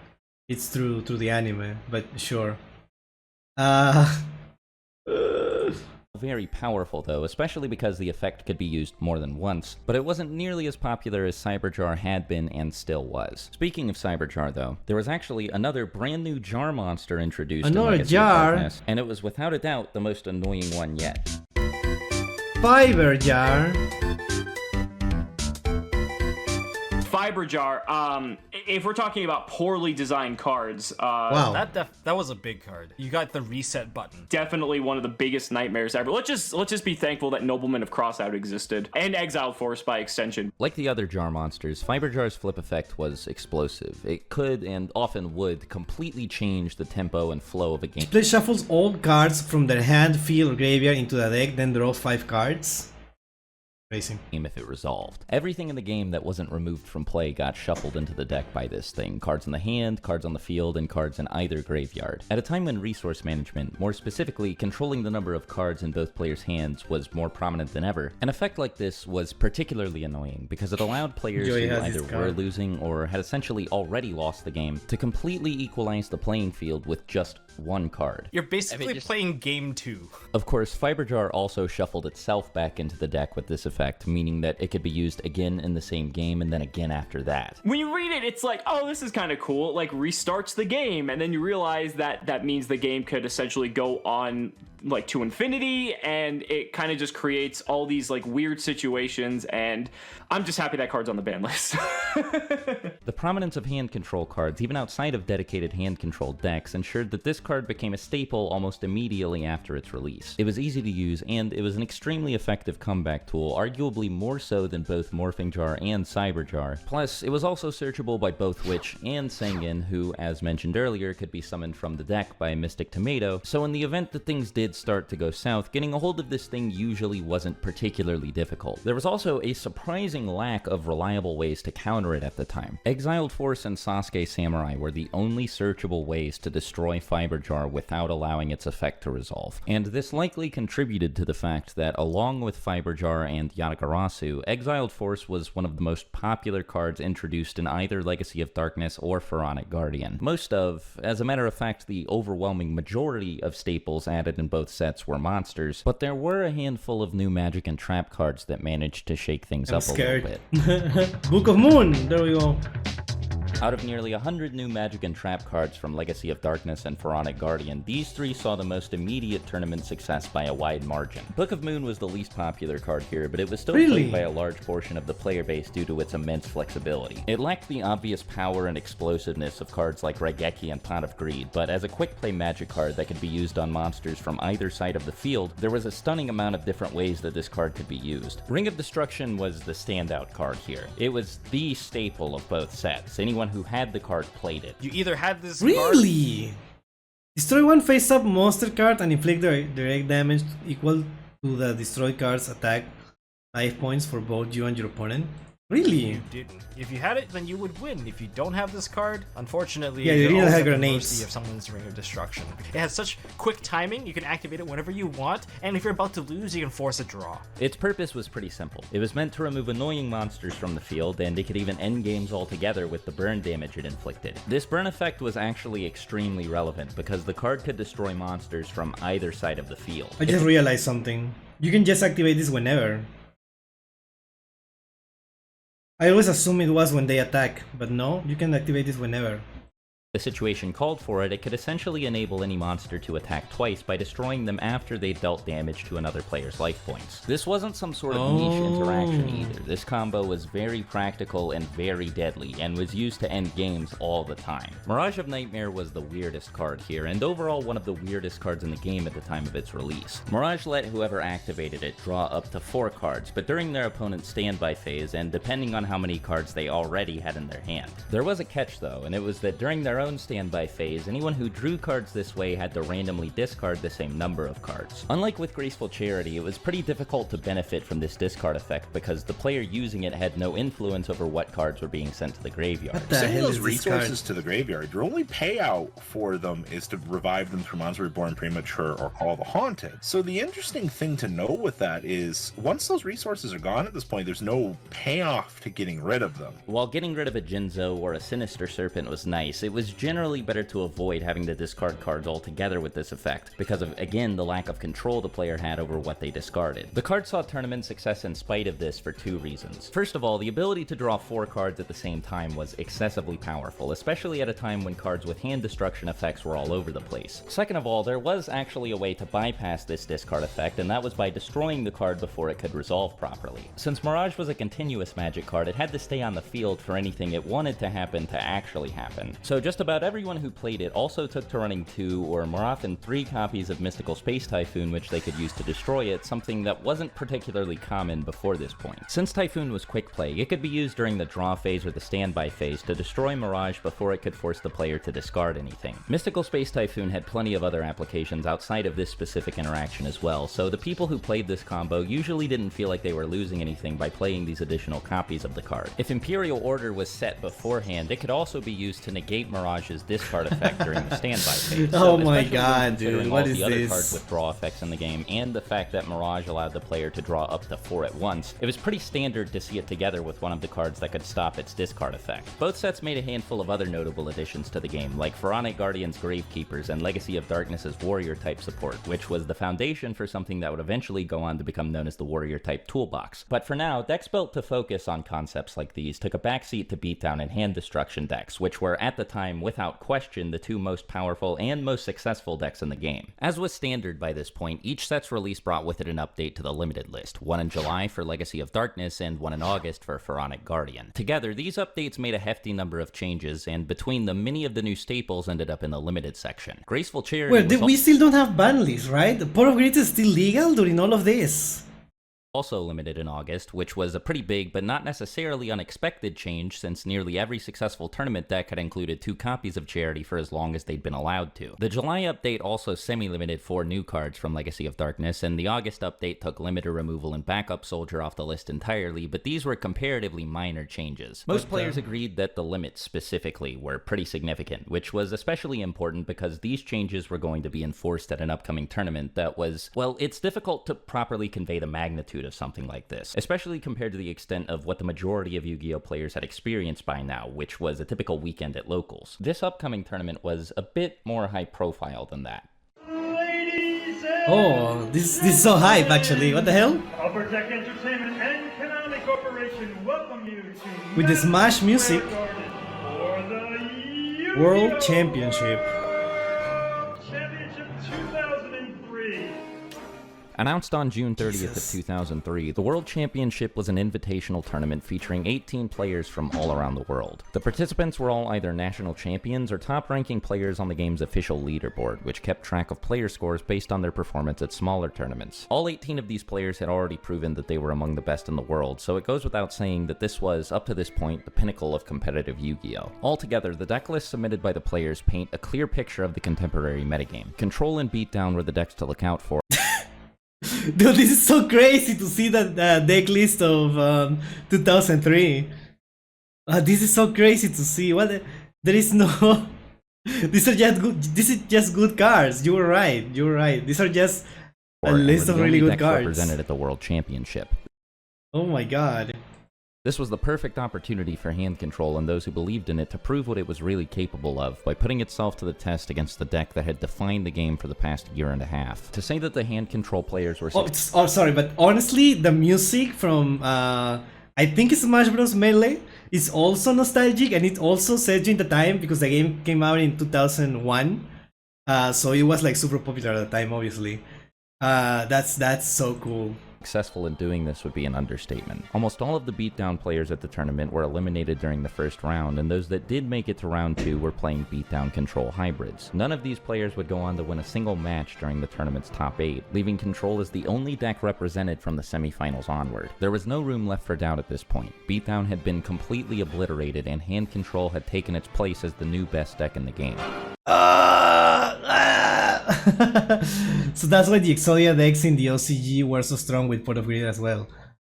it's through the anime. But sure. Very powerful though, especially because the effect could be used more than once, but it wasn't nearly as popular as Cyberjar had been and still was. Speaking of Cyberjar though, there was actually another brand new jar monster introduced in Legacy of Darkness, and it was without a doubt the most annoying one yet. Fiber Jar. Fiber Jar, if we're talking about poorly designed cards, wow, that was a big card. You got the reset button. Definitely one of the biggest nightmares ever. Let's just be thankful that Noblemen of Crossout existed, and Exiled Force by extension. Like the other jar monsters, Fiber Jar's flip effect was explosive. It could, and often would, completely change the tempo and flow of a game. Play shuffles all cards from their hand, field, or graveyard into the deck, then draws 5 cards. If it resolved. Everything in the game that wasn't removed from play got shuffled into the deck by this thing. Cards in the hand, cards on the field, and cards in either graveyard. At a time when resource management, more specifically controlling the number of cards in both players' hands, was more prominent than ever, an effect like this was particularly annoying because it allowed players who either were losing or had essentially already lost the game to completely equalize the playing field with just one card. You're basically playing game 2. Of course, Fiber Jar also shuffled itself back into the deck with this effect, meaning that it could be used again in the same game and then again after that. When you read it, it's like, oh, this is kind of cool. It like restarts the game, and then you realize that that means the game could essentially go on like to infinity, and it kind of just creates all these like weird situations, and I'm just happy that card's on the ban list. The prominence of hand control cards, even outside of dedicated hand control decks, ensured that this card became a staple almost immediately after its release. It was easy to use, and it was an extremely effective comeback tool, arguably more so than both Morphing Jar and Cyber Jar. Plus, it was also searchable by both Witch and Sengen, who, as mentioned earlier, could be summoned from the deck by Mystic Tomato, so in the event that things did did start to go south, getting a hold of this thing usually wasn't particularly difficult. There was also a surprising lack of reliable ways to counter it at the time. Exiled Force and Sasuke Samurai were the only searchable ways to destroy Fiber Jar without allowing its effect to resolve, and this likely contributed to the fact that along with Fiber Jar and Yatagarasu, Exiled Force was one of the most popular cards introduced in either Legacy of Darkness or Pharaonic Guardian. Most of, as a matter of fact, the overwhelming majority of staples added in both sets were monsters, but there were a handful of new magic and trap cards that managed to shake things up a little bit. Book of Moon, there we go. Out of nearly 100 new magic and trap cards from Legacy of Darkness and Pharaonic Guardian, these three saw the most immediate tournament success by a wide margin. Book of Moon was the least popular card here, but it was still played by a large portion of the player base due to its immense flexibility. It lacked the obvious power and explosiveness of cards like Raigeki and Pot of Greed, but as a quick play magic card that could be used on monsters from either side of the field, there was a stunning amount of different ways that this card could be used. Ring of Destruction was the standout card here. It was the staple of both sets. Anyone who had the card played it. You either had this Really? Destroy one face-up monster card and inflict direct damage equal to the destroyed card's attack 5 points for both you and your opponent? Really? You didn't. If you had it, then you would win. If you don't have this card, unfortunately, yeah, you you're didn't always have at the grenades. mercy of someone's Ring of Destruction. It has such quick timing, you can activate it whenever you want, and if you're about to lose, you can force a draw. Its purpose was pretty simple. It was meant to remove annoying monsters from the field, and it could even end games altogether with the burn damage it inflicted. This burn effect was actually extremely relevant, because the card could destroy monsters from either side of the field. I just realized something. You can just activate this whenever. I always assume it was when they attack, but no, you can activate this whenever. The situation called for it, it could essentially enable any monster to attack twice by destroying them after they've dealt damage to another player's life points. This wasn't some sort of niche interaction either. This combo was very practical and very deadly, and was used to end games all the time. Mirage of Nightmare was the weirdest card here, and overall one of the weirdest cards in the game at the time of its release. Mirage let whoever activated it draw up to 4 cards, but during their opponent's standby phase, and depending on how many cards they already had in their hand. There was a catch though, and it was that during their own standby phase, anyone who drew cards this way had to randomly discard the same number of cards. Unlike with Graceful Charity, it was pretty difficult to benefit from this discard effect because the player using it had no influence over what cards were being sent to the graveyard. Sending those resources to the graveyard, your only payout for them is to revive them through Monster Reborn Premature or Call the Haunted. So the interesting thing to know with that is, once those resources are gone at this point, there's no payoff to getting rid of them. While getting rid of a Jinzo or a Sinister Serpent was nice, it was generally better to avoid having to discard cards altogether with this effect, because of, again, the lack of control the player had over what they discarded. The card saw tournament success in spite of this for 2 reasons. First of all, the ability to draw 4 cards at the same time was excessively powerful, especially at a time when cards with hand destruction effects were all over the place. Second of all, there was actually a way to bypass this discard effect, and that was by destroying the card before it could resolve properly. Since Mirage was a continuous magic card, it had to stay on the field for anything it wanted to happen to actually happen. So just about everyone who played it also took to running 2 or more often 3 copies of Mystical Space Typhoon which they could use to destroy it, something that wasn't particularly common before this point. Since Typhoon was quick play, it could be used during the draw phase or the standby phase to destroy Mirage before it could force the player to discard anything. Mystical Space Typhoon had plenty of other applications outside of this specific interaction as well, so the people who played this combo usually didn't feel like they were losing anything by playing these additional copies of the card. If Imperial Order was set beforehand, it could also be used to negate Mirage's discard effect during the standby phase. Oh my god, dude, what is the other this? cards with draw effects in the game, and the fact that Mirage allowed the player to draw up to 4 at once, it was pretty standard to see it together with one of the cards that could stop its discard effect. Both sets made a handful of other notable additions to the game, like Pharaonic Guardian's Gravekeepers and Legacy of Darkness's Warrior-type support, which was the foundation for something that would eventually go on to become known as the Warrior-type Toolbox. But for now, decks built to focus on concepts like these took a backseat to beatdown and hand destruction decks, which were at the time, without question, the 2 most powerful and most successful decks in the game. As was standard by this point, each set's release brought with it an update to the limited list, one in July for Legacy of Darkness and one in August for Pharaonic Guardian. Together, these updates made a hefty number of changes, and between them, many of the new staples ended up in the limited section. Graceful Charity Well, we still don't have ban lists, right? The Pot of Greed is still legal during all of this. also limited in August, which was a pretty big but not necessarily unexpected change since nearly every successful tournament deck had included 2 copies of Charity for as long as they'd been allowed to. The July update also semi-limited 4 new cards from Legacy of Darkness, and the August update took limiter removal and backup soldier off the list entirely, but these were comparatively minor changes. Most players agreed that the limits specifically were pretty significant, which was especially important because these changes were going to be enforced at an upcoming tournament that was, well, it's difficult to properly convey the magnitude of something like this, especially compared to the extent of what the majority of Yu-Gi-Oh players had experienced by now, which was a typical weekend at locals. This upcoming tournament was a bit more high profile than that. Oh, this is so hype actually. What the hell? Upper Deck Entertainment and Konami Corporation welcome you to With the Smash music, for the World Championship. Championship 2003. Announced on June 30th of 2003, the World Championship was an invitational tournament featuring 18 players from all around the world. The participants were all either national champions or top-ranking players on the game's official leaderboard, which kept track of player scores based on their performance at smaller tournaments. All 18 of these players had already proven that they were among the best in the world, so it goes without saying that this was, up to this point, the pinnacle of competitive Yu-Gi-Oh! Altogether, the deck lists submitted by the players paint a clear picture of the contemporary metagame. Control and Beatdown were the decks to look out for. Dude, this is so crazy to see that deck list of 2003. This is so crazy to see. What? There is no. These are just good. This is just good cards. You were right. You were right. These are just a list of really good cards represented at the World Championship. Oh my god. This was the perfect opportunity for Hand Control and those who believed in it to prove what it was really capable of by putting itself to the test against the deck that had defined the game for the past year and a half. To say that the Hand Control players were... sorry, but honestly, the music from, I think it's Smash Bros. Melee is also nostalgic, and it also set you in the time because the game came out in 2001. So it was like super popular at the time, obviously. That's so cool. Successful in doing this would be an understatement. Almost all of the beatdown players at the tournament were eliminated during the first round, and those that did make it to round 2 were playing beatdown control hybrids. None of these players would go on to win a single match during the tournament's top 8, leaving Control as the only deck represented from the semifinals onward. There was no room left for doubt at this point. Beatdown had been completely obliterated, and Hand Control had taken its place as the new best deck in the game. So that's why the Exodia decks in the OCG were so strong with Port of Greed as well.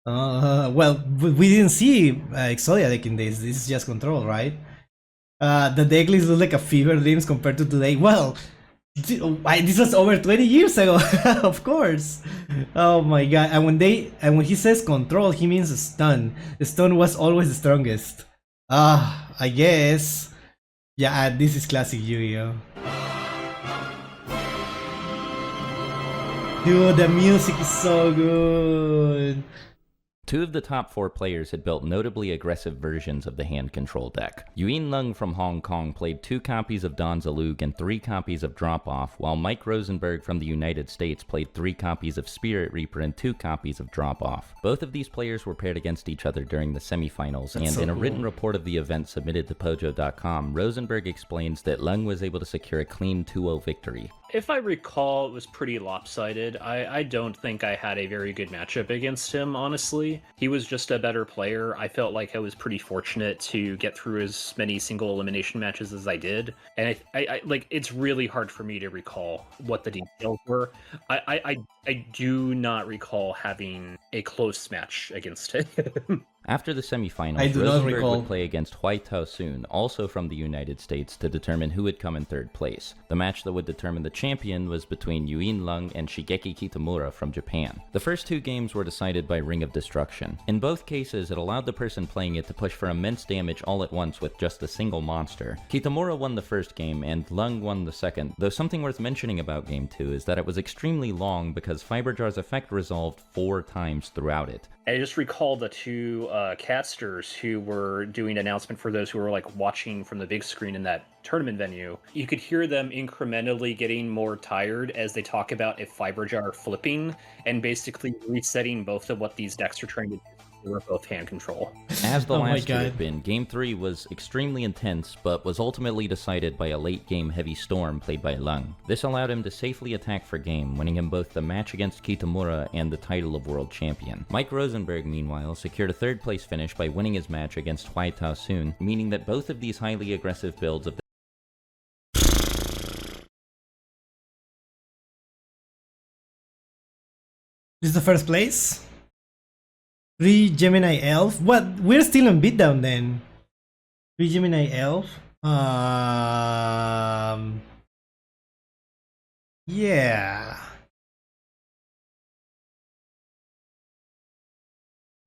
Well, we didn't see Exodia deck in this. This is just Control, right? The deck list looks like a fever dreams compared to today. Well, this was over 20 years ago, of course. Oh my god! And when he says Control, he means stun. The stun was always the strongest. I guess. Yeah, this is classic Yu-Gi-Oh. Dude, the music is so good. 2 of the top 4 players had built notably aggressive versions of the Hand Control deck. Yuin Lung from Hong Kong played 2 copies of Don Zalug and 3 copies of Drop Off, while Mike Rosenberg from the United States played 3 copies of Spirit Reaper and 2 copies of Drop Off. Both of these players were paired against each other during the semifinals, and so in a cool. written report of the event submitted to Pojo.com, Rosenberg explains that Lung was able to secure a clean 2-0 victory. If I recall, it was pretty lopsided. I don't think I had a very good matchup against him, honestly. He was just a better player. I felt like I was pretty fortunate to get through as many single elimination matches as I did. And I like, it's really hard for me to recall what the details were. I do not recall having a close match against him. After the semifinals, I do not Rosenberg recall. would play against Hui Tao Soon, also from the United States, to determine who would come in 3rd place. The match that would determine the champion was between Yuin Lung and Shigeki Kitamura from Japan. The first 2 games were decided by Ring of Destruction. In both cases, it allowed the person playing it to push for immense damage all at once with just a single monster. Kitamura won the first game, and Lung won the second, though something worth mentioning about Game 2 is that it was extremely long because Fiberjar's effect resolved 4 times throughout it. I just recall the 2 casters who were doing an announcement for those who were like watching from the big screen in that tournament venue. You could hear them incrementally getting more tired as they talk about a Fiberjar flipping and basically resetting both of what these decks are trying to do. they were both hand control. As the Oh my last two God. have been, Game 3 was extremely intense, but was ultimately decided by a late-game heavy storm played by Lung. This allowed him to safely attack for game, winning him both the match against Kitamura and the title of world champion. Mike Rosenberg, meanwhile, secured a third-place finish by winning his match against Huai Tao-Soon, meaning that both of these highly aggressive builds of the This is the first place. 3 Gemini Elf. What? We're still on beatdown then. 3 Gemini Elf. Yeah.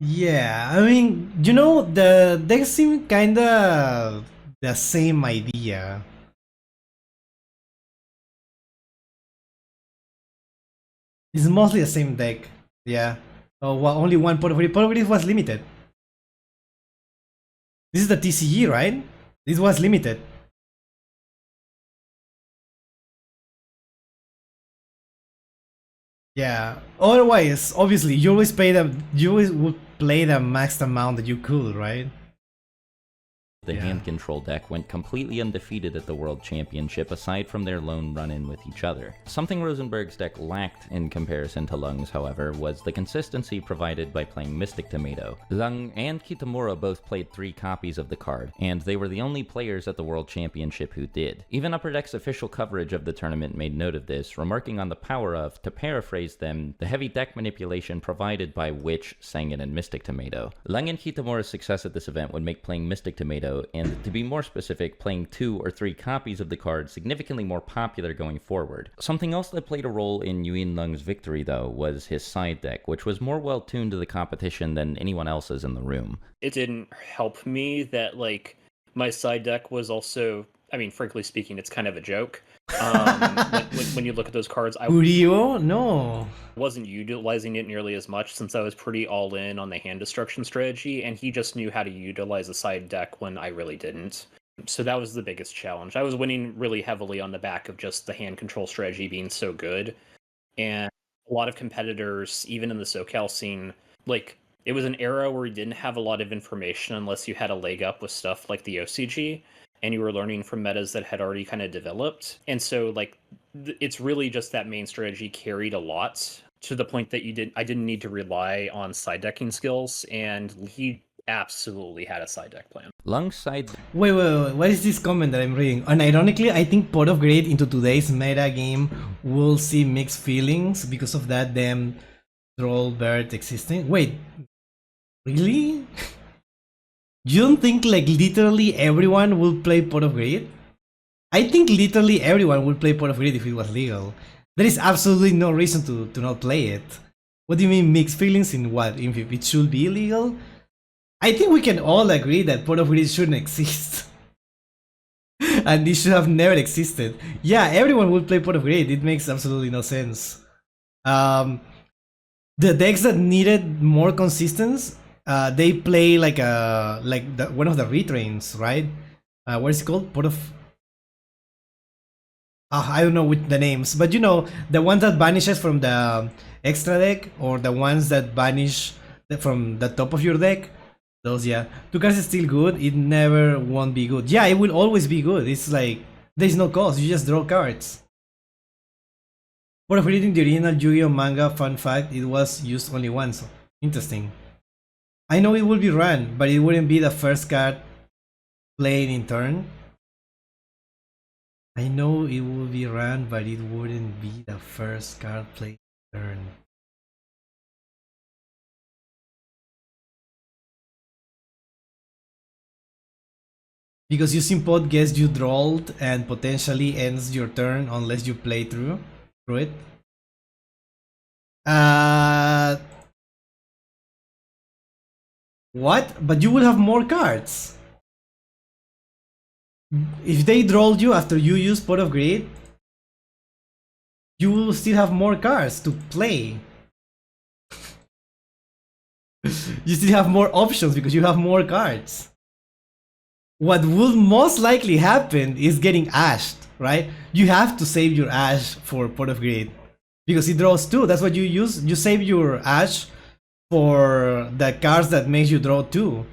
Yeah, I mean, you know, they seem kinda the same idea. It's mostly the same deck. Yeah. Oh, well, only one pot of it was limited. This is the TCG, right? This was limited. Yeah. Otherwise, obviously, you always would play the maxed amount that you could, right? The hand control deck went completely undefeated at the World Championship aside from their lone run-in with each other. Something Rosenberg's deck lacked in comparison to Lung's, however, was the consistency provided by playing Mystic Tomato. Lung and Kitamura both played 3 copies of the card, and they were the only players at the World Championship who did. Even Upper Deck's official coverage of the tournament made note of this, remarking on the power of, to paraphrase them, the heavy deck manipulation provided by Witch, Sangan, and Mystic Tomato. Lung and Kitamura's success at this event would make playing Mystic Tomato, and to be more specific, playing 2 or 3 copies of the card significantly more popular going forward. Something else that played a role in Yuin Lung's victory, though, was his side deck, which was more well-tuned to the competition than anyone else's in the room. It didn't help me that, like, my side deck was also, I mean, frankly speaking, it's kind of a joke. When you look at those cards, I No. wasn't utilizing it nearly as much since I was pretty all in on the hand destruction strategy, and he just knew how to utilize a side deck when I really didn't. So that was the biggest challenge. I was winning really heavily on the back of just the hand control strategy being so good, and a lot of competitors, even in the SoCal scene, like, it was an era where you didn't have a lot of information unless you had a leg up with stuff like the OCG, and you were learning from metas that had already kind of developed. And so, like, it's really just that main strategy carried a lot to the point that I didn't need to rely on side decking skills, and he absolutely had a side deck plan. Lung's side... Wait, what is this comment that I'm reading? And ironically, I think Pot of Greed into today's meta game will see mixed feelings because of that damn troll bird existing. Wait, really? You don't think, like, literally everyone will play Pot of Greed? I think literally everyone would play Pot of Greed if it was legal. There is absolutely no reason to not play it. What do you mean mixed feelings in what? If it should be illegal? I think we can all agree that Pot of Greed shouldn't exist. And it should have never existed. Yeah, everyone would play Pot of Greed. It makes absolutely no sense. The decks that needed more consistency, they play like one of the retrains, right? What is it called? Pot of... I don't know with the names, but you know, the one that vanishes from the extra deck, or the ones that vanish from the top of your deck. Those, yeah. 2 cards is still good, it never won't be good. Yeah, it will always be good. It's like, there's no cost, you just draw cards. Pot of reading the original Yu-Gi-Oh manga, fun fact, it was used only once. Interesting. I know it will be run, but it wouldn't be the first card played in turn. I know it will be run, but it wouldn't be the first card played in turn. Because using pot gets you drawled and potentially ends your turn unless you play through it. What? But you will have more cards. If they drawled you after you use Pot of Greed, you will still have more cards to play. You still have more options because you have more cards. What will most likely happen is getting ashed, right? You have to save your ash for Pot of Greed because it draws 2. That's what you use. You save your ash for the cards that makes you draw 2.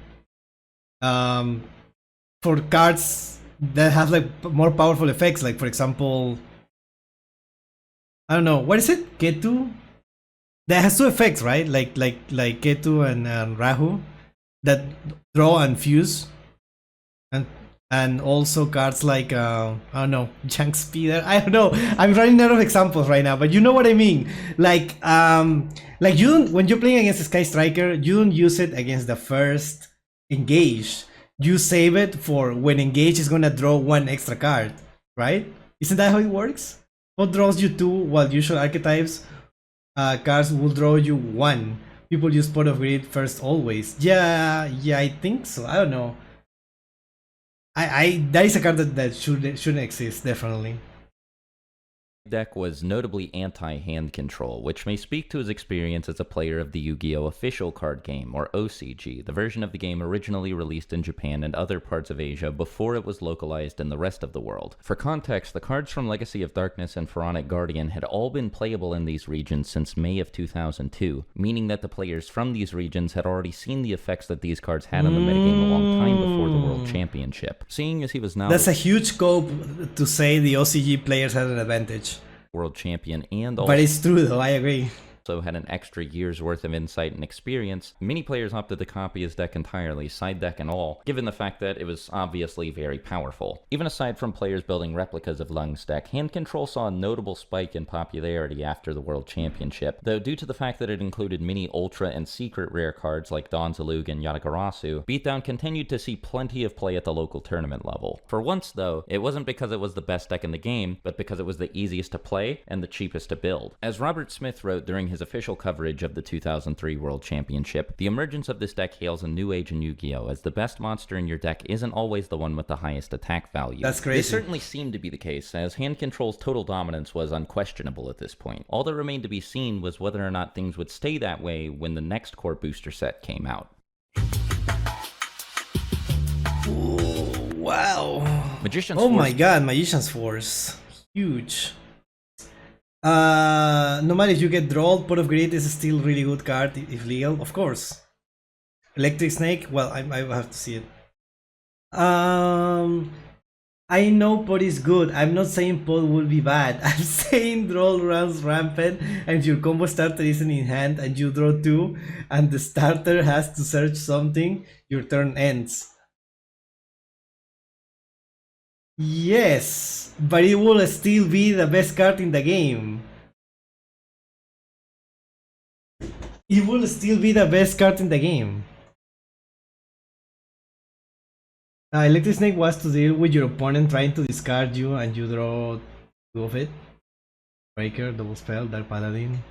For cards that have like more powerful effects, like for example, I don't know, what is it? Ketu? That has 2 effects, right? Like Ketu and Rahu that draw and fuse. And also cards like I don't know, Junk Speeder. I don't know. I'm running out of examples right now, but you know what I mean. Like you don't, when you're playing against a Sky Striker, you don't use it against the first engage. You save it for when engage is gonna draw 1 extra card, right? Isn't that how it works? What draws you 2, while usual archetypes cards will draw you 1. People use Pot of Greed first always. Yeah, I think so. I don't know. That is a card that shouldn't exist, definitely. Deck was notably anti-hand control, which may speak to his experience as a player of the Yu-Gi-Oh! Official card game, or OCG, the version of the game originally released in Japan and other parts of Asia before it was localized in the rest of the world. For context, the cards from Legacy of Darkness and Pharaonic Guardian had all been playable in these regions since May of 2002, meaning that the players from these regions had already seen the effects that these cards had on the metagame a long time before the World Championship. Seeing as he was now... That's a huge scope to say the OCG players had an advantage. World champion and also... But it's true though, I agree. Also had an extra year's worth of insight and experience. Many players opted to copy his deck entirely, side deck and all, given the fact that it was obviously very powerful. Even aside from players building replicas of Lung's deck, hand control saw a notable spike in popularity after the World Championship, though due to the fact that it included many ultra and secret rare cards like Don Zalug and Yatagarasu, Beatdown continued to see plenty of play at the local tournament level. For once though, it wasn't because it was the best deck in the game, but because it was the easiest to play and the cheapest to build. As Robert Smith wrote during his official coverage of the 2003 World Championship, the emergence of this deck hails a new age in Yu-Gi-Oh! As the best monster in your deck isn't always the one with the highest attack value. That's crazy. This certainly seemed to be the case, as hand control's total dominance was unquestionable at this point. All that remained to be seen was whether or not things would stay that way when the next core booster set came out. Ooh, wow. Magician's Oh Force. my god, Magician's Force. Huge. No matter if you get drawn, Pot of Greed is still really good card if legal, of course. Electric Snake, well, I have to see it. I know Pot is good. I'm not saying Pot will be bad. I'm saying draw runs rampant and your combo starter isn't in hand and you draw 2 and the starter has to search something, your turn ends. Yes, but it will still be the best card in the game. It will still be the best card in the game. Electric Snake was to deal with your opponent trying to discard you and you draw 2 of it. Breaker, Double Spell, Dark Paladin.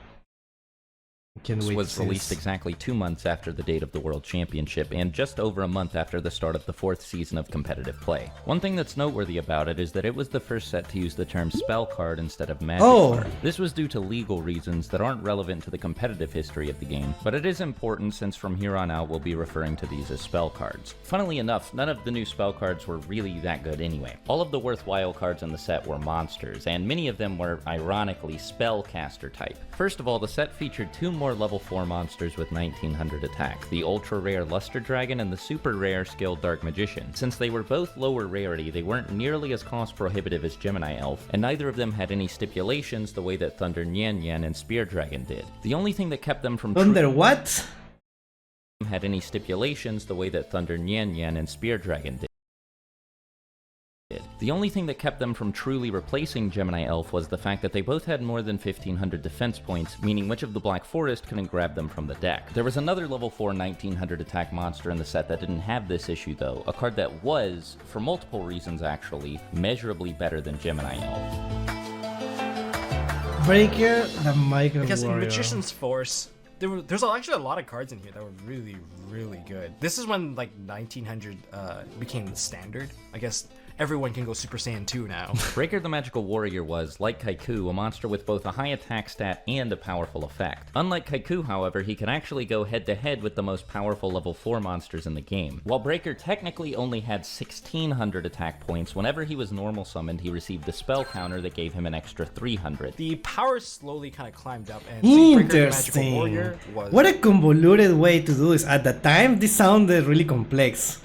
This was released exactly 2 months after the date of the World Championship and just over a month after the start of the 4th season of competitive play. One thing that's noteworthy about it is that it was the first set to use the term spell card instead of magic card. This was due to legal reasons that aren't relevant to the competitive history of the game, but it is important since from here on out we'll be referring to these as spell cards. Funnily enough, none of the new spell cards were really that good anyway. All of the worthwhile cards in the set were monsters, and many of them were ironically spellcaster type. First of all, the set featured 2 more level 4 monsters with 1900 attack, the ultra rare Luster Dragon and the super rare Skilled Dark Magician. Since they were both lower rarity, they weren't nearly as cost prohibitive as Gemini Elf, and neither of them had any stipulations the way that Thunder Nyan Nyan and Spear Dragon did. The only thing that kept them from Thunder what? Had any stipulations the way that Thunder Nyan Nyan and Spear Dragon did. The only thing that kept them from truly replacing Gemini Elf was the fact that they both had more than 1500 defense points, meaning Witch of the Black Forest couldn't grab them from the deck. There was another level 4 1900 attack monster in the set that didn't have this issue though, a card that was, for multiple reasons actually, measurably better than Gemini Elf. Breaker, the Michael Because in Warrior. Magician's Force, there's actually a lot of cards in here that were really, really good. This is when like 1900 became the standard. I guess everyone can go Super Saiyan 2 now. Breaker the Magical Warrior was, like Kaiku, a monster with both a high attack stat and a powerful effect. Unlike Kaiku, however, he can actually go head-to-head with the most powerful level 4 monsters in the game. While Breaker technically only had 1600 attack points, whenever he was normal summoned, he received a spell counter that gave him an extra 300. The power slowly kind of climbed up, and Breaker the Magical Warrior was... What a convoluted way to do this. At the time, this sounded really complex.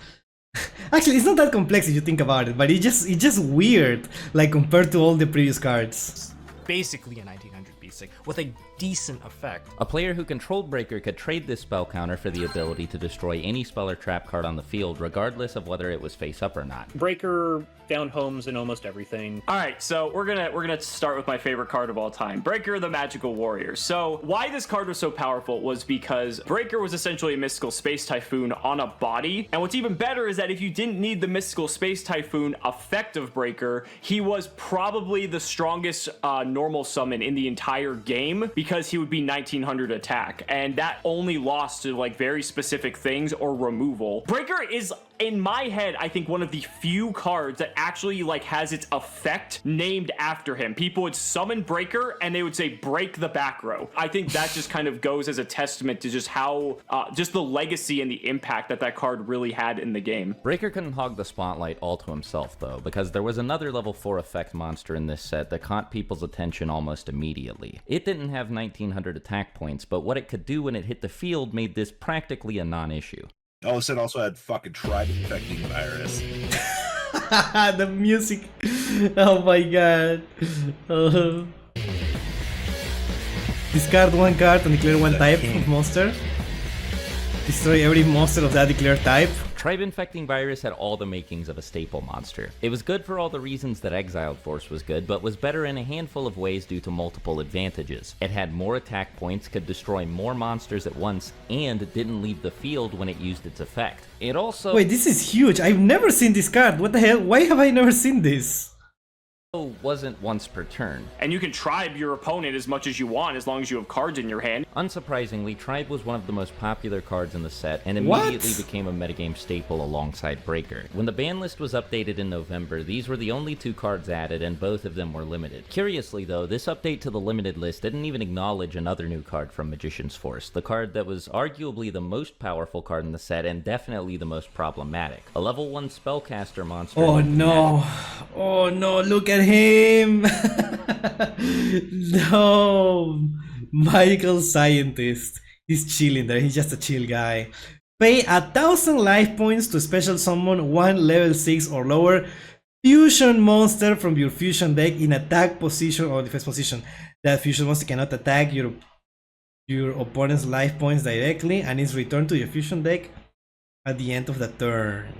Actually, it's not that complex if you think about it, but it's just weird, like compared to all the previous cards. Basically a 1900 basic with a decent effect. A player who controlled Breaker could trade this spell counter for the ability to destroy any spell or trap card on the field, regardless of whether it was face up or not. Breaker found homes in almost everything. All right, so we're gonna start with my favorite card of all time, Breaker the Magical Warrior. So why this card was so powerful was because Breaker was essentially a mystical space typhoon on a body, and what's even better is that if you didn't need the mystical space typhoon effect of Breaker, he was probably the strongest normal summon in the entire game because he would be 1900 attack, and that only lost to like very specific things or removal. Breaker is, in my head, I think one of the few cards that actually like has its effect named after him. People would summon Breaker and they would say break the back row. I think that just kind of goes as a testament to just how just the legacy and the impact that that card really had in the game. Breaker couldn't hog the spotlight all to himself though, because there was another level 4 effect monster in this set that caught people's attention almost immediately. It didn't have 1900 attack points, but what it could do when it hit the field made this practically a non-issue. Oh, this set also had fucking tribe infecting virus. The music. Oh my god. Discard one card and declare one type of monster. Destroy every monster of that declared type. Tribe Infecting Virus had all the makings of a staple monster. It was good for all the reasons that Exiled Force was good, but was better in a handful of ways due to multiple advantages. It had more attack points, could destroy more monsters at once, and didn't leave the field when it used its effect. It also... Wait, this is huge. I've never seen this card. What the hell? Why have I never seen this? wasn't once per turn. And you can tribe your opponent as much as you want as long as you have cards in your hand. Unsurprisingly, Tribe was one of the most popular cards in the set and immediately became a metagame staple alongside Breaker. When the ban list was updated in November, these were the only two cards added and both of them were limited. Curiously though, this update to the limited list didn't even acknowledge another new card from Magician's Force, the card that was arguably the most powerful card in the set and definitely the most problematic. A level 1 spellcaster monster. Oh no! Oh no, look at him! No! Magical Scientist. He's chilling there, he's just a chill guy. Pay 1,000 life points to special summon one level 6 or lower fusion monster from your fusion deck in attack position or defense position. That fusion monster cannot attack your opponent's life points directly and is returned to your fusion deck at the end of the turn.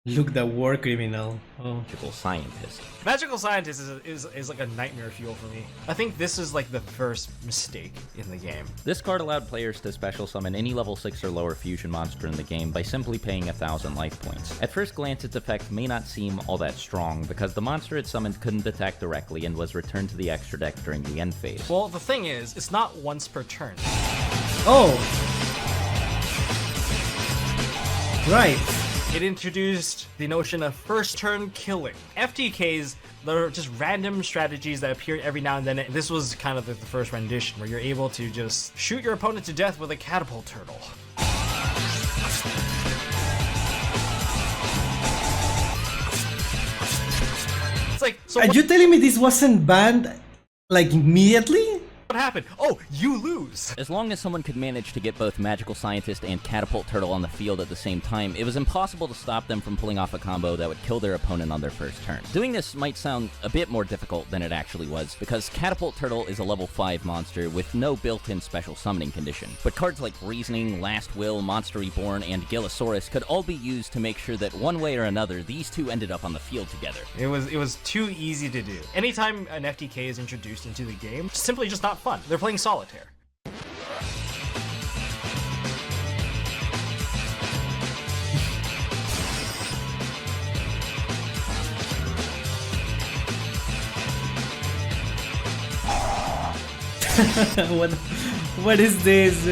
Look, the war criminal. Oh. Magical Scientist. Magical Scientist is like a nightmare fuel for me. I think this is like the first mistake in the game. This card allowed players to special summon any level 6 or lower fusion monster in the game by simply paying 1,000 life points. At first glance, its effect may not seem all that strong because the monster it summoned couldn't attack directly and was returned to the extra deck during the end phase. Well, the thing is, it's not once per turn. Oh! Right. It introduced the notion of first turn killing. FTKs, they're just random strategies that appeared every now and then. This was kind of the first rendition where you're able to just shoot your opponent to death with a catapult turtle. It's like, so are you telling me this wasn't banned like immediately? What happened? Oh, you lose! As long as someone could manage to get both Magical Scientist and Catapult Turtle on the field at the same time, it was impossible to stop them from pulling off a combo that would kill their opponent on their first turn. Doing this might sound a bit more difficult than it actually was, because Catapult Turtle is a level 5 monster with no built-in special summoning condition. But cards like Reasoning, Last Will, Monster Reborn, and Gillosaurus could all be used to make sure that one way or another, these two ended up on the field together. It was too easy to do. Anytime an FTK is introduced into the game, it's simply just not fun. They're playing solitaire. What is this?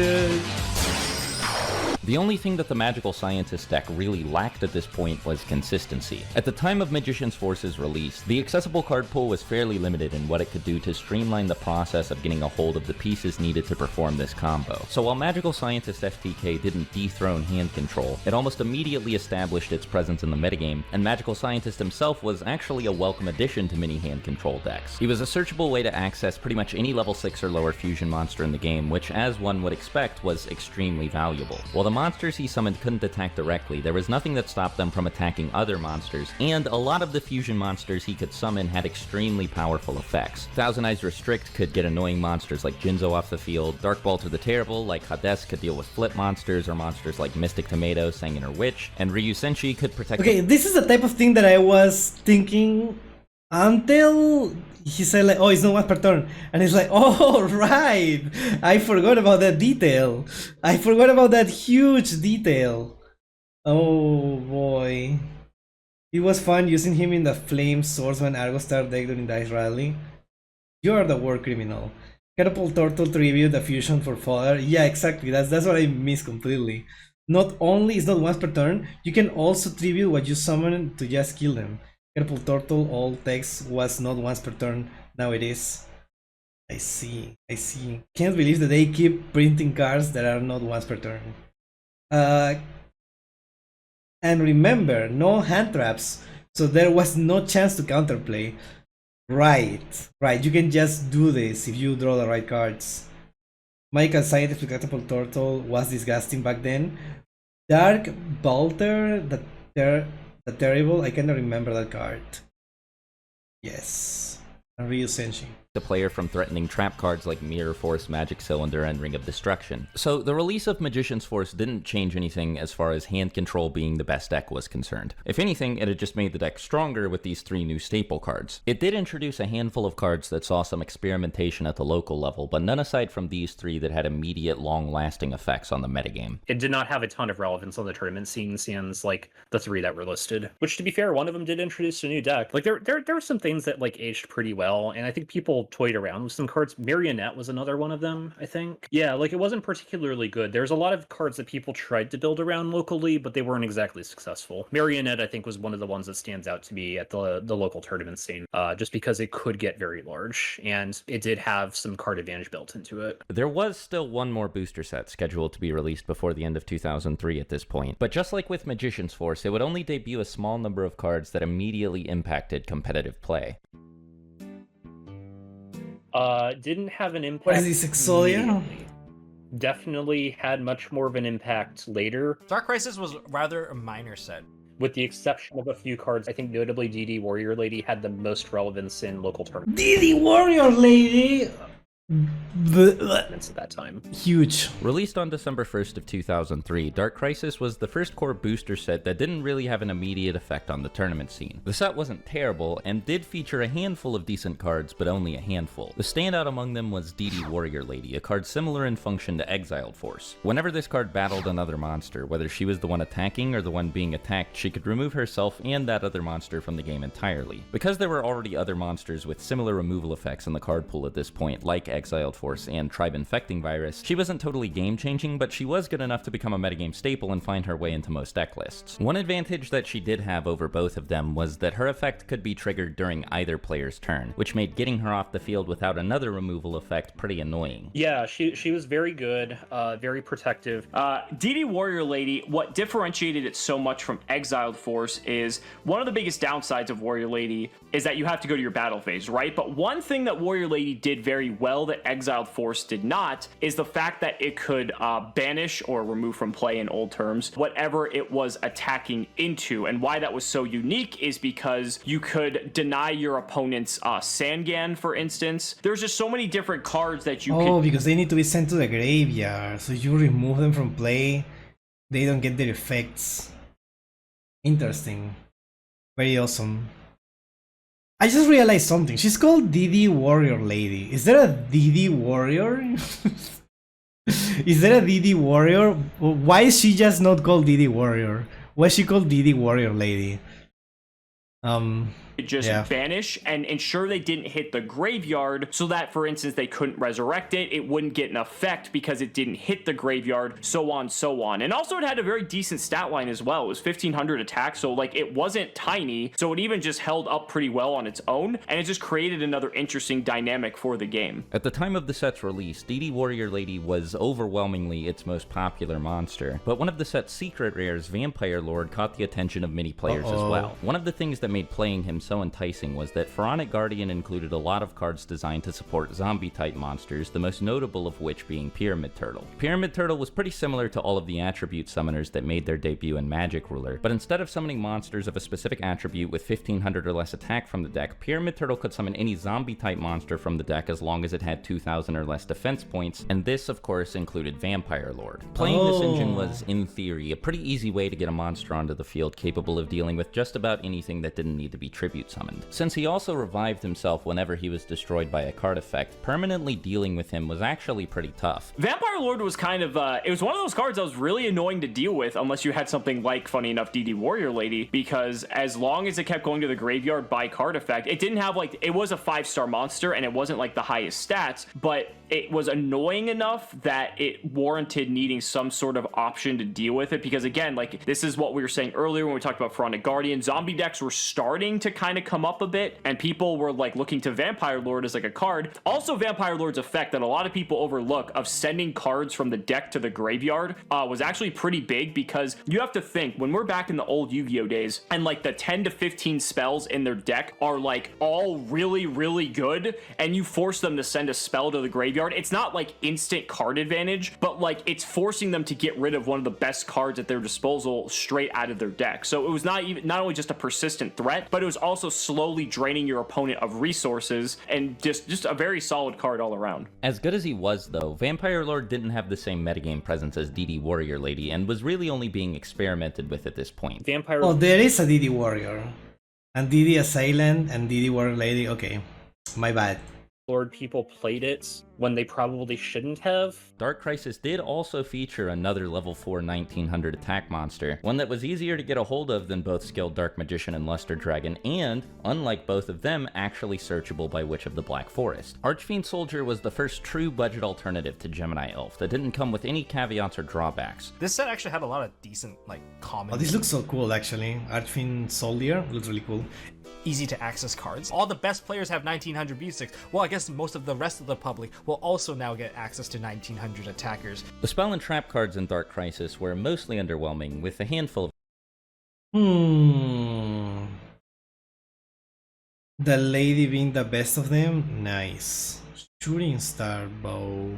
The only thing that the Magical Scientist deck really lacked at this point was consistency. At the time of Magician's Force's release, the accessible card pool was fairly limited in what it could do to streamline the process of getting a hold of the pieces needed to perform this combo. So while Magical Scientist FTK didn't dethrone hand control, it almost immediately established its presence in the metagame, and Magical Scientist himself was actually a welcome addition to many hand control decks. He was a searchable way to access pretty much any level 6 or lower fusion monster in the game, which, as one would expect, was extremely valuable. While the monsters he summoned couldn't attack directly, there was nothing that stopped them from attacking other monsters, and a lot of the fusion monsters he could summon had extremely powerful effects. Thousand Eyes Restrict could get annoying monsters like Jinzo off the field, Dark Balter the Terrible like Hades could deal with flip monsters, or monsters like Mystic Tomato, Sanguinar Witch, and Ryu Senshi could protect— Okay, this is the type of thing that I was thinking until he said like, oh, it's not once per turn, and it's like, oh right, I forgot about that detail. I forgot about that huge detail. Oh boy. It was fun using him in the Flame Swordsman Argostar deck during Dice Rally. You are the war criminal. Catapult Turtle tribute the fusion for fodder. Yeah, exactly. That's what I missed completely. Not only is not once per turn, you can also tribute what you summon to just kill them. Catapult Turtle, all text was not once per turn. Now it is. I see. Can't believe that they keep printing cards that are not once per turn. And remember, no hand traps, so there was no chance to counterplay. Right, you can just do this if you draw the right cards. Michael Scientist with Catapult Turtle was disgusting back then. Dark Balter, the Terrible, I cannot remember that card. Yes, and Ryu Senshi. The player from threatening trap cards like Mirror Force, Magic Cylinder, and Ring of Destruction. So the release of Magician's Force didn't change anything as far as hand control being the best deck was concerned. If anything, it had just made the deck stronger with these 3 new staple cards. It did introduce a handful of cards that saw some experimentation at the local level, but none aside from these 3 that had immediate, long-lasting effects on the metagame. It did not have a ton of relevance on the tournament scene, sans like the 3 that were listed. Which, to be fair, one of them did introduce a new deck. Like there were some things that like aged pretty well, and I think people toyed around with some cards. Marionette was another one of them, I think. Yeah, like it wasn't particularly good. There's a lot of cards that people tried to build around locally, but they weren't exactly successful. Marionette, I think, was one of the ones that stands out to me at the local tournament scene, just because it could get very large, and it did have some card advantage built into it. There was still one more booster set scheduled to be released before the end of 2003 at this point, but just like with Magician's Force, it would only debut a small number of cards that immediately impacted competitive play. Didn't have an impact. What is this, Exodia? Definitely had much more of an impact later. Dark Crisis was rather a minor set. With the exception of a few cards, I think notably DD Warrior Lady had the most relevance in local tournaments. DD Warrior Lady! At that time. Huge. Released on December 1st of 2003, Dark Crisis was the first core booster set that didn't really have an immediate effect on the tournament scene. The set wasn't terrible, and did feature a handful of decent cards, but only a handful. The standout among them was DD Warrior Lady, a card similar in function to Exiled Force. Whenever this card battled another monster, whether she was the one attacking or the one being attacked, she could remove herself and that other monster from the game entirely. Because there were already other monsters with similar removal effects in the card pool at this point, like Exiled Force and Tribe Infecting Virus, she wasn't totally game-changing, but she was good enough to become a metagame staple and find her way into most deck lists. One advantage that she did have over both of them was that her effect could be triggered during either player's turn, which made getting her off the field without another removal effect pretty annoying. Yeah, she was very good, very protective. DD Warrior Lady, what differentiated it so much from Exiled Force is one of the biggest downsides of Warrior Lady is that you have to go to your battle phase, right? But one thing that Warrior Lady did very well that Exiled Force did not is the fact that it could banish or remove from play in old terms whatever it was attacking into. And why that was so unique is because you could deny your opponent's Sangan, for instance. There's just so many different cards that you could... because they need to be sent to the graveyard, so you remove them from play, they don't get their effects. Interesting. Very awesome. I just realized something. She's called DD Warrior Lady. Is there a DD Warrior? Is there a DD Warrior? Why is she just not called DD Warrior? Why is she called DD Warrior Lady? just vanish and ensure they didn't hit the graveyard, so that, for instance, they couldn't resurrect it, it wouldn't get an effect because it didn't hit the graveyard, so on, so on. And also it had a very decent stat line as well. It was 1500 attack, so like it wasn't tiny, so it even just held up pretty well on its own, and it just created another interesting dynamic for the game. At the time of the set's release, DD Warrior Lady was overwhelmingly its most popular monster, but one of the set's secret rares, Vampire Lord, caught the attention of many players as well. One of the things that made playing him so enticing was that Pharaonic Guardian included a lot of cards designed to support zombie-type monsters, the most notable of which being Pyramid Turtle. Pyramid Turtle was pretty similar to all of the attribute summoners that made their debut in Magic Ruler, but instead of summoning monsters of a specific attribute with 1500 or less attack from the deck, Pyramid Turtle could summon any zombie-type monster from the deck as long as it had 2000 or less defense points, and this, of course, included Vampire Lord. Playing this engine was, in theory, a pretty easy way to get a monster onto the field capable of dealing with just about anything that didn't need to be tribute summoned. Since he also revived himself whenever he was destroyed by a card effect, permanently dealing with him was actually pretty tough. Vampire Lord was kind of, it was one of those cards that was really annoying to deal with unless you had something like, funny enough, DD Warrior Lady, because as long as it kept going to the graveyard by card effect, it didn't have like, it was a 5-star monster and it wasn't like the highest stats, but it was annoying enough that it warranted needing some sort of option to deal with it, because again, like, this is what we were saying earlier when we talked about Pharaonic Guardian. Zombie decks were starting to kind of come up a bit, and people were like looking to Vampire Lord as like a card. Also, Vampire Lord's effect that a lot of people overlook of sending cards from the deck to the graveyard was actually pretty big, because you have to think, when we're back in the old Yu-Gi-Oh days, and like the 10 to 15 spells in their deck are like all really, really good, and you force them to send a spell to the graveyard, it's not like instant card advantage, but like it's forcing them to get rid of one of the best cards at their disposal straight out of their deck. So it was not only just a persistent threat, but it was also slowly draining your opponent of resources, and just a very solid card all around. As good as he was, though, Vampire Lord didn't have the same metagame presence as DD Warrior Lady, and was really only being experimented with at this point. Oh, there is a DD Warrior, and DD Assailant, and DD Warrior Lady. Okay, my bad. Lord, people played it when they probably shouldn't have. Dark Crisis did also feature another level 4 1900 attack monster, one that was easier to get a hold of than both Skilled Dark Magician and Luster Dragon, and, unlike both of them, actually searchable by Witch of the Black Forest. Archfiend Soldier was the first true budget alternative to Gemini Elf that didn't come with any caveats or drawbacks. This set actually had a lot of decent, like, common... Oh, this looks so cool, actually. Archfiend Soldier looks really cool. Easy to access cards. All the best players have 1900 B6. Well, I guess most of the rest of the public will also now get access to 1900 attackers. The spell and trap cards in Dark Crisis were mostly underwhelming, with a handful of... The lady being the best of them? Nice. Shooting Star Bow.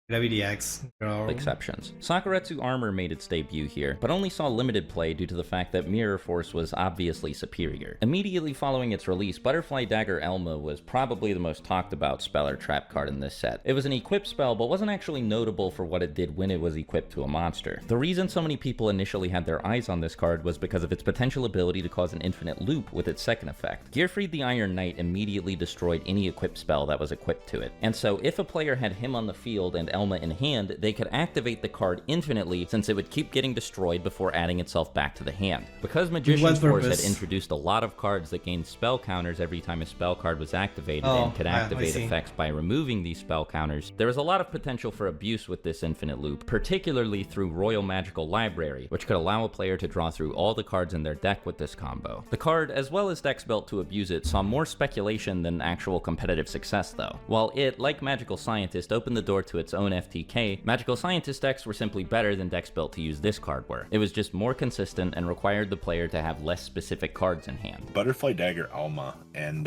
Gravity Axe, girl. Exceptions. Sakuretsu Armor made its debut here, but only saw limited play due to the fact that Mirror Force was obviously superior. Immediately following its release, Butterfly Dagger Elma was probably the most talked about spell or trap card in this set. It was an equipped spell, but wasn't actually notable for what it did when it was equipped to a monster. The reason so many people initially had their eyes on this card was because of its potential ability to cause an infinite loop with its second effect. Gearfried the Iron Knight immediately destroyed any equipped spell that was equipped to it, and so if a player had him on the field and Elma in hand, they could activate the card infinitely, since it would keep getting destroyed before adding itself back to the hand. Because Magician's Force had introduced a lot of cards that gained spell counters every time a spell card was activated and could activate effects by removing these spell counters, there was a lot of potential for abuse with this infinite loop, particularly through Royal Magical Library, which could allow a player to draw through all the cards in their deck with this combo. The card, as well as decks built to abuse it, saw more speculation than actual competitive success though. While it, like Magical Scientist, opened the door to its own FTK, Magical Scientist decks were simply better than decks built to use this card were. It was just more consistent and required the player to have less specific cards in hand. Butterfly Dagger Alma and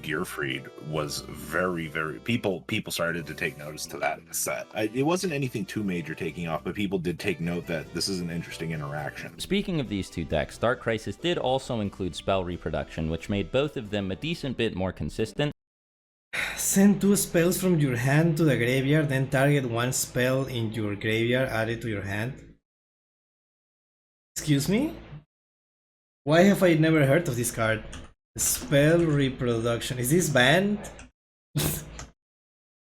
Gearfried was very people started to take notice to that set. It wasn't anything too major taking off, but people did take note that this is an interesting interaction. Speaking of these two decks, Dark Crisis did also include Spell Reproduction, which made both of them a decent bit more consistent. Send 2 spells from your hand to the graveyard, then target 1 spell in your graveyard added to your hand. Excuse me? Why have I never heard of this card? Spell Reproduction. Is this banned?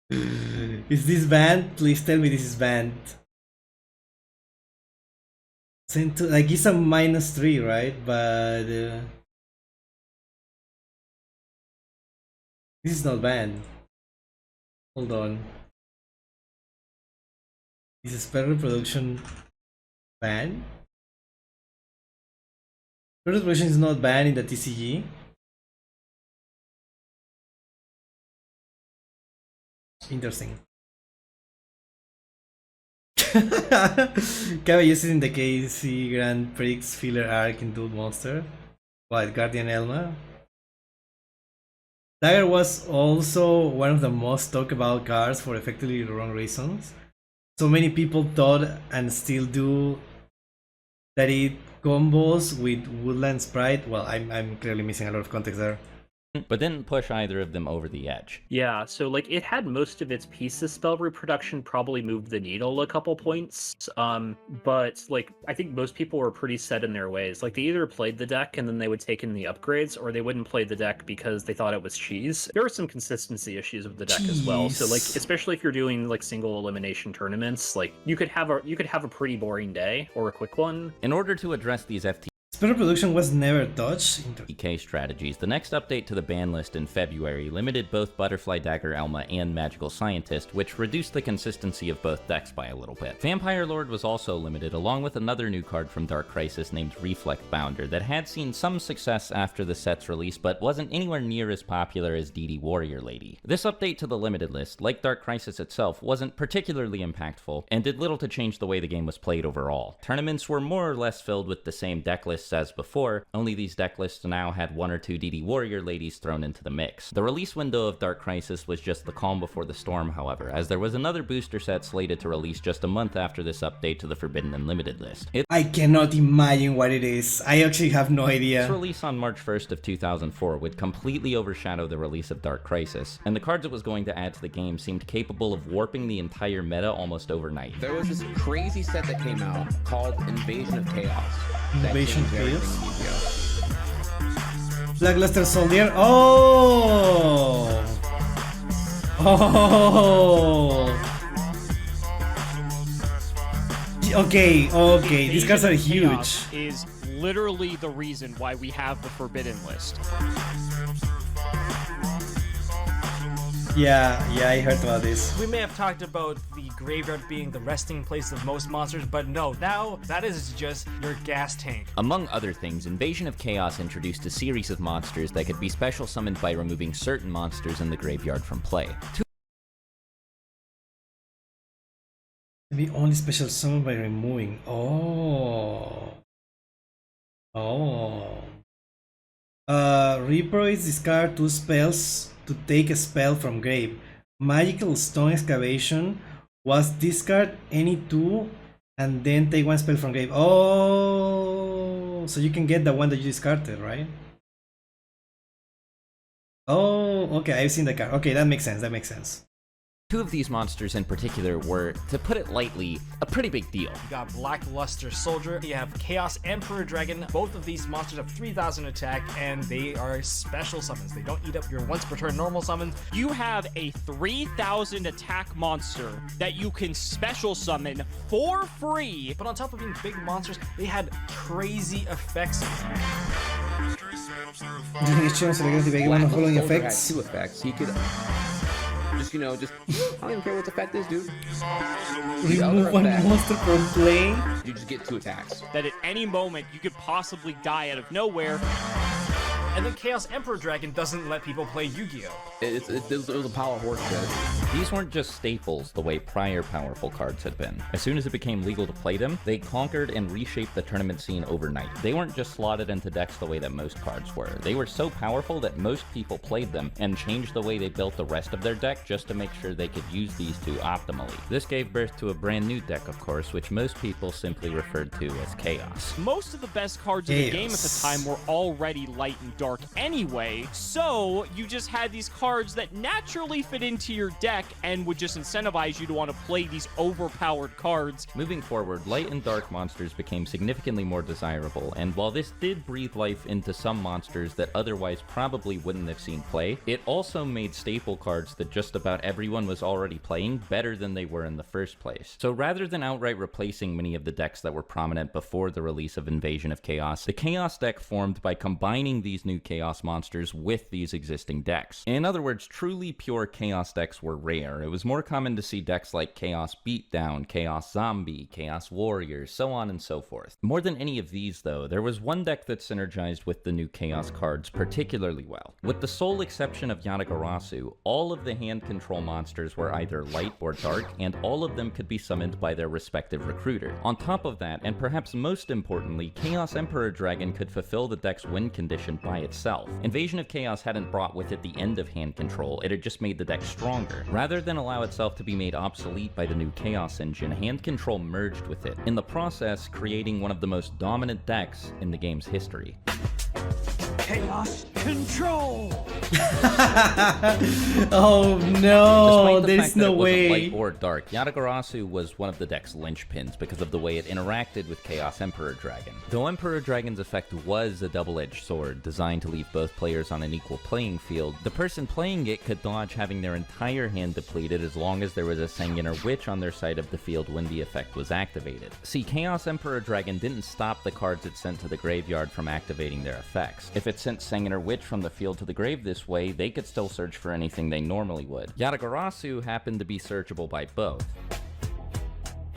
Is this banned? Please tell me this is banned. Send 2, like it's a -3, right? But This is not banned. Hold on. Is spell reproduction banned? Spell reproduction is not banned in the TCG. Interesting. Can we use it in the KC Grand Prix filler arc in Duel Monster? What, Guardian Elma? Dagger was also one of the most talked about cards for effectively the wrong reasons. So many people thought, and still do, that it combos with Woodland Sprite. Well, I'm clearly missing a lot of context there. But didn't push either of them over the edge. Yeah, so like it had most of its pieces. Spell reproduction probably moved the needle a couple points. But like I think most people were pretty set in their ways. Like they either played the deck and then they would take in the upgrades, or they wouldn't play the deck because they thought it was cheese. There were some consistency issues with the deck as well. So like especially if you're doing like single elimination tournaments, like you could have a pretty boring day or a quick one. In order to address these FT Spell reproduction was never touched. EK strategies, the next update to the ban list in February limited both Butterfly Dagger Elma and Magical Scientist, which reduced the consistency of both decks by a little bit. Vampire Lord was also limited, along with another new card from Dark Crisis named Reflect Bounder that had seen some success after the set's release, but wasn't anywhere near as popular as DD Warrior Lady. This update to the limited list, like Dark Crisis itself, wasn't particularly impactful, and did little to change the way the game was played overall. Tournaments were more or less filled with the same deck lists as before, only these deck lists now had 1 or 2 DD Warrior Ladies thrown into the mix. The release window of Dark Crisis was just the calm before the storm, however, as there was another booster set slated to release just a month after this update to the Forbidden and Limited list. I cannot imagine what it is. I actually have no idea. Its release on March 1st of 2004 would completely overshadow the release of Dark Crisis, and the cards it was going to add to the game seemed capable of warping the entire meta almost overnight. There was this crazy set that came out called Invasion of Chaos. Invasion of Chaos? Blackluster Soldier? Oh! Oh! Okay, okay, these cards are huge. Is literally the reason why we have the Forbidden list. Yeah, I heard about this. We may have talked about the graveyard being the resting place of most monsters, but no, now that is just your gas tank. Among other things, Invasion of Chaos introduced a series of monsters that could be special summoned by removing certain monsters in the graveyard from play. Be only special summon by removing. Oh. Reprise discard 2 spells to take a spell from grave. Magical Stone Excavation was discard any 2 and then take 1 spell from grave. Oh, so you can get the one that you discarded, right? Oh, okay, I've seen the card. Okay, that makes sense. 2 of these monsters in particular were, to put it lightly, a pretty big deal. You got Blackluster Soldier, you have Chaos Emperor Dragon. Both of these monsters have 3,000 attack, and they are special summons. They don't eat up your once per turn normal summons. You have a 3,000 attack monster that you can special summon for free. But on top of being big monsters, they had crazy effects. Following effects. 2 effects. He could just, I don't even care what the effect is, dude. Remove 1 monster from play. You just get 2 attacks. That at any moment you could possibly die out of nowhere. And then Chaos Emperor Dragon doesn't let people play Yu-Gi-Oh! It was a power horse set. These weren't just staples the way prior powerful cards had been. As soon as it became legal to play them, they conquered and reshaped the tournament scene overnight. They weren't just slotted into decks the way that most cards were. They were so powerful that most people played them and changed the way they built the rest of their deck just to make sure they could use these 2 optimally. This gave birth to a brand new deck, of course, which most people simply referred to as Chaos. Most of the best cards in the game at the time were already light and dark anyway, so you just had these cards that naturally fit into your deck and would just incentivize you to want to play these overpowered cards. Moving forward, light and dark monsters became significantly more desirable, and while this did breathe life into some monsters that otherwise probably wouldn't have seen play, it also made staple cards that just about everyone was already playing better than they were in the first place. So rather than outright replacing many of the decks that were prominent before the release of Invasion of Chaos, the Chaos deck formed by combining these new new Chaos monsters with these existing decks. In other words, truly pure Chaos decks were rare. It was more common to see decks like Chaos Beatdown, Chaos Zombie, Chaos Warrior, so on and so forth. More than any of these, though, there was one deck that synergized with the new Chaos cards particularly well. With the sole exception of Yatagarasu, all of the hand control monsters were either light or dark, and all of them could be summoned by their respective recruiter. On top of that, and perhaps most importantly, Chaos Emperor Dragon could fulfill the deck's win condition by itself. Invasion of Chaos hadn't brought with it the end of hand control, it had just made the deck stronger. Rather than allow itself to be made obsolete by the new Chaos engine, hand control merged with it, in the process creating one of the most dominant decks in the game's history. Chaos control! Oh no, Despite the there's fact that no it wasn't way. light or dark, Yatagarasu was one of the deck's linchpins because of the way it interacted with Chaos Emperor Dragon. Though Emperor Dragon's effect was a double-edged sword designed to leave both players on an equal playing field, the person playing it could dodge having their entire hand depleted as long as there was a Sanguinar Witch on their side of the field when the effect was activated. See, Chaos Emperor Dragon didn't stop the cards it sent to the graveyard from activating their effects. If it sent Sanguinar Witch from the field to the grave this way, they could still search for anything they normally would. Yatagarasu happened to be searchable by both.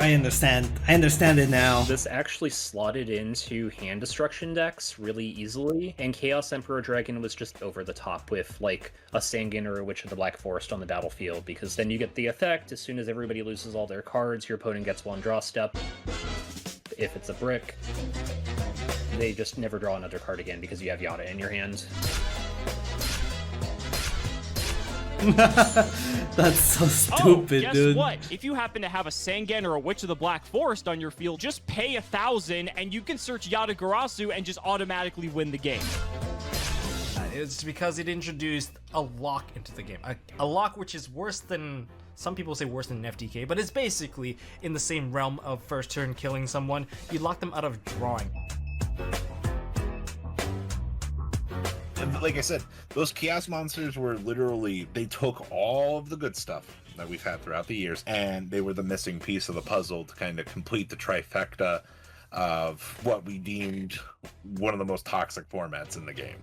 I understand it now. This actually slotted into hand destruction decks really easily, and Chaos Emperor Dragon was just over the top with like a Sanguin or a Witch of the Black Forest on the battlefield, because then you get the effect, as soon as everybody loses all their cards, your opponent gets one draw step. If it's a brick, they just never draw another card again because you have Yata in your hand. That's so stupid, guess dude. what? If you happen to have a Sangan or a Witch of the Black Forest on your field, just pay 1,000 and you can search Yatagarasu and just automatically win the game. It's because it introduced a lock into the game. A lock which is worse than, some people say worse than an FTK, but it's basically in the same realm of first turn killing someone. You lock them out of drawing. Like I said, those Chaos monsters were literally, they took all of the good stuff that we've had throughout the years, and they were the missing piece of the puzzle to kind of complete the trifecta of what we deemed one of the most toxic formats in the game.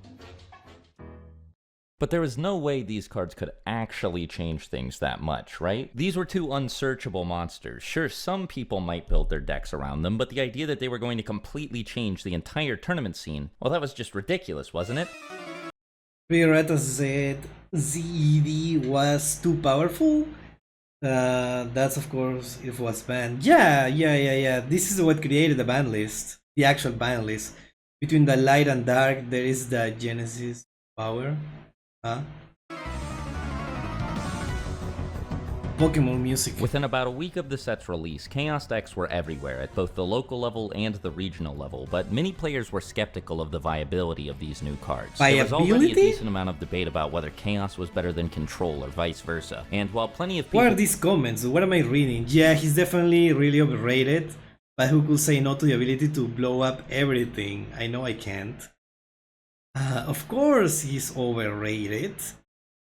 But there was no way these cards could actually change things that much, right? These were two unsearchable monsters. Sure, some people might build their decks around them, but the idea that they were going to completely change the entire tournament scene, well, that was just ridiculous, wasn't it? Pirata said ZED was too powerful. That's of course it was banned. Yeah. This is what created the ban list, the actual ban list. Between the light and dark, there is the Genesis power. Huh? Pokemon music. Within about a week of the set's release, Chaos decks were everywhere at both the local level and the regional level, but many players were skeptical of the viability of these new cards. There was already a decent amount of debate about whether Chaos was better than Control or vice versa, and while plenty of people... What are these comments? What am I reading? Yeah, he's definitely really overrated, but who could say no to the ability to blow up everything? I know I can't. Of course he's overrated. It's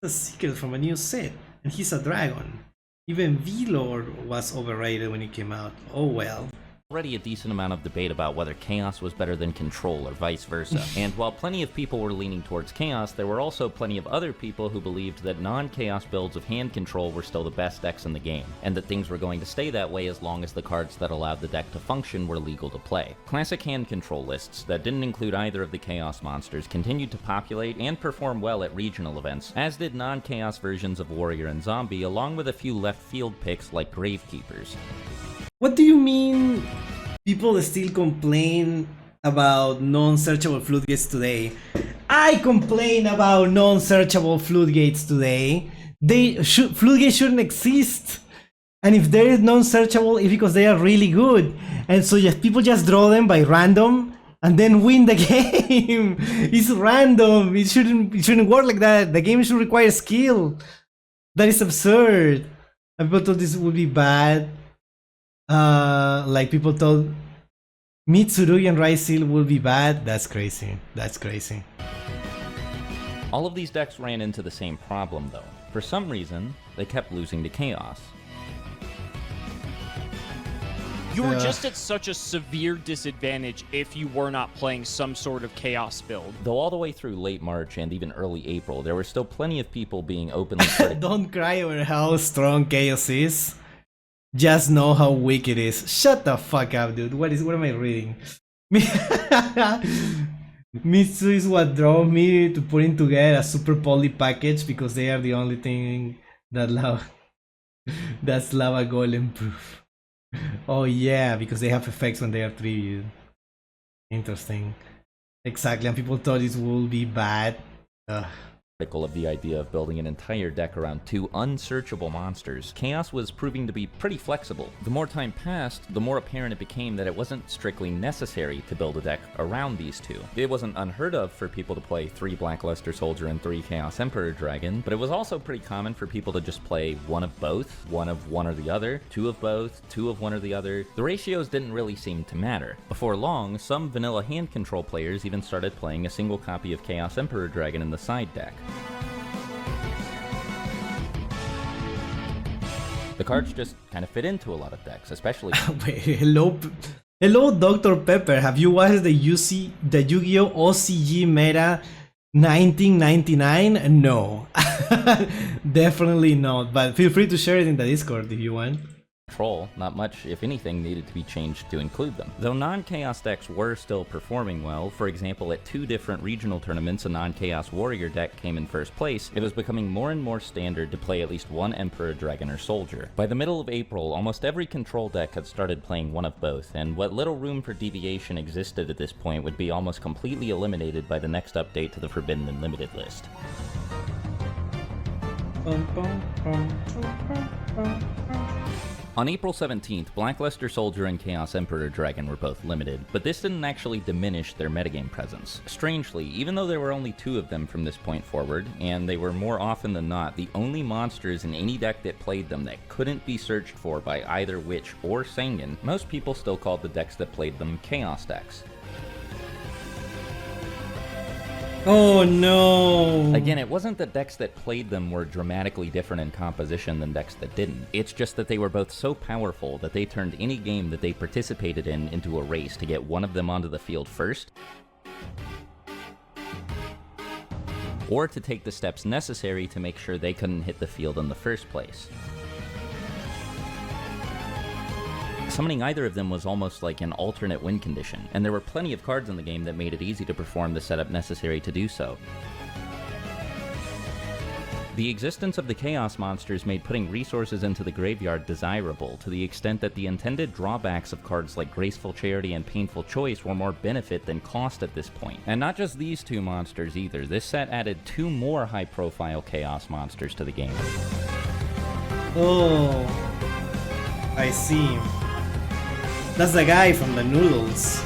a secret from a new set, and he's a dragon. Even V-Lord was overrated when he came out. Oh well. Already a decent amount of debate about whether Chaos was better than Control or vice versa. And while plenty of people were leaning towards Chaos, there were also plenty of other people who believed that non-Chaos builds of hand control were still the best decks in the game, and that things were going to stay that way as long as the cards that allowed the deck to function were legal to play. Classic hand control lists that didn't include either of the Chaos monsters continued to populate and perform well at regional events, as did non-Chaos versions of Warrior and Zombie, along with a few left field picks like Gravekeepers. What do you mean people still complain about non-searchable floodgates today? I complain about non-searchable floodgates today. Floodgates shouldn't exist. And if there is non-searchable, it's because they are really good. And so people just draw them by random and then win the game. It's random. It shouldn't work like that. The game should require skill. That is absurd. And people thought this would be bad. Like people thought Mitsurugi and Raisil will be bad. That's crazy. That's crazy. All of these decks ran into the same problem though. For some reason, they kept losing to Chaos. You were just at such a severe disadvantage if you were not playing some sort of chaos build. Though all the way through late March and even early April, there were still plenty of people being openly Don't cry over how strong chaos is. Just know how weak it is. Shut the fuck up, dude. What am I reading? Mitsu is what drove me to putting together a super poly package because they are the only thing that that's lava golem proof. Oh yeah, because they have effects when they are trivial. Interesting. Exactly, and people thought it would be bad. of the idea of building an entire deck around two unsearchable monsters, Chaos was proving to be pretty flexible. The more time passed, the more apparent it became that it wasn't strictly necessary to build a deck around these two. It wasn't unheard of for people to play 3 Blackluster Soldier and 3 Chaos Emperor Dragon, but it was also pretty common for people to just play one of both, one of one or the other, 2 of both, 2 of one or the other. The ratios didn't really seem to matter. Before long, some vanilla hand control players even started playing a single copy of Chaos Emperor Dragon in the side deck. The cards just kind of fit into a lot of decks, especially... Wait, hello, Dr. Pepper. Have you watched the Yu-Gi-Oh! OCG meta 1999? No. Definitely not, but feel free to share it in the Discord if you want. Control, not much, if anything, needed to be changed to include them. Though non-Chaos decks were still performing well, for example, at 2 different regional tournaments a non-Chaos Warrior deck came in first place, it was becoming more and more standard to play at least one Emperor, Dragon, or Soldier. By the middle of April, almost every control deck had started playing one of both, and what little room for deviation existed at this point would be almost completely eliminated by the next update to the Forbidden and Limited list. On April 17th, Blackluster Soldier and Chaos Emperor Dragon were both limited, but this didn't actually diminish their metagame presence. Strangely, even though there were only 2 of them from this point forward, and they were more often than not the only monsters in any deck that played them that couldn't be searched for by either Witch or Sangan, most people still called the decks that played them Chaos decks. Oh no! Again, it wasn't that decks that played them were dramatically different in composition than decks that didn't. It's just that they were both so powerful that they turned any game that they participated in into a race to get one of them onto the field first, or to take the steps necessary to make sure they couldn't hit the field in the first place. Summoning either of them was almost like an alternate win condition, and there were plenty of cards in the game that made it easy to perform the setup necessary to do so. The existence of the Chaos monsters made putting resources into the graveyard desirable, to the extent that the intended drawbacks of cards like Graceful Charity and Painful Choice were more benefit than cost at this point. And not just these 2 monsters either, this set added 2 more high-profile Chaos monsters to the game. Oh, I see. That's the guy from the noodles.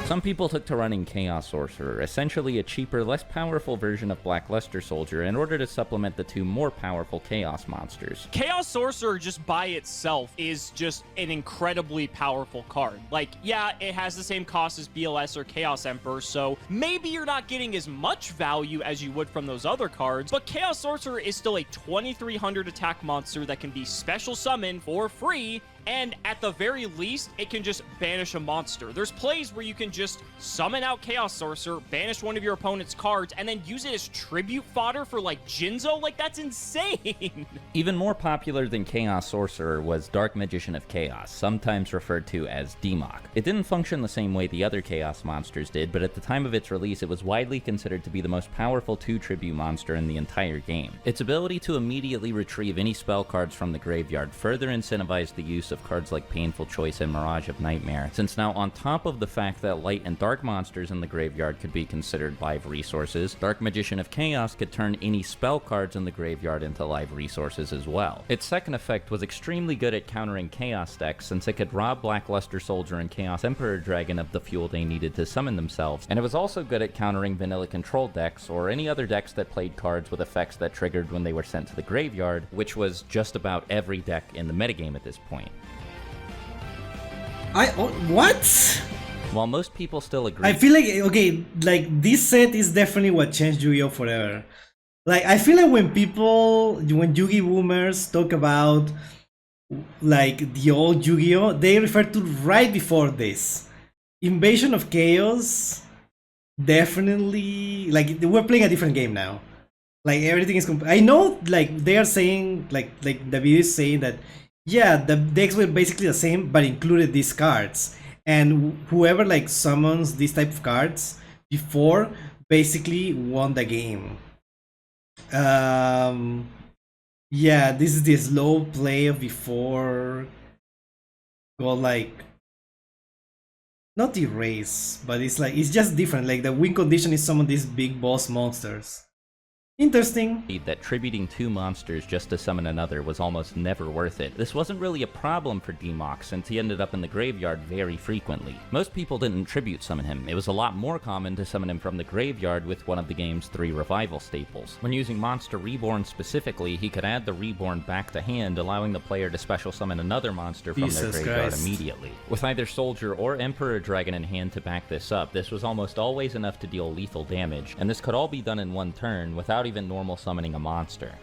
Some people took to running Chaos Sorcerer, essentially a cheaper, less powerful version of Blackluster Soldier, in order to supplement the 2 more powerful Chaos monsters. Chaos Sorcerer just by itself is just an incredibly powerful card. Like, yeah, it has the same cost as BLS or Chaos Emperor, so maybe you're not getting as much value as you would from those other cards, but Chaos Sorcerer is still a 2300 attack monster that can be special summoned for free, and at the very least, it can just banish a monster. There's plays where you can just summon out Chaos Sorcerer, banish one of your opponent's cards, and then use it as tribute fodder for, like, Jinzo? Like, that's insane! Even more popular than Chaos Sorcerer was Dark Magician of Chaos, sometimes referred to as Demok. It didn't function the same way the other Chaos monsters did, but at the time of its release, it was widely considered to be the most powerful 2 tribute monster in the entire game. Its ability to immediately retrieve any spell cards from the graveyard further incentivized the use of cards like Painful Choice and Mirage of Nightmare, since now on top of the fact that light and dark monsters in the graveyard could be considered live resources, Dark Magician of Chaos could turn any spell cards in the graveyard into live resources as well. Its second effect was extremely good at countering Chaos decks, since it could rob Blackluster Soldier and Chaos Emperor Dragon of the fuel they needed to summon themselves, and it was also good at countering vanilla control decks, or any other decks that played cards with effects that triggered when they were sent to the graveyard, which was just about every deck in the metagame at this point. What? While most people still agree, I feel like, okay, like this set is definitely what changed Yu-Gi-Oh! Forever. Like, I feel like when Yugi boomers talk about like the old Yu-Gi-Oh, they refer to right before this. Invasion of Chaos, definitely, like we're playing a different game now. Like everything is I know, like they are saying, like the video is saying that, yeah, the decks were basically the same, but included these cards. And whoever like summons these type of cards before basically won the game. Yeah, this is the slow play of before. Well, like not erase, but it's like it's just different. Like the win condition is some of these big boss monsters. Interesting. That tributing two monsters just to summon another was almost never worth it. This wasn't really a problem for D-Mox since he ended up in the graveyard very frequently. Most people didn't tribute summon him. It was a lot more common to summon him from the graveyard with one of the game's 3 revival staples. When using Monster Reborn specifically, he could add the Reborn back to hand, allowing the player to special summon another monster from their graveyard immediately. With either Soldier or Emperor Dragon in hand to back this up, this was almost always enough to deal lethal damage, and this could all be done in one turn without even normal summoning a monster.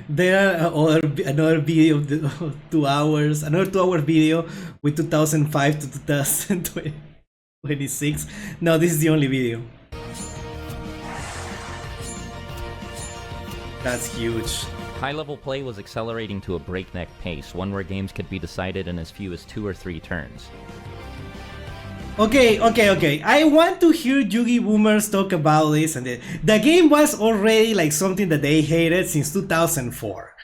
There are another video of 2 hours, another 2-hour video with 2005 to 2026. No, this is the only video. That's huge. High-level play was accelerating to a breakneck pace, one where games could be decided in as few as 2 or 3 turns. Okay. I want to hear Yugiboomers talk about this, and the game was already like something that they hated since 2004.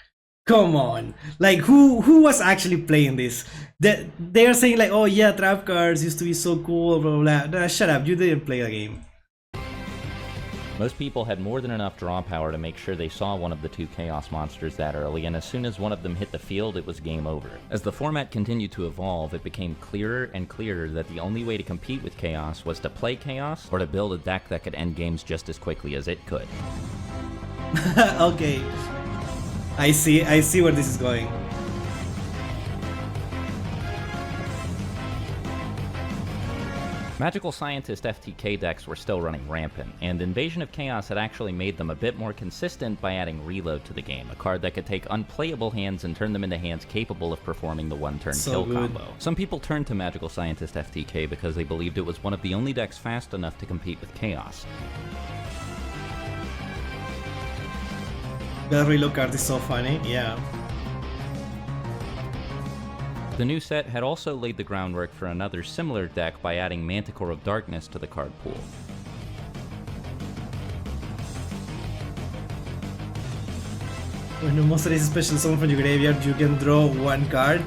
Come on, like who was actually playing this? They are saying like, oh yeah, trap cards used to be so cool, blah blah blah. Nah, shut up, you didn't play the game. Most people had more than enough draw power to make sure they saw one of the 2 Chaos monsters that early, and as soon as one of them hit the field, it was game over. As the format continued to evolve, it became clearer and clearer that the only way to compete with Chaos was to play Chaos, or to build a deck that could end games just as quickly as it could. Okay. I see where this is going. Magical Scientist FTK decks were still running rampant, and Invasion of Chaos had actually made them a bit more consistent by adding Reload to the game, a card that could take unplayable hands and turn them into hands capable of performing the one-turn kill combo. Some people turned to Magical Scientist FTK because they believed it was one of the only decks fast enough to compete with Chaos. The Reload card is so funny, yeah. The new set had also laid the groundwork for another similar deck by adding Manticore of Darkness to the card pool. When a monster is special summon from your graveyard, you can draw 1 card.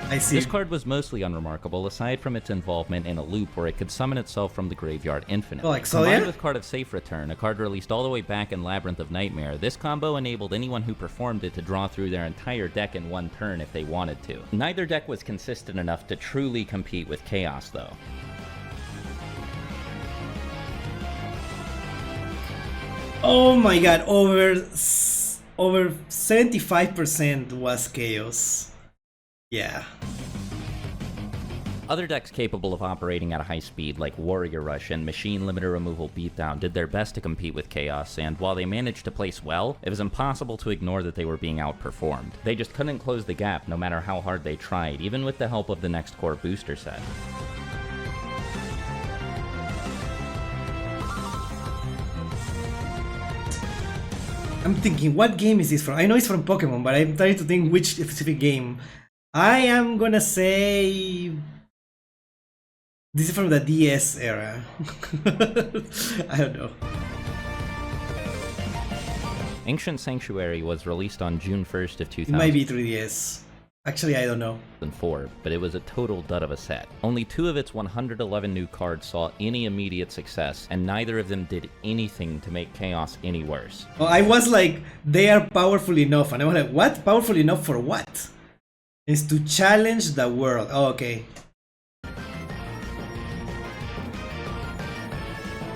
I see. This card was mostly unremarkable, aside from its involvement in a loop where it could summon itself from the graveyard infinitely. Oh, like Combined with Card of Safe Return, a card released all the way back in Labyrinth of Nightmare, this combo enabled anyone who performed it to draw through their entire deck in 1 turn if they wanted to. Neither deck was consistent enough to truly compete with Chaos, though. Oh my god, over 75% was Chaos. Yeah. Other decks capable of operating at a high speed, like Warrior Rush and Machine Limiter Removal Beatdown, did their best to compete with Chaos, and while they managed to place well, it was impossible to ignore that they were being outperformed. They just couldn't close the gap no matter how hard they tried, even with the help of the next core booster set. I'm thinking, what game is this from? I know it's from Pokemon, but I'm trying to think which specific game. I am gonna say this is from the DS era. I don't know. Ancient Sanctuary was released on June 1st of 2000. It might be 3DS. Actually, I don't know. 2004, but it was a total dud of a set. Only 2 of its 111 new cards saw any immediate success, and neither of them did anything to make Chaos any worse. Oh, I was like, they are powerful enough, and I was like, what? Powerful enough for what? Is to challenge the world. Oh, okay.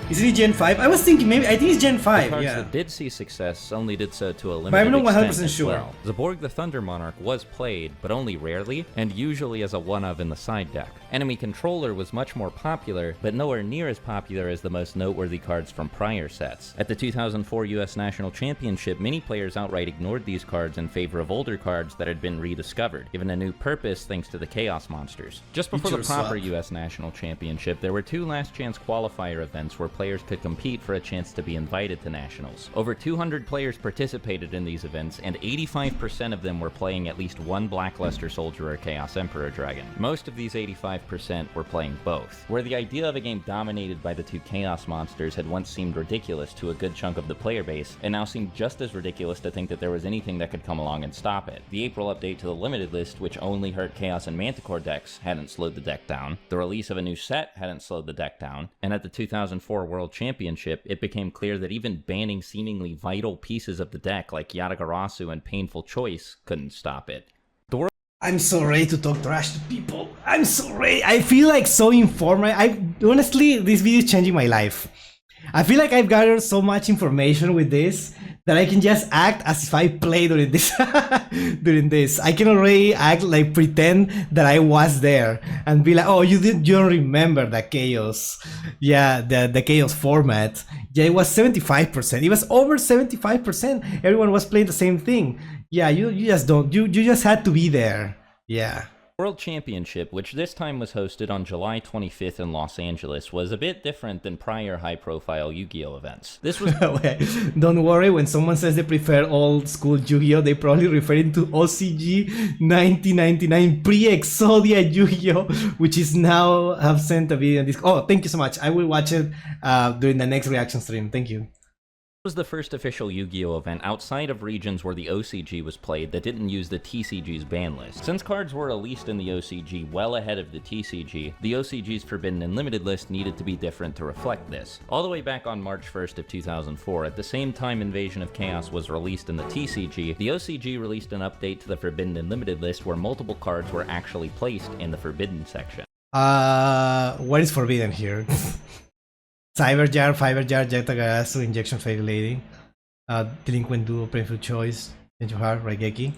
Is it Gen 5? I was thinking maybe, I think it's Gen The 5, cards yeah. that did see success only did so to a limited But I'm not extent 100% as sure. well. Zaborg the Thunder Monarch was played, but only rarely, and usually as a one-of in the side deck. Enemy Controller was much more popular, but nowhere near as popular as the most noteworthy cards from prior sets. At the 2004 US National Championship, many players outright ignored these cards in favor of older cards that had been rediscovered, given a new purpose thanks to the Chaos Monsters. Just before the proper US National Championship, there were 2 last chance qualifier events where players could compete for a chance to be invited to Nationals. Over 200 players participated in these events, and 85% of them were playing at least one Blackluster Soldier or Chaos Emperor Dragon. Most of these 85% were playing both. Where the idea of a game dominated by the 2 Chaos Monsters had once seemed ridiculous to a good chunk of the player base, it now seemed just as ridiculous to think that there was anything that could come along and stop it. The April update to the limited list, which only hurt Chaos and Manticore decks, hadn't slowed the deck down. The release of a new set hadn't slowed the deck down. And at the 2004 World Championship, it became clear that even banning seemingly vital pieces of the deck like Yatagarasu and Painful Choice couldn't stop it. I'm so ready to talk trash to people. I'm so ready. I feel like so informed. Honestly, this video is changing my life. I feel like I've gathered so much information with this that I can just act as if I played during this. I can already act like pretend that I was there and be like, oh, you don't remember the chaos. Yeah, the chaos format. Yeah, it was 75%. It was over 75%. Everyone was playing the same thing. Yeah, you just don't. You just had to be there. Yeah. World Championship, which this time was hosted on July 25th in Los Angeles, was a bit different than prior high-profile Yu-Gi-Oh events. This was... Don't worry, when someone says they prefer old-school Yu-Gi-Oh, they probably referring to OCG 1999 pre-Exodia Yu-Gi-Oh, which is now have sent a video on this. Oh, thank you so much. I will watch it during the next reaction stream. Thank you. Was the first official Yu-Gi-Oh event outside of regions where the OCG was played that didn't use the TCG's ban list. Since cards were released in the OCG well ahead of the TCG, the OCG's Forbidden and Limited list needed to be different to reflect this. All the way back on March 1st of 2004, at the same time Invasion of Chaos was released in the TCG, the OCG released an update to the Forbidden and Limited list where multiple cards were actually placed in the Forbidden section. What is forbidden here? Cyber Jar, Fiber Jar, Yatagarasu, Injection Fairy Lady, Delinquent Duo, Painful Choice, Tenchuhar, Raigeki.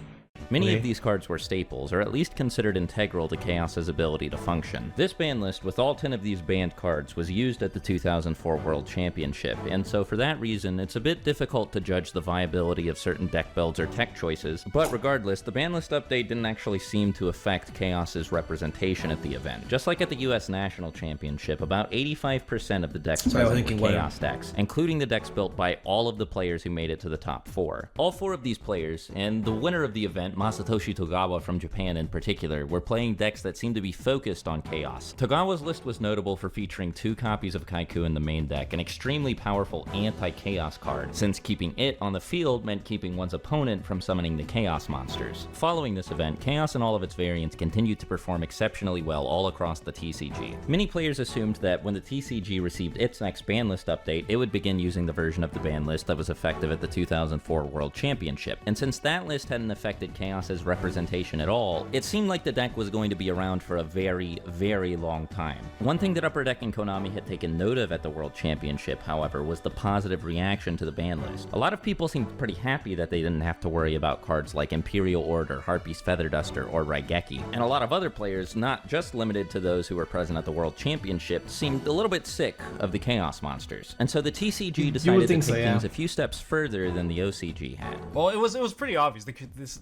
Many of these cards were staples, or at least considered integral to Chaos's ability to function. This ban list, with all 10 of these banned cards, was used at the 2004 World Championship, and so for that reason, it's a bit difficult to judge the viability of certain deck builds or tech choices, but regardless, the ban list update didn't actually seem to affect Chaos's representation at the event. Just like at the US National Championship, about 85% of the decks present were Chaos decks, including the decks built by all of the players who made it to the top 4. All 4 of these players, and the winner of the event, Masatoshi Togawa from Japan in particular, were playing decks that seemed to be focused on Chaos. Togawa's list was notable for featuring 2 copies of Kaiku in the main deck, an extremely powerful anti-Chaos card, since keeping it on the field meant keeping one's opponent from summoning the Chaos monsters. Following this event, Chaos and all of its variants continued to perform exceptionally well all across the TCG. Many players assumed that when the TCG received its next ban list update, it would begin using the version of the ban list that was effective at the 2004 World Championship, and since that list hadn't affected Chaos's representation at all, it seemed like the deck was going to be around for a very, very long time. One thing that Upper Deck and Konami had taken note of at the World Championship, however, was the positive reaction to the ban list. A lot of people seemed pretty happy that they didn't have to worry about cards like Imperial Order, Harpy's Feather Duster, or Raigeki, and a lot of other players, not just limited to those who were present at the World Championship, seemed a little bit sick of the Chaos monsters. And so the TCG decided to take things a few steps further than the OCG had. Well, it was pretty obvious.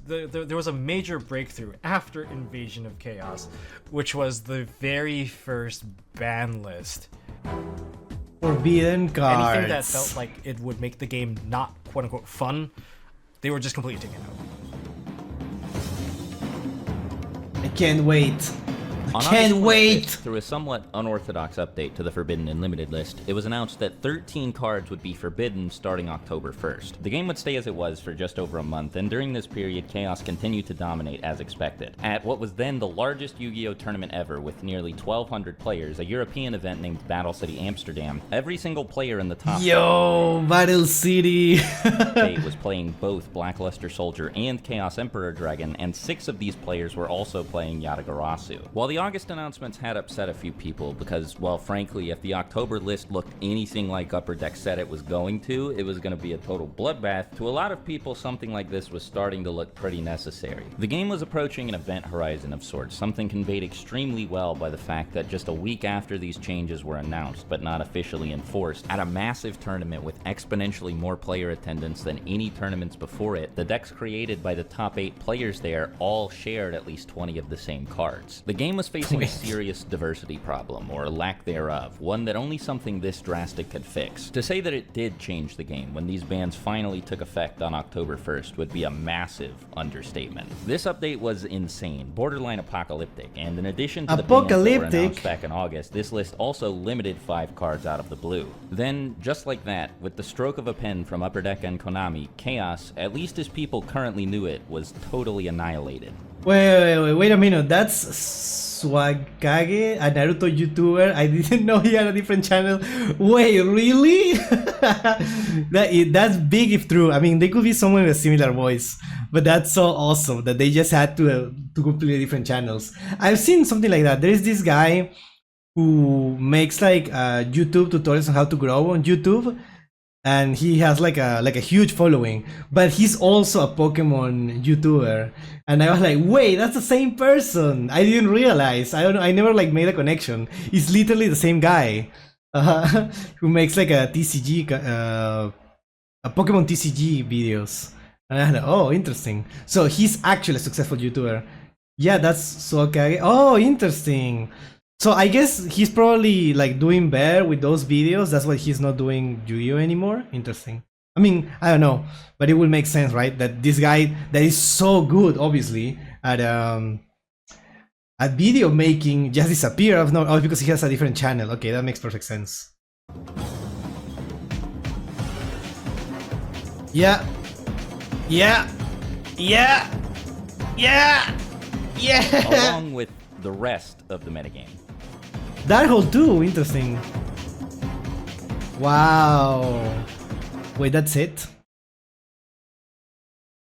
There was a major breakthrough after Invasion of Chaos, which was the very first ban list. Forbidden cards. Anything that felt like it would make the game not quote-unquote fun, they were just completely taken out. I can't wait. On Can't wait! Through a somewhat unorthodox update to the Forbidden and Limited list, it was announced that 13 cards would be forbidden starting October 1st. The game would stay as it was for just over a month, and during this period, Chaos continued to dominate as expected. At what was then the largest Yu-Gi-Oh tournament ever, with nearly 1,200 players, a European event named Battle City Amsterdam, every single player in the top Battle City! was playing both Blackluster Soldier and Chaos Emperor Dragon, and 6 of these players were also playing Yatagarasu. While the August announcements had upset a few people because, well, frankly, if the October list looked anything like Upper Deck said it was going to be a total bloodbath. To a lot of people, something like this was starting to look pretty necessary. The game was approaching an event horizon of sorts, something conveyed extremely well by the fact that just a week after these changes were announced, but not officially enforced, at a massive tournament with exponentially more player attendance than any tournaments before it, the decks created by the top 8 players there all shared at least 20 of the same cards. The game was facing a serious diversity problem, or lack thereof, one that only something this drastic could fix. To say that it did change the game when these bans finally took effect on October 1st would be a massive understatement. This update was insane, borderline apocalyptic, and in addition to the bans that were announced back in August, this list also limited 5 cards out of the blue. Then, just like that, with the stroke of a pen from Upper Deck and Konami, Chaos, at least as people currently knew it, was totally annihilated. Wait a minute, that's Swagage, a Naruto YouTuber. I didn't know he had a different channel. Wait, really? That's big if true. I mean, they could be someone with a similar voice, but that's so awesome that they just had to completely different channels. I've seen something like that. There is this guy who makes like YouTube tutorials on how to grow on YouTube, and he has like a huge following, but he's also a Pokemon YouTuber. And I was like, wait, that's the same person. I didn't realize. I don't know, I never like made a connection. It's literally the same guy who makes like a TCG a Pokemon TCG videos. And I was like, oh, interesting. So he's actually a successful YouTuber. Yeah, that's Swagage. Oh, interesting. So I guess he's probably like doing better with those videos. That's why he's not doing Yu-Gi-Oh anymore. Interesting. I mean, I don't know, but it will make sense, right? That this guy that is so good, obviously, at video making just disappear. Oh, because he has a different channel. Okay, that makes perfect sense. Yeah. Yeah. Yeah. Yeah. Yeah. Along with the rest of the metagame. Darkhold too, interesting. Wow. Wait, that's it?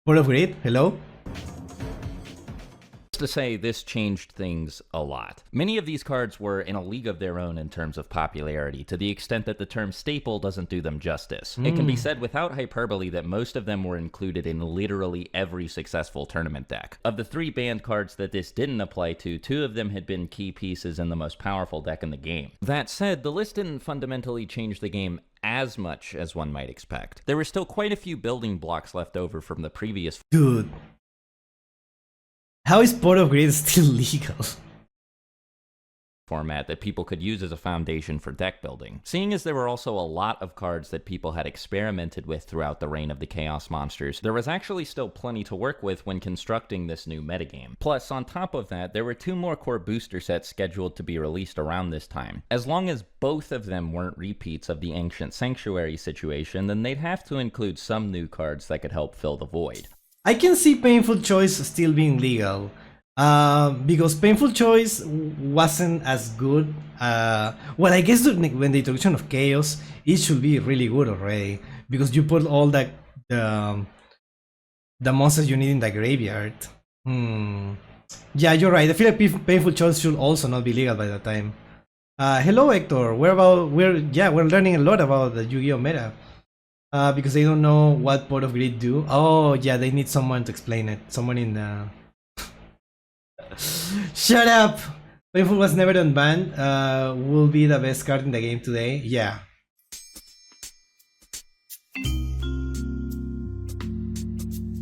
Board of Greed, hello? To say, this changed things a lot. Many of these cards were in a league of their own in terms of popularity, to the extent that the term staple doesn't do them justice. It can be said without hyperbole that most of them were included in literally every successful tournament deck. Of the 3 banned cards that this didn't apply to, 2 of them had been key pieces in the most powerful deck in the game. That said, the list didn't fundamentally change the game as much as one might expect. There were still quite a few building blocks left over from the previous— Dude. How is Board of Greed still legal? Format that people could use as a foundation for deck building. Seeing as there were also a lot of cards that people had experimented with throughout the reign of the Chaos Monsters, there was actually still plenty to work with when constructing this new metagame. Plus, on top of that, there were 2 more core booster sets scheduled to be released around this time. As long as both of them weren't repeats of the Ancient Sanctuary situation, then they'd have to include some new cards that could help fill the void. I can see Painful Choice still being legal, because Painful Choice wasn't as good. Well, I guess when the introduction of Chaos, it should be really good already, because you put all the monsters you need in the graveyard. Yeah, you're right. I feel like Painful Choice should also not be legal by that time. Hello, Hector. We're learning a lot about the Yu-Gi-Oh meta. Because they don't know what Board of Greed do. Oh, yeah, they need someone to explain it. Someone in the... Shut up! Painful was never unbanned. Will be the best card in the game today. Yeah.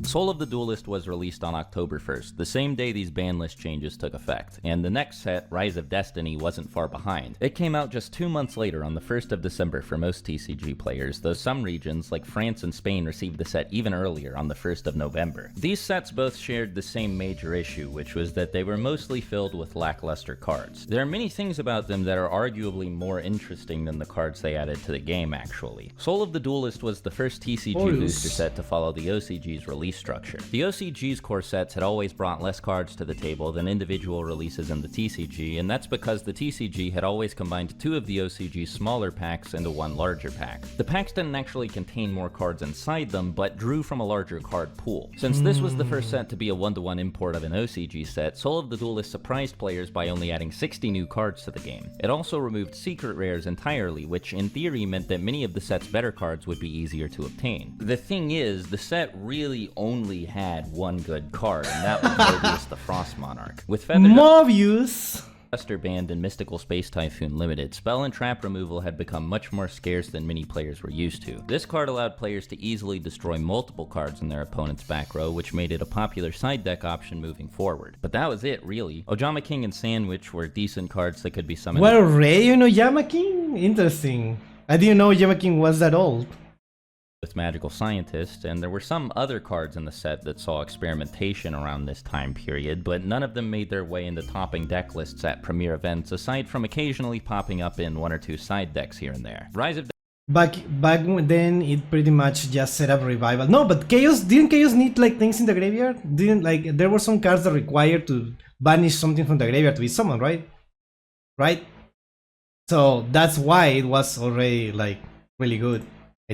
Soul of the Duelist was released on October 1st, the same day these ban list changes took effect, and the next set, Rise of Destiny, wasn't far behind. It came out just 2 months later on the 1st of December for most TCG players, though some regions, like France and Spain, received the set even earlier on the 1st of November. These sets both shared the same major issue, which was that they were mostly filled with lackluster cards. There are many things about them that are arguably more interesting than the cards they added to the game, actually. Soul of the Duelist was the first TCG booster set to follow the OCG's release structure. The OCG's core sets had always brought less cards to the table than individual releases in the TCG, and that's because the TCG had always combined 2 of the OCG's smaller packs into one larger pack. The packs didn't actually contain more cards inside them, but drew from a larger card pool. Since this was the first set to be a 1-to-1 import of an OCG set, Soul of the Duelist surprised players by only adding 60 new cards to the game. It also removed secret rares entirely, which in theory meant that many of the set's better cards would be easier to obtain. The thing is, the set really only had one good card, and that was Mobius the Frost Monarch. With Mobius! Buster Band and Mystical Space Typhoon Limited, spell and trap removal had become much more scarce than many players were used to. This card allowed players to easily destroy multiple cards in their opponent's back row, which made it a popular side deck option moving forward. But that was it, really. Ojama King and Sandwich were decent cards that could be summoned. What, Ray in Ojama King? Interesting. I didn't know Ojama King was that old. With Magical Scientist, and there were some other cards in the set that saw experimentation around this time period, but none of them made their way into topping deck lists at premier events, aside from occasionally popping up in 1 or 2 side decks here and there. Rise of Back then, it pretty much just set up revival. No, but didn't Chaos need like things in the graveyard? There were some cards that required to banish something from the graveyard to be summoned, right? Right? So that's why it was already like really good.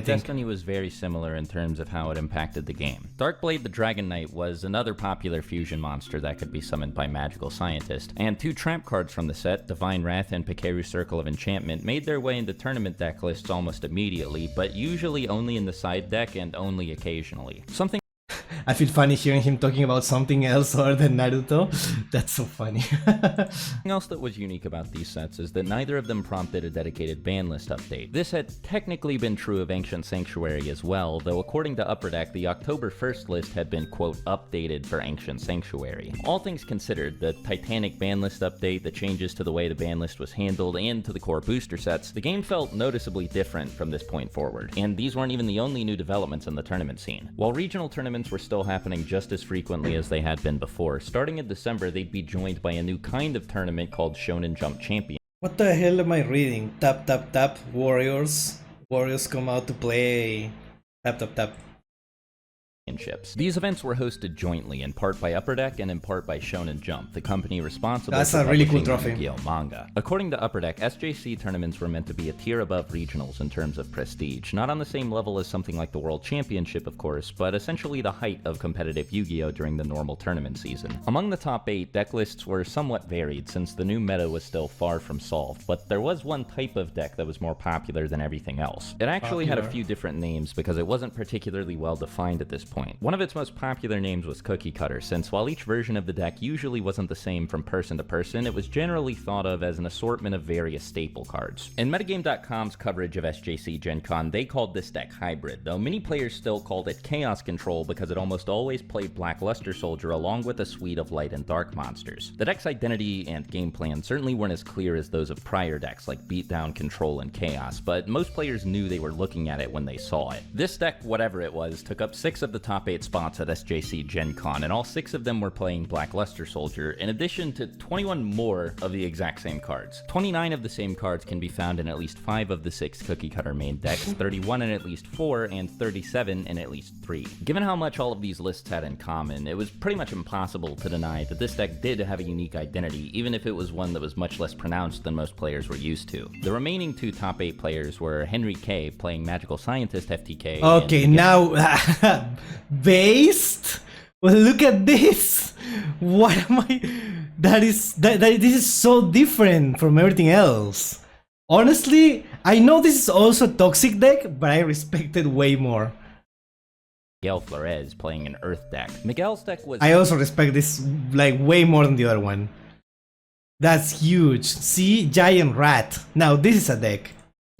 Destiny was very similar in terms of how it impacted the game. Darkblade the Dragon Knight was another popular fusion monster that could be summoned by Magical Scientist, and 2 tramp cards from the set, Divine Wrath and Pikeru's Circle of Enchantment, made their way into tournament deck lists almost immediately, but usually only in the side deck and only occasionally. Something I feel funny hearing him talking about something else other than Naruto. That's so funny. Something else that was unique about these sets is that neither of them prompted a dedicated ban list update. This had technically been true of Ancient Sanctuary as well, though according to Upper Deck, the October 1st list had been, quote, updated for Ancient Sanctuary. All things considered, the Titanic ban list update, the changes to the way the ban list was handled, and to the core booster sets, the game felt noticeably different from this point forward. And these weren't even the only new developments in the tournament scene. While regional tournaments were still happening just as frequently as they had been before, starting in December they'd be joined by a new kind of tournament called Shonen Jump Champion. What the hell am I reading? Tap tap tap, Warriors. Warriors come out to play. Tap tap tap. These events were hosted jointly, in part by Upper Deck and in part by Shonen Jump, the company responsible That's for a really cool publishing trophy. Yu-Gi-Oh manga. According to Upper Deck, SJC tournaments were meant to be a tier above regionals in terms of prestige, not on the same level as something like the World Championship, of course, but essentially the height of competitive Yu-Gi-Oh during the normal tournament season. Among the top 8, deck lists were somewhat varied since the new meta was still far from solved, but there was one type of deck that was more popular than everything else. It actually had a few different names because it wasn't particularly well defined at this point. One of its most popular names was Cookie Cutter, since while each version of the deck usually wasn't the same from person to person, it was generally thought of as an assortment of various staple cards. In Metagame.com's coverage of SJC Gen Con, they called this deck Hybrid, though many players still called it Chaos Control because it almost always played Black Luster Soldier along with a suite of light and dark monsters. The deck's identity and game plan certainly weren't as clear as those of prior decks like Beatdown, Control, and Chaos, but most players knew they were looking at it when they saw it. This deck, whatever it was, took up 6 of the top 8 spots at SJC Gen Con, and all 6 of them were playing Black Luster Soldier, in addition to 21 more of the exact same cards. 29 of the same cards can be found in at least 5 of the 6 Cookie Cutter main decks, 31 in at least 4, and 37 in at least 3. Given how much all of these lists had in common, it was pretty much impossible to deny that this deck did have a unique identity, even if it was one that was much less pronounced than most players were used to. The remaining 2 top 8 players were Henry K, playing Magical Scientist FTK. Okay, now based. Well, look at this. What am I? This is so different from everything else. Honestly, I know this is also a toxic deck, but I respect it way more. Miguel Flores playing an Earth deck. Miguel's deck was... I also respect this like way more than the other one. That's huge. See, Giant Rat. Now this is a deck.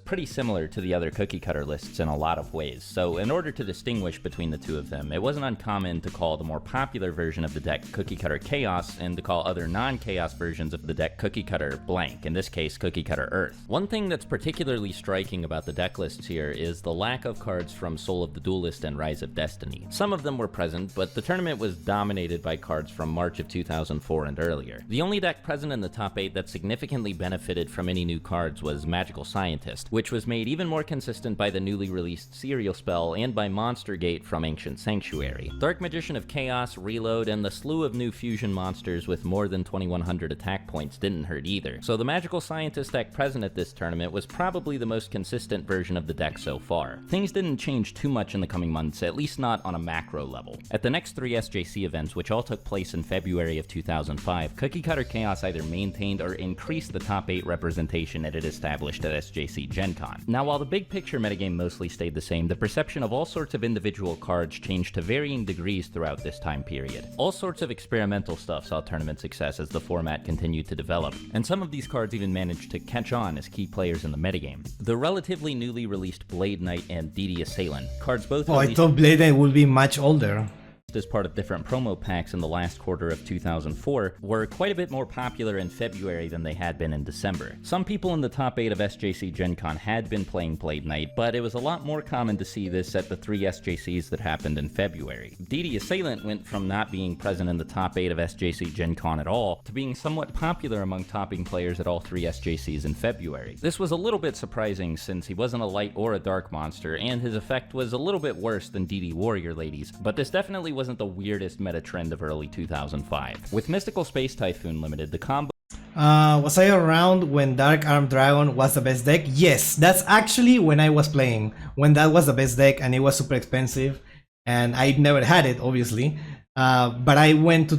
Pretty similar to the other Cookie Cutter lists in a lot of ways, so in order to distinguish between the 2 of them, it wasn't uncommon to call the more popular version of the deck Cookie Cutter Chaos and to call other non-Chaos versions of the deck Cookie Cutter blank, in this case Cookie Cutter Earth. One thing that's particularly striking about the deck lists here is the lack of cards from Soul of the Duelist and Rise of Destiny. Some of them were present, but the tournament was dominated by cards from March of 2004 and earlier. The only deck present in the top 8 that significantly benefited from any new cards was Magical Scientist, which was made even more consistent by the newly released Serial Spell and by Monster Gate from Ancient Sanctuary. Dark Magician of Chaos, Reload, and the slew of new fusion monsters with more than 2100 attack points didn't hurt either, so the Magical Scientist deck present at this tournament was probably the most consistent version of the deck so far. Things didn't change too much in the coming months, at least not on a macro level. At the next 3 SJC events, which all took place in February of 2005, Cookie Cutter Chaos either maintained or increased the top 8 representation it had established at SJC Gen Con. Now, while the big picture metagame mostly stayed the same, the perception of all sorts of individual cards changed to varying degrees throughout this time period. All sorts of experimental stuff saw tournament success as the format continued to develop, and some of these cards even managed to catch on as key players in the metagame. The relatively newly released Blade Knight and DD Assailant, cards both I thought Blade Knight would be much older. as part of different promo packs in the last quarter of 2004, were quite a bit more popular in February than they had been in December. Some people in the top 8 of SJC Gen Con had been playing Blade Knight, but it was a lot more common to see this at the 3 SJCs that happened in February. DD Assailant went from not being present in the top 8 of SJC Gen Con at all, to being somewhat popular among topping players at all 3 SJCs in February. This was a little bit surprising since he wasn't a light or a dark monster, and his effect was a little bit worse than DD Warrior Ladies, but this definitely wasn't the weirdest meta trend of early 2005. With Mystical Space Typhoon Limited, the combo was I around when Dark Arm Dragon was the best deck? Yes, that's actually when I was playing, when that was the best deck and it was super expensive, and I never had it, obviously. But I went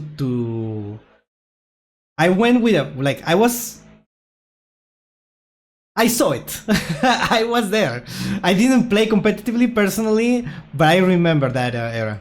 I went with a, like, I saw it. I was there. I didn't play competitively personally, but I remember that era.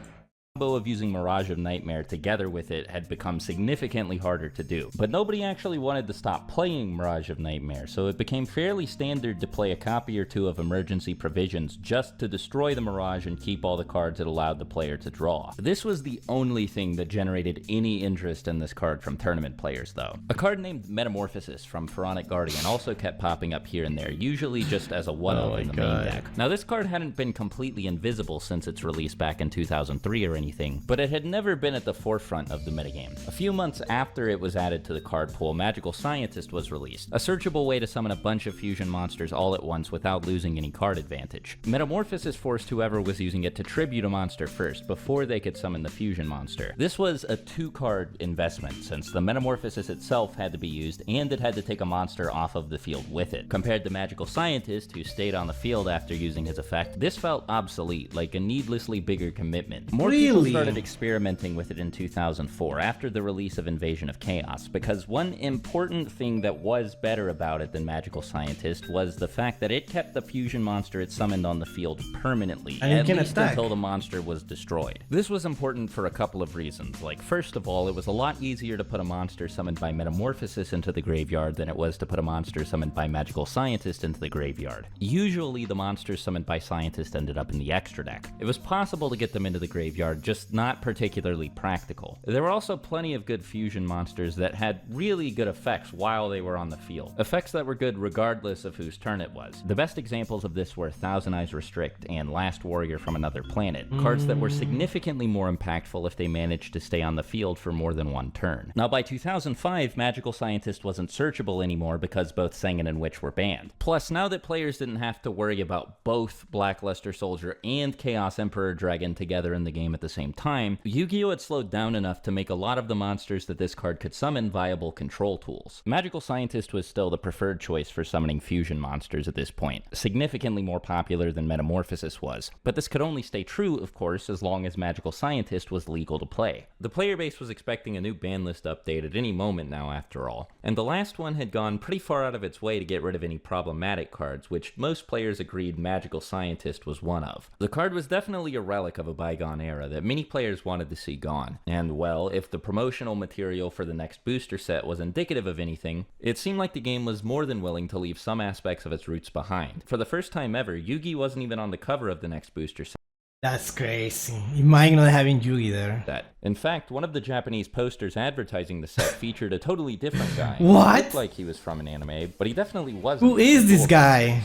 of using Mirage of Nightmare together with it had become significantly harder to do, but nobody actually wanted to stop playing Mirage of Nightmare, so it became fairly standard to play a copy or two of Emergency Provisions just to destroy the Mirage and keep all the cards it allowed the player to draw. This was the only thing that generated any interest in this card from tournament players, though. A card named Metamorphosis from Pharaonic Guardian also kept popping up here and there, usually just as a one-up in the main deck. Now, this card hadn't been completely invisible since its release back in 2003 or anything, but it had never been at the forefront of the metagame. A few months after it was added to the card pool, Magical Scientist was released, a searchable way to summon a bunch of fusion monsters all at once without losing any card advantage. Metamorphosis forced whoever was using it to tribute a monster first, before they could summon the fusion monster. This was a 2-card investment, since the Metamorphosis itself had to be used, and it had to take a monster off of the field with it. Compared to Magical Scientist, who stayed on the field after using his effect, this felt obsolete, like a needlessly bigger commitment. More people started experimenting with it in 2004 after the release of Invasion of Chaos, because one important thing that was better about it than Magical Scientist was the fact that it kept the fusion monster it summoned on the field permanently, and at least until the monster was destroyed. This was important for a couple of reasons. Like, first of all, it was a lot easier to put a monster summoned by Metamorphosis into the graveyard than it was to put a monster summoned by Magical Scientist into the graveyard. Usually the monsters summoned by Scientist ended up in the extra deck. It was possible to get them into the graveyard, just not particularly practical. There were also plenty of good fusion monsters that had really good effects while they were on the field. Effects that were good regardless of whose turn it was. The best examples of this were Thousand Eyes Restrict and Last Warrior from Another Planet, cards that were significantly more impactful if they managed to stay on the field for more than one turn. Now, by 2005, Magical Scientist wasn't searchable anymore because both Sengen and Witch were banned. Plus, now that players didn't have to worry about both Black Luster Soldier and Chaos Emperor Dragon together in the game at the same time, Yu-Gi-Oh! Had slowed down enough to make a lot of the monsters that this card could summon viable control tools. Magical Scientist was still the preferred choice for summoning fusion monsters at this point, significantly more popular than Metamorphosis was, but this could only stay true, of course, as long as Magical Scientist was legal to play. The player base was expecting a new ban list update at any moment now, after all, and the last one had gone pretty far out of its way to get rid of any problematic cards, which most players agreed Magical Scientist was one of. The card was definitely a relic of a bygone era that many players wanted to see gone, and well, if the promotional material for the next booster set was indicative of anything, it seemed like the game was more than willing to leave some aspects of its roots behind. For the first time ever, Yugi wasn't even on the cover of the next booster set. That's crazy. Imagine not having Yugi there. In fact, one of the Japanese posters advertising the set featured a totally different guy. What? He looked like he was from an anime, but he definitely wasn't. Who is this guy?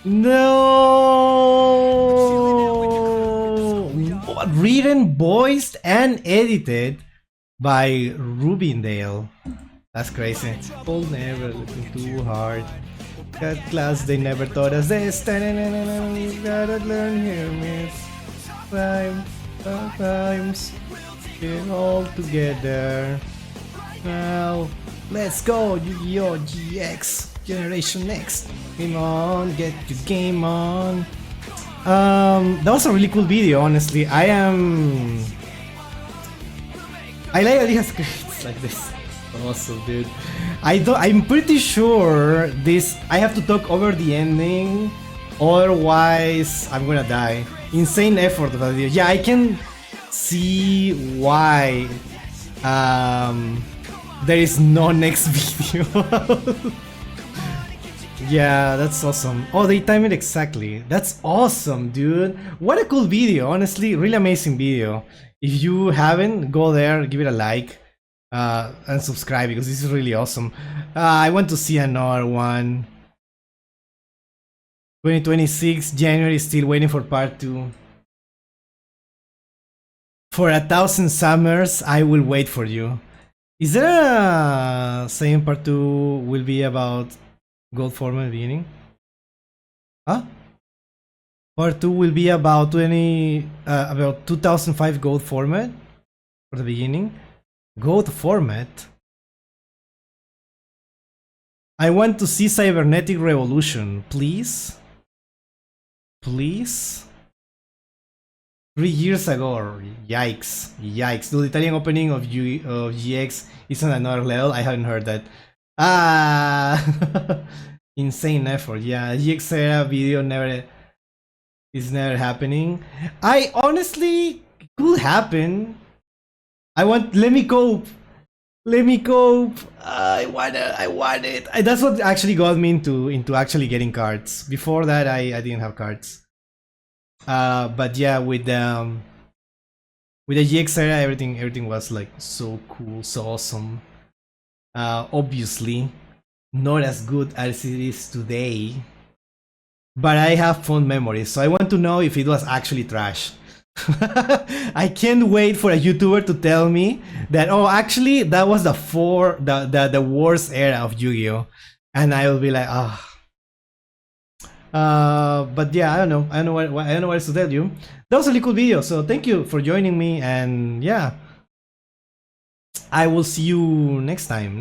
No! Written, voiced, and edited by Rubindale. That's crazy. Pull never looking too hard. That class they never taught us this. We gotta learn here, miss. Rhymes. Get all together. Now, let's go, Yu-Gi-Oh! GX Generation Next. Come on, get your game on. That was a really cool video, honestly. I like that it has grades like this. Awesome, dude. I'm pretty sure this. I have to talk over the ending, otherwise I'm gonna die. Insane effort of the video. Yeah, I can see why there is no next video. Yeah, that's awesome. Oh, they time it exactly. That's awesome, dude. What a cool video, honestly. Really amazing video. If you haven't, go there, give it a like, and subscribe because this is really awesome. I want to see another one. 2026, January, still waiting for part 2. For 1,000 summers, I will wait for you. Is there a saying part 2 will be about gold format at the beginning? Huh? Part 2 will be about about 2005 gold format for the beginning. Gold format. I want to see Cybernetic Revolution, please. Please. 3 years ago. Yikes. Yikes. The Italian opening of GX is on another level. I haven't heard that. Insane effort. Yeah, GX era video is never happening. I honestly could happen. Let me cope. Let me cope. I want it. That's what actually got me into actually getting cards. Before that, I didn't have cards. But yeah, with the GX era, everything was like so cool, so awesome. Obviously, not as good as it is today, but I have fond memories. So I want to know if it was actually trash. I can't wait for a YouTuber to tell me that, oh, actually that was the worst era of Yu-Gi-Oh, and I will be like, ah. But yeah, I don't know what else to tell you. That was a really cool video, so thank you for joining me, and yeah, I will see you next time.